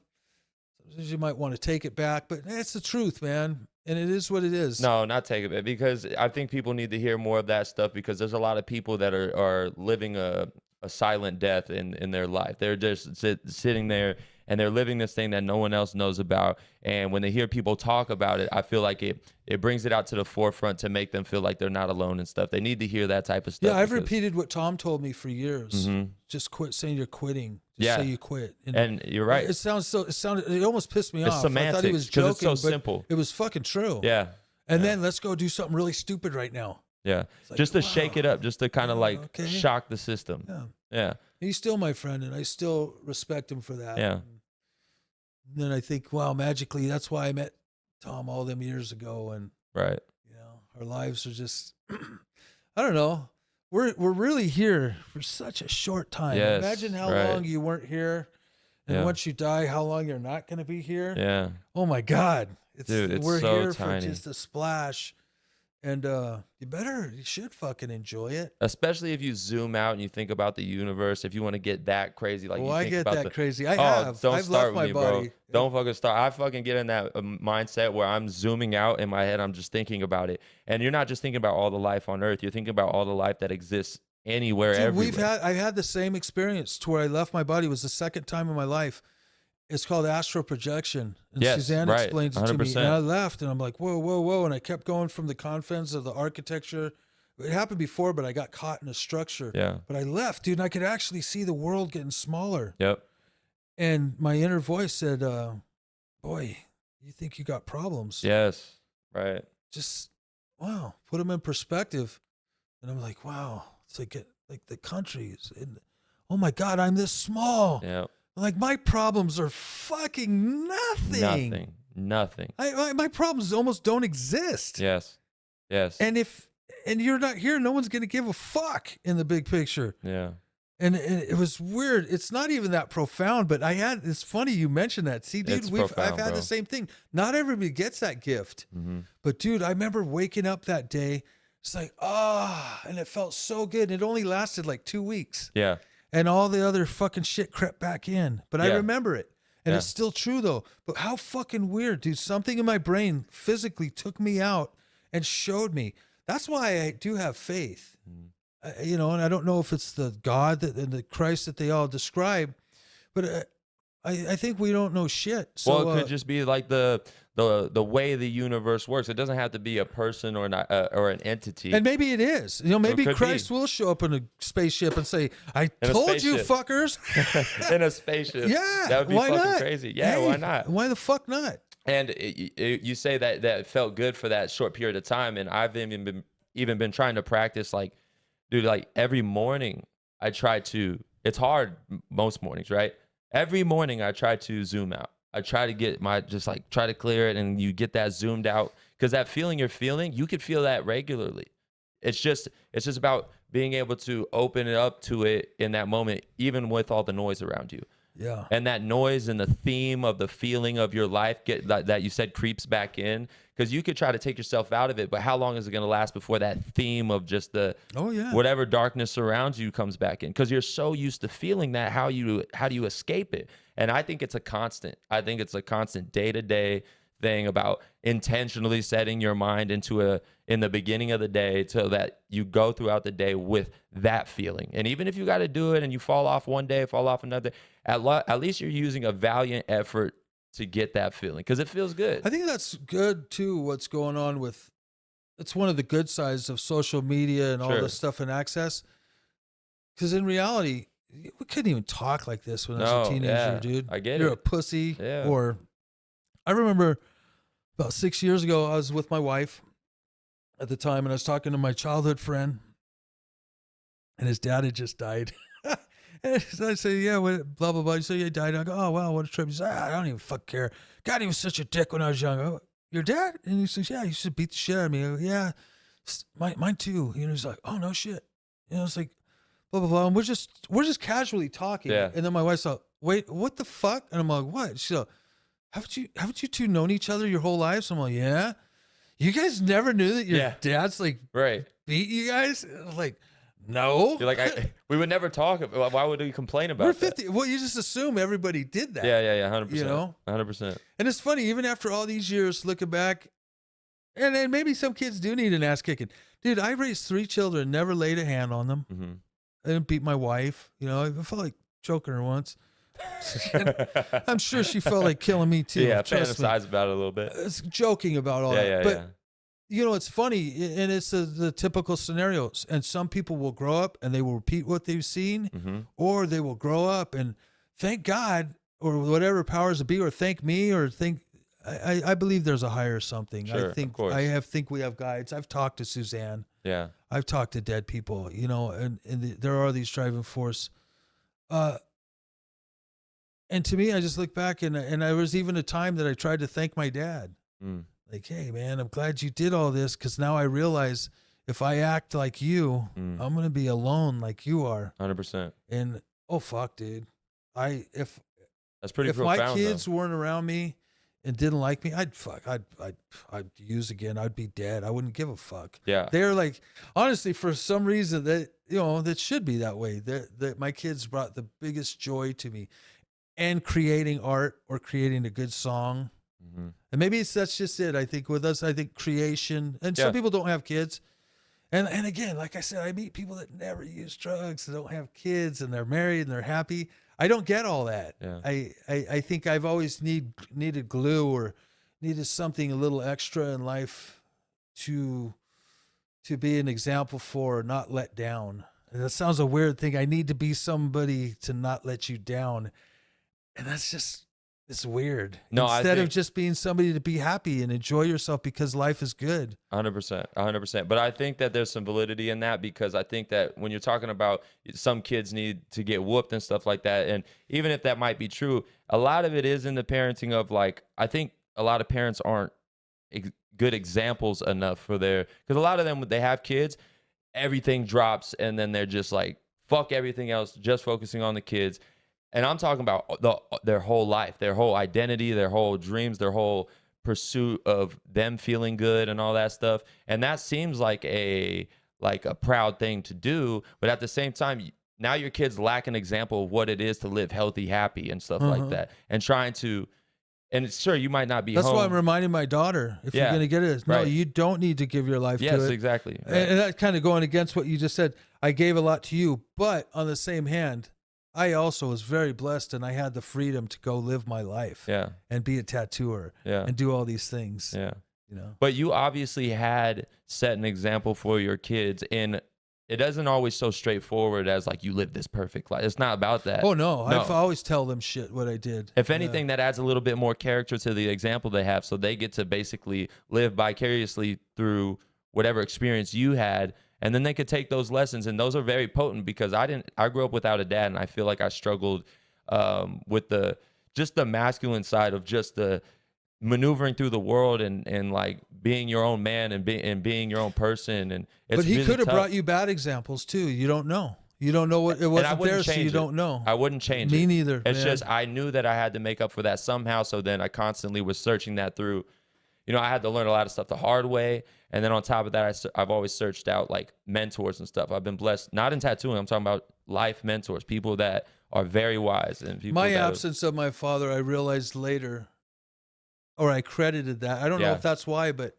sometimes you might want to take it back, but it's the truth, man. And it is what it is. No, not take it back, because I think people need to hear more of that stuff, because there's a lot of people that are living a silent death in their life. They're just sitting there and they're living this thing that no one else knows about. And when they hear people talk about it, I feel like it brings it out to the forefront to make them feel like they're not alone and stuff. They need to hear that type of stuff. Yeah, I've repeated what Tom told me for years. Just quit saying you're quitting. Just say you quit. And you're right. It almost pissed me It's off. semantics, I thought he was joking, it's so but simple. it was fucking true. Yeah. And then let's go do something really stupid right now. Yeah. Like, just to shake it up, just to kind of like shock the system. Yeah. Yeah. He's still my friend, and I still respect him for that. Yeah. And then I think, wow, magically, that's why I met Tom all them years ago. And, right. you know, our lives are just, I don't know. We're really here for such a short time. Yes, Imagine how long you weren't here. And once you die, how long you're not going to be here. Yeah. Oh, my God. We're so here tiny. for just a splash. And you should fucking enjoy it. Especially if you zoom out and you think about the universe. If you want to get that crazy, like I get that crazy. I've I've start left with my me, body. bro. Don't fucking start. I fucking get in that mindset where I'm zooming out in my head. I'm just thinking about it, and you're not just thinking about all the life on Earth. You're thinking about all the life that exists anywhere, Dude, everywhere. I had the same experience to where I left my body. It was the second time in my life. It's called astral projection. And Suzanne explained it to me. 100%. And I left, and I'm like, whoa, whoa, whoa. And I kept going from the confines of the architecture. It happened before, but I got caught in a structure. Yeah. But I left, dude, and I could actually see the world getting smaller. Yep. And my inner voice said, boy, you think you got problems. Yes. Right. Just, wow, put them in perspective. And I'm like, wow, it's like the countries. Oh, my God, I'm this small. Yeah. Like, my problems are fucking nothing. Nothing. My problems almost don't exist. Yes. Yes. And you're not here, no one's going to give a fuck in the big picture. Yeah. And it was weird. It's not even that profound, but it's funny you mentioned that. See, dude, I've had the same thing. Not everybody gets that gift. Mm-hmm. But dude, I remember waking up that day. It's like, and it felt so good. It only lasted like 2 weeks. Yeah. And all the other fucking shit crept back in. But I remember it. And it's still true, though. But how fucking weird, dude. Something in my brain physically took me out and showed me. That's why I do have faith. And I don't know if it's the God and the Christ that they all describe. But I think we don't know shit. So, Well, it could just be like the way the universe works. It doesn't have to be a person or not or an entity. and maybe it is. You know, maybe could Christ be. will show up in a spaceship and say, "I In a told you, spaceship. fuckers." In a spaceship. Yeah, That would be why fucking not? crazy. Yeah, Hey, why not? Why the fuck not? And you say that felt good for that short period of time, and I've even been trying to practice, like, dude, like every morning I try to. It's hard most mornings, right? Every morning I try to zoom out. I try to get just like try to clear it, and you get that zoomed out, because that feeling you're feeling, you could feel that regularly. It's just about being able to open it up to it in that moment, even with all the noise around you. Yeah. And that noise and the theme of the feeling of your life that you said creeps back in, because you could try to take yourself out of it, but how long is it going to last before that theme of just the whatever darkness surrounds you comes back in? Because you're so used to feeling that. How do you escape it? And I think it's a constant. I think it's a constant day-to-day thing about intentionally setting your mind in the beginning of the day, so that you go throughout the day with that feeling. And even if you got to do it and you fall off one day, fall off another, at least you're using a valiant effort to get that feeling, because it feels good. I think that's good too. What's going on with, it's one of the good sides of social media and all Sure. this stuff and access. Because in reality, we couldn't even talk like this when I was a teenager, yeah, dude. I get You're it. a pussy. Yeah. Or I remember about 6 years ago, I was with my wife at the time, and I was talking to my childhood friend, and his dad had just died. And I say, yeah, what, blah, blah, blah. He said, yeah, he died. I go, oh, wow, what a trip. He said, I don't even fuck care. God, he was such a dick when I was young. Oh, your dad? And he says, yeah, he used to beat the shit out of me. I go, yeah, mine too. You know, he's like, oh, no shit. You know, it's like, blah, blah, blah. And we're just casually talking. Yeah. And then my wife's like, wait, what the fuck? And I'm like, what? She's like, haven't you two known each other your whole lives? I'm like, yeah. You guys never knew that your dad's like Right. beat you guys? I was like, no. You're like, we would never talk. Why would we complain about We're that? 50. Well, you just assume everybody did that. Yeah, 100%. You know? 100%. And it's funny, even after all these years looking back, and then maybe some kids do need an ass kicking. Dude, I raised 3 children, never laid a hand on them. Mm-hmm. I didn't beat my wife. You know, I felt like choking her once. I'm sure she felt like killing me too. Yeah, trust me. fantasize about it a little bit. It's joking about all that. Yeah, but yeah. you know, it's funny, and it's the typical scenarios. And some people will grow up and they will repeat what they've seen, Mm-hmm. or they will grow up and thank God, or whatever powers to be, or thank me, or think. I believe there's a higher something. Sure, I think of course. think we have guides. I've talked to Suzanne. Yeah. I've talked to dead people. You know, and there are these driving force. And to me, I just look back, and there was even a time that I tried to thank my dad. Mm. Like, hey, man, I'm glad you did all this, because now I realize if I act like you, I'm going to be alone like you are. 100%. And, oh, fuck, dude. If That's pretty my profound, kids though. weren't around me and didn't like me, I'd use again. I'd be dead. I wouldn't give a fuck. Yeah. They're like, honestly, for some reason that, you know, that should be that way. That my kids brought the biggest joy to me, and creating art or creating a good song. Mm-hmm. And maybe that's just it. I think with us, creation, and Yeah. some people don't have kids. And again, like I said, I meet people that never use drugs, that don't have kids, and they're married and they're happy. I don't get all that. Yeah. I think I've always needed glue, or needed something a little extra in life to be an example for, not let down. And that sounds a weird thing. I need to be somebody to not let you down. And that's just, it's weird. No, Instead of just being somebody to be happy and enjoy yourself because life is good. 100%. But I think that there's some validity in that, because I think that when you're talking about some kids need to get whooped and stuff like that, and even if that might be true, a lot of it is in the parenting of, like, I think a lot of parents aren't good examples enough for because a lot of them, when they have kids, everything drops, and then they're just like, fuck everything else, just focusing on the kids. And I'm talking about their whole life, their whole identity, their whole dreams, their whole pursuit of them feeling good and all that stuff. And that seems like a proud thing to do. But at the same time, now your kids lack an example of what it is to live healthy, happy, and stuff like that. And trying to, and sure, you might not be That's home. why I'm reminding my daughter, if you're going to get it, no, right. you don't need to give your life to it. Yes, exactly. Right. And that's kind of going against what you just said. I gave a lot to you, but on the same hand, I also was very blessed, and I had the freedom to go live my life Yeah. and be a tattooer Yeah. and do all these things. Yeah. You know, But you obviously had set an example for your kids, and it doesn't always so straightforward as like you live this perfect life. It's not about that. oh no, I No. always tell them shit what I did. If Yeah. anything, that adds a little bit more character to the example they have, so they get to basically live vicariously through whatever experience you had, and then they could take those lessons, and those are very potent because I grew up without a dad, and I feel like I struggled with the masculine side of just the maneuvering through the world and like being your own man and being your own person. And it's But he really could have tough. brought you bad examples too. You don't know. You don't know what it And I wasn't wouldn't there, so change you it. don't know. I wouldn't change Me it. neither. It's man. just I knew that I had to make up for that somehow. So then I constantly was searching that through. You know, I had to learn a lot of stuff the hard way. And then on top of that, I've always searched out like mentors and stuff. I've been blessed, not in tattooing. I'm talking about life mentors, people that are very wise and people. My that absence of my father, I realized later, or I credited that. I don't know Yeah. if that's why, but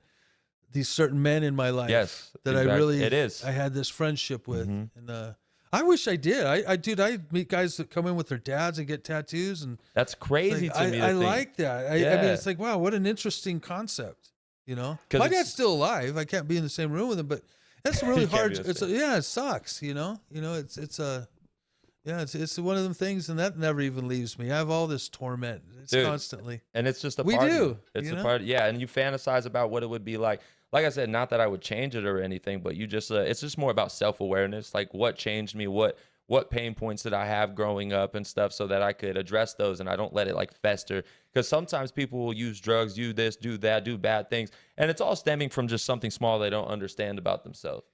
these certain men in my life Yes, that exactly. I really, It is. I had this friendship with. Mhm. And I wish I did. I meet guys that come in with their dads and get tattoos. And That's crazy like, to me. I to think. like that. I mean, Yeah. it's like, wow, what an interesting concept. You know, 'Cause my it's- dad's still alive. I can't be in the same room with him, but that's really You can't hard. be the It's same. yeah, it sucks. You know, it's one of them things, and that never even leaves me. I have all this torment. It's Dude, constantly. And it's just a We part of do, you. It's you a know? part. Yeah, and you fantasize about what it would be like. Like I said, not that I would change it or anything, but you just it's just more about self-awareness. Like what changed me, what pain points did I have growing up and stuff, so that I could address those and I don't let it like fester. Because sometimes people will use drugs, do this, do that, do bad things, and it's all stemming from just something small they don't understand about themselves.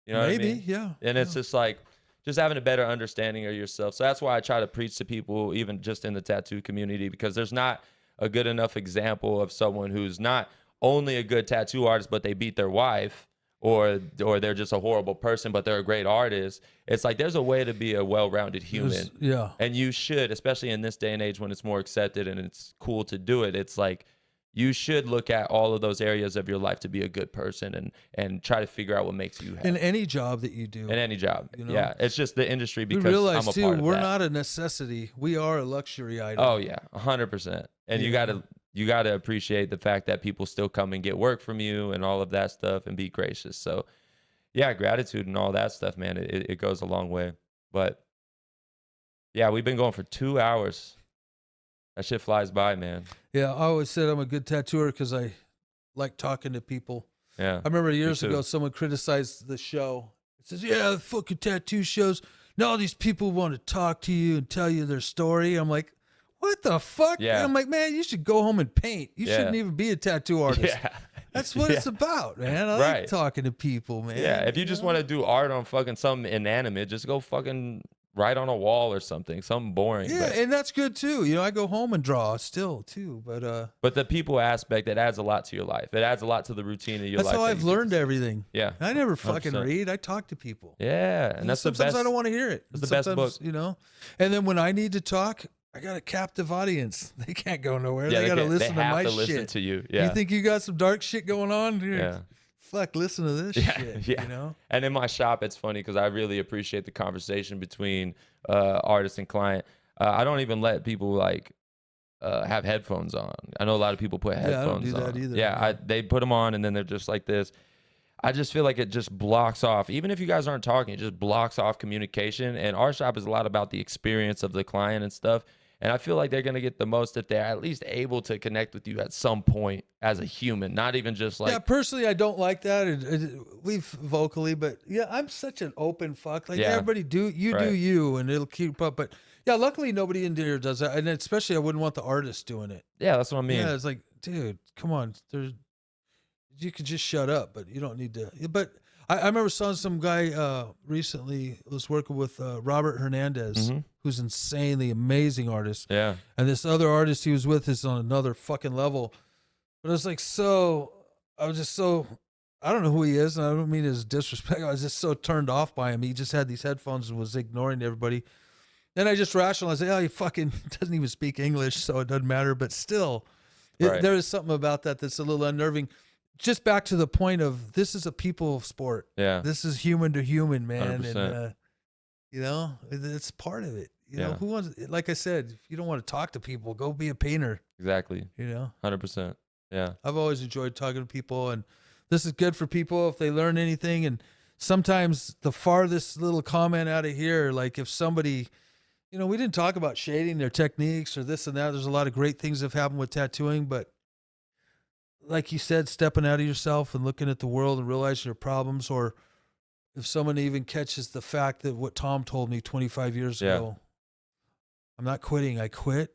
You know what I Maybe, mean? yeah. And it's just like just having a better understanding of yourself. So that's why I try to preach to people, even just in the tattoo community, because there's not a good enough example of someone who's not only a good tattoo artist, but they beat their wife, or they're just a horrible person, but they're a great artist. It's like there's a way to be a well-rounded human. Yeah. And you should, especially in this day and age when it's more accepted and it's cool to do it. It's like you should look at all of those areas of your life to be a good person and try to figure out what makes you happy In any job that you do. in any job. You know? Yeah, it's just the industry We because realize I'm a too, part of we're that. not a necessity. We are a luxury item. Oh yeah, 100%. And Yeah. you gotta appreciate the fact that people still come and get work from you and all of that stuff and be gracious. So yeah, gratitude and all that stuff, man. It goes a long way. But yeah, we've been going for 2 hours. That shit flies by, man. Yeah, I always said I'm a good tattooer because I like talking to people. Yeah. I remember years too. ago, someone criticized the show. It says, yeah, the fucking tattoo shows. Now all these people want to talk to you and tell you their story. I'm like, what the fuck? Yeah. And I'm like, man, you should go home and paint. You Yeah. shouldn't even be a tattoo artist. Yeah. That's what it's about, man. I Right. like talking to people, man. Yeah, if you just know? want to do art on fucking something inanimate, just go fucking write on a wall or something boring. Yeah, But, and that's good too. You know, I go home and draw still too, but the people aspect, it adds a lot to your life. It adds a lot to the routine of your that's life. how that I've you get learned to see. everything. Yeah. I never fucking 100%. read. I talk to people. Yeah, and that's the sometimes best. I don't want to hear it. That's the best Sometimes, book. you know. And then when I need to talk, I got a captive audience. They can't go nowhere. Yeah, they got to listen they to have my to listen shit. to you. Yeah. You think you got some dark shit going on? Dude, Yeah. Fuck, listen to this Yeah, shit. yeah. You know. And in my shop, it's funny because I really appreciate the conversation between artist and client. I don't even let people like have headphones on. I know a lot of people put I don't headphones do that on. either, Yeah, man. they put them on and then they're just like this. I just feel like it just blocks off. Even if you guys aren't talking, it just blocks off communication. And our shop is a lot about the experience of the client and stuff. And I feel like they're going to get the most if they're at least able to connect with you at some point as a human, not even just like, Yeah, personally, I don't like that. We've vocally, but yeah, I'm such an open fuck. Like Yeah. everybody do Right. you, and it'll keep up. But yeah, luckily nobody in here does that, and especially I wouldn't want the artist doing it. yeah, that's what I mean. Yeah, it's like, dude, come on. You can just shut up, but you don't need to. But I remember saw some guy recently was working with Robert Hernandez, Mhm. who's insanely amazing artist. Yeah. And this other artist he was with is on another fucking level. But I was like, I was just so, I don't know who he is, and I don't mean his disrespect. I was just so turned off by him. He just had these headphones and was ignoring everybody. Then I just rationalized, he fucking doesn't even speak English, so it doesn't matter. But still, Right. there is something about that that's a little unnerving. Just back to the point of this is a people sport. Yeah. This is human to human, man. 100%. And, you know, it's part of it. You know, who wants, like I said, if you don't want to talk to people, go be a painter. Exactly. You know, 100%. Yeah. I've always enjoyed talking to people, and this is good for people if they learn anything. And sometimes the farthest little comment out of here, like if somebody, you know, we didn't talk about shading their techniques or this and that. There's a lot of great things that have happened with tattooing, but like you said, stepping out of yourself and looking at the world and realizing your problems, or if someone even catches the fact that what Tom told me 25 years ago, I'm not quitting, I quit.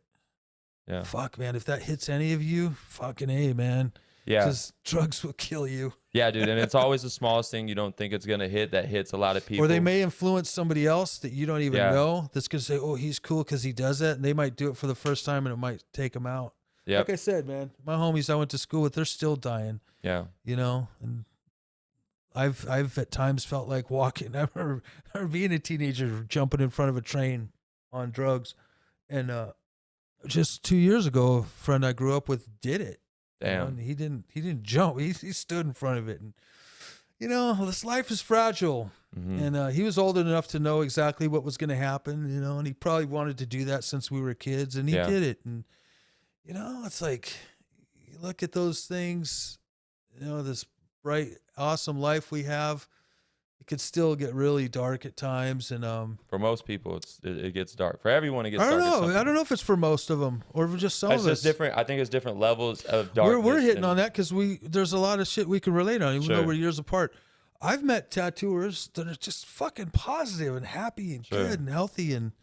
Yeah. Fuck, man. If that hits any of you, fucking A, man. Yeah. Because drugs will kill you. Yeah, dude. And it's always the smallest thing you don't think it's going to hit that hits a lot of people. Or they may influence somebody else that you don't even know that's going to say, oh, he's cool because he does that. And they might do it for the first time and it might take them out. Yep. Like I said, man, my homies I went to school with, they're still dying. Yeah. You know, and I've at times felt like walking. I remember being a teenager jumping in front of a train on drugs. And just 2 years ago, a friend I grew up with did it. Damn. You know, and he didn't jump. He stood in front of it. And, you know, this life is fragile. Mm-hmm. And he was old enough to know exactly what was going to happen, you know, and he probably wanted to do that since we were kids, and he did it. And, you know, it's like, you look at those things, you know, this bright, awesome life we have, it could still get really dark at times. And for most people, it gets dark. For everyone, it gets I dark. I don't know if it's for most of them or for just some of us. It's different. I think it's different levels of darkness. We're hitting on that because there's a lot of shit we can relate on, even though we're years apart. I've met tattooers that are just fucking positive and happy and good and healthy, and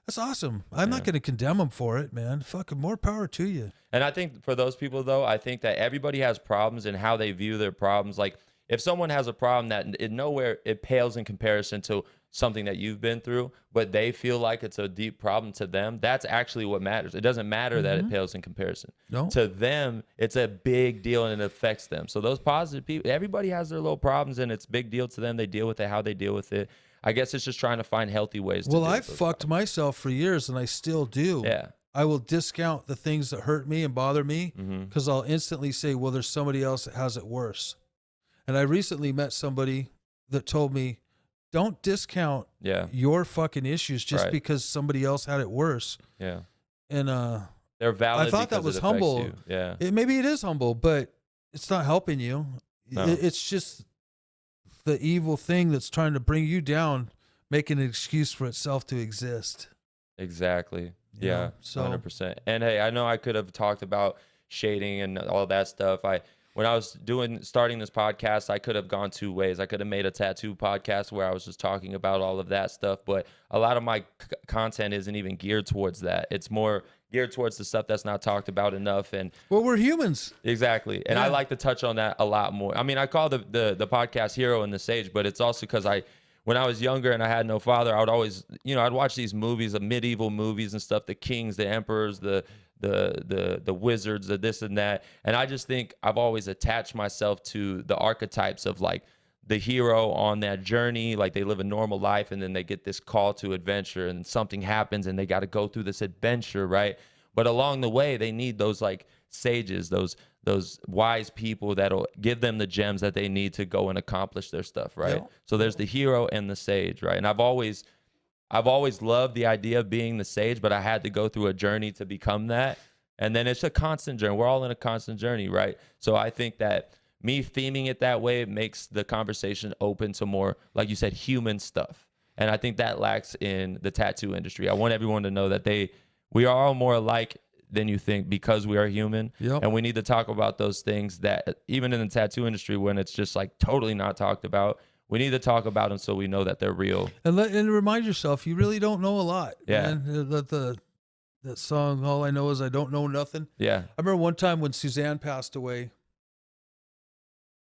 that's awesome. I'm not going to condemn them for it, man. Fucking more power to you. And I think for those people, though, I think that everybody has problems and how they view their problems. Like, if someone has a problem that in nowhere it pales in comparison to something that you've been through, but they feel like it's a deep problem to them, that's actually what matters. It doesn't matter that it pales in comparison. No. To them, it's a big deal and it affects them. So those positive people, everybody has their little problems and it's a big deal to them. They deal with it how they deal with it. I guess it's just trying to find healthy ways to Well, deal I with those fucked problems. myself for years, and I still do. Yeah. I will discount the things that hurt me and bother me because I'll instantly say, well, there's somebody else that has it worse. And I recently met somebody that told me, don't discount your fucking issues just because somebody else had it worse. Yeah. And they're valid. I thought that was humble. You. Yeah. Maybe it is humble, but it's not helping you. No. It's just the evil thing that's trying to bring you down, making an excuse for itself to exist. Exactly. You know? So 100%. And hey, I know I could have talked about shading and all that stuff. When I was starting this podcast, I could have gone two ways. I could have made a tattoo podcast where I was just talking about all of that stuff, but a lot of my content isn't even geared towards that. It's more geared towards the stuff that's not talked about enough. And well, we're humans. Exactly. And I like to touch on that a lot more. I mean, I call the podcast Hero and the Sage, but it's also because when I was younger and I had no father, I would always, I'd watch these movies, the medieval movies and stuff, the kings, the emperors, the wizards, the this and that. And I just think I've always attached myself to the archetypes of like the hero on that journey, like they live a normal life and then they get this call to adventure and something happens and they got to go through this adventure, right? But along the way, they need those like sages, those wise people that'll give them the gems that they need to go and accomplish their stuff, right? Yeah. So there's the hero and the sage, right? And I've always loved the idea of being the sage, but I had to go through a journey to become that. And then it's a constant journey. We're all in a constant journey, right? So I think that me theming it that way makes the conversation open to more, like you said, human stuff. And I think that lacks in the tattoo industry. I want everyone to know that we are all more alike than you think because we are human. Yep. And we need to talk about those things that even in the tattoo industry, when it's just like totally not talked about, we need to talk about them so we know that they're real. And remind yourself, you really don't know a lot. Yeah. Man. That song, All I Know Is I Don't Know Nothing. Yeah. I remember one time when Suzanne passed away,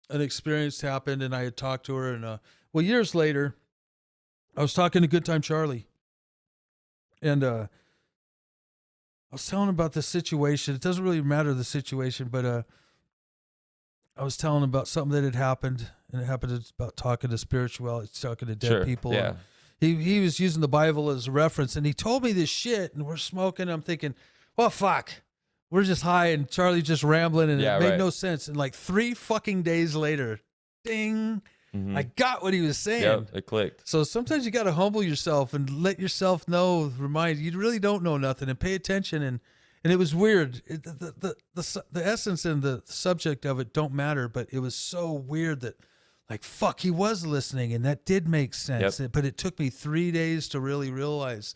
an experience happened and I had talked to her. And years later, I was talking to Good Time Charlie. And I was telling him about the situation. It doesn't really matter the situation, but I was telling him about something that had happened. And it happened about talking to spirituality, talking to dead people. Yeah. And he was using the Bible as a reference, and he told me this shit, and we're smoking. I'm thinking, well, fuck. We're just high, and Charlie's just rambling, and it made no sense. And like 3 fucking days later, ding, I got what he was saying. Yep, it clicked. So sometimes you got to humble yourself and let yourself know, remind you really don't know nothing, and pay attention. And it was weird. The essence and the subject of it don't matter, but it was so weird that, like, fuck, he was listening, and that did make sense. Yep. But it took me 3 days to really realize,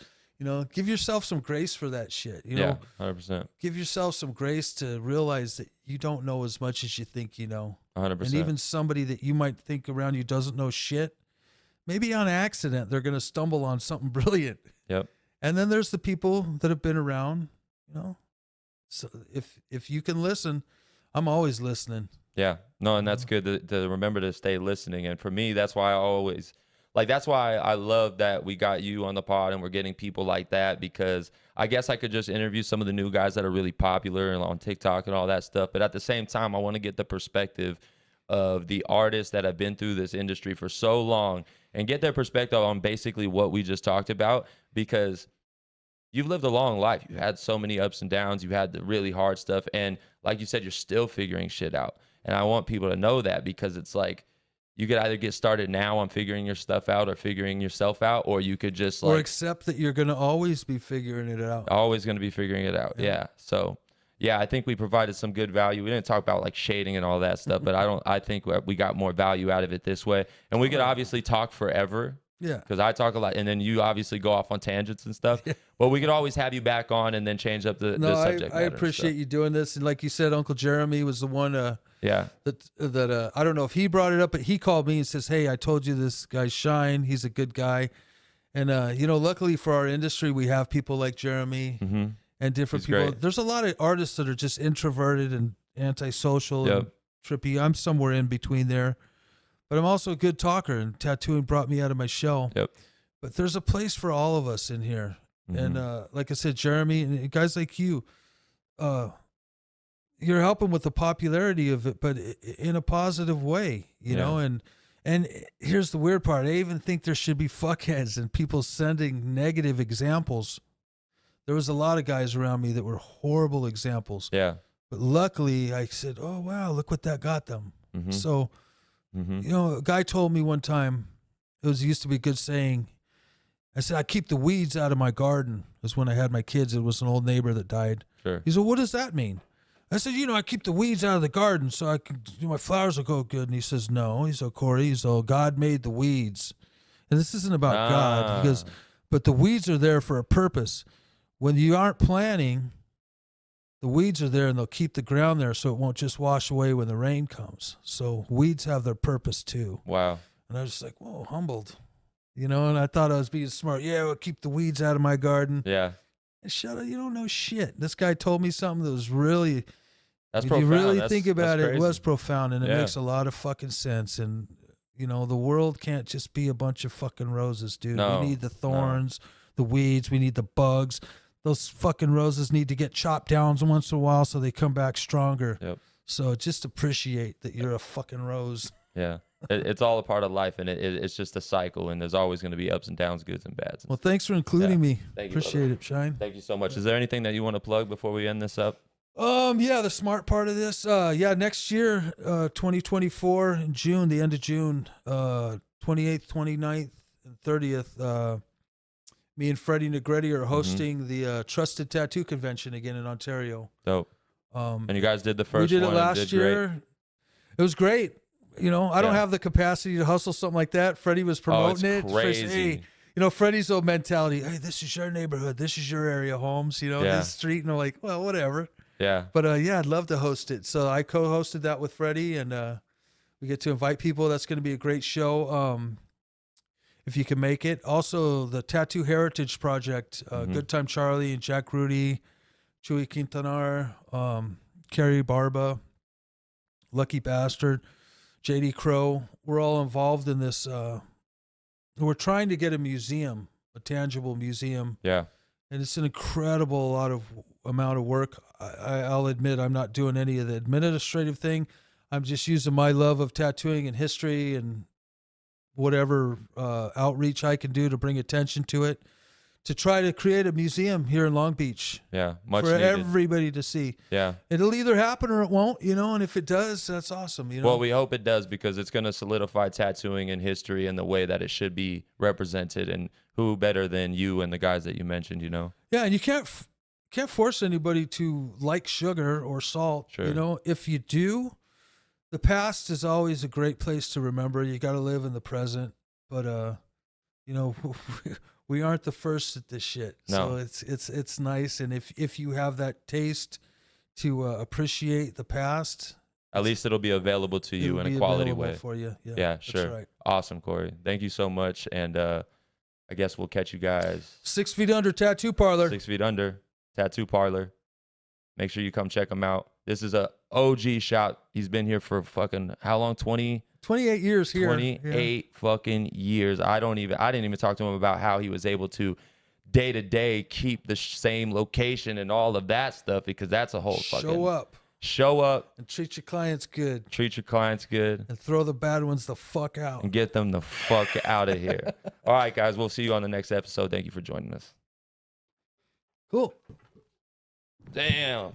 give yourself some grace for that shit. Yeah, 100%. Give yourself some grace to realize that you don't know as much as you think you know. 100%. And even somebody that you might think around you doesn't know shit, maybe on accident they're going to stumble on something brilliant. Yep. And then there's the people that have been around, So if you can listen, I'm always listening. Yeah. No, and that's good to remember to stay listening. And for me, that's why that's why I love that we got you on the pod and we're getting people like that, because I guess I could just interview some of the new guys that are really popular and on TikTok and all that stuff. But at the same time, I want to get the perspective of the artists that have been through this industry for so long and get their perspective on basically what we just talked about, because you've lived a long life. You've had so many ups and downs. You've had the really hard stuff. And like you said, you're still figuring shit out. And I want people to know that, because it's like, you could either get started now on figuring your stuff out or figuring yourself out, or you could just or accept that you're going to always be figuring it out. Always going to be figuring it out. Yeah. So, yeah, I think we provided some good value. We didn't talk about like shading and all that stuff, but I think we got more value out of it this way. And we could obviously talk forever. Yeah. Because I talk a lot, and then you obviously go off on tangents and stuff. Yeah. But we could always have you back on and then change up the subject matter. I appreciate you doing this. And like you said, Uncle Jeremy was the one that I don't know if he brought it up, but he called me and says, hey, I told you this guy Shine. He's a good guy. And, luckily for our industry, we have people like Jeremy and different people. Great. There's a lot of artists that are just introverted and antisocial and trippy. I'm somewhere in between there. But I'm also a good talker, and tattooing brought me out of my shell. Yep. But there's a place for all of us in here. And like I said, Jeremy and guys like you, you're helping with the popularity of it, but in a positive way, you know? And here's the weird part. I even think there should be fuckheads and people sending negative examples. There was a lot of guys around me that were horrible examples. Yeah. But luckily I said, oh, wow, look what that got them. So... a guy told me one time, used to be a good saying. I said, I keep the weeds out of my garden. It was when I had my kids. It was an old neighbor that died. Sure. He said, what does that mean? I said, I keep the weeds out of the garden so I can, my flowers will go good. And he says, no. He said, Corey, God made the weeds. And this isn't about God. He goes, but the weeds are there for a purpose. When you aren't planting, the weeds are there and they'll keep the ground there so it won't just wash away when the rain comes. So weeds have their purpose too. Wow. And I was just like, whoa, humbled. And I thought I was being smart. Yeah, we'll keep the weeds out of my garden. Yeah. And shut up, you don't know shit. This guy told me something that was really, that's if profound. you really think about it, it was profound, and it Yeah. makes a lot of fucking sense. And, the world can't just be a bunch of fucking roses, dude. No. We need the thorns, the weeds, we need the bugs. Those fucking roses need to get chopped down once in a while so they come back stronger. Yep. So just appreciate that you're a fucking rose. Yeah. It's all a part of life, and it's just a cycle, and there's always going to be ups and downs, goods and bads. Well, thanks for including me. Thank you, appreciate brother. it, Shine. Thank you so much. Is there anything that you want to plug before we end this up? The smart part of this, next year, 2024 in June, the end of June, 28th, 29th, and 30th, me and Freddie Negretti are hosting the Trusted Tattoo Convention again in Ontario. Dope. And you guys did the first one. We did it last year. Great. It was great. I don't have the capacity to hustle something like that. Freddie was promoting it. Crazy. Freddie's old mentality. Hey, this is your neighborhood. This is your area, Holmes. This street. And I'm like, well, whatever. Yeah. But I'd love to host it. So I co-hosted that with Freddie, and we get to invite people. That's going to be a great show. If you can make it. Also, the Tattoo Heritage Project, Good Time Charlie and Jack Rudy, Chuy Quintanar, Carrie Barba, Lucky Bastard, JD Crow. We're all involved in this. We're trying to get a museum, a tangible museum. Yeah. And it's an incredible amount of work. I'll admit I'm not doing any of the administrative thing. I'm just using my love of tattooing and history and whatever outreach I can do to bring attention to it, to try to create a museum here in Long Beach Yeah, much for needed. everybody to see. Yeah. It'll either happen or it won't, you know, and if it does, that's awesome, you know. Well, we hope it does because it's going to solidify tattooing in history in the way that it should be represented. And who better than you and the guys that you mentioned, you know? Yeah, and you can't force anybody to like sugar or salt, Sure. you know. If you do, the past is always a great place to remember. You got to live in the present, but you know, we aren't the first at this shit. No. So it's nice, and if you have that taste to appreciate the past, At least it'll be available to you it'll in be a quality available way. for you. Yeah, Yeah, that's sure. right. Awesome, Corey. Thank you so much. And I guess we'll catch you guys 6 Feet Under Tattoo Parlor. 6 Feet Under Tattoo Parlor. Make sure you come check him out. This is a OG shop. He's been here for fucking how long? 28 years here. 28 fucking years. I didn't even talk to him about how he was able to day to day keep the same location and all of that stuff, because that's a whole fucking show up and treat your clients good. Treat your clients good. And throw the bad ones the fuck out. And get them the fuck out of here. All right, guys. We'll see you on the next episode. Thank you for joining us. Cool. Damn.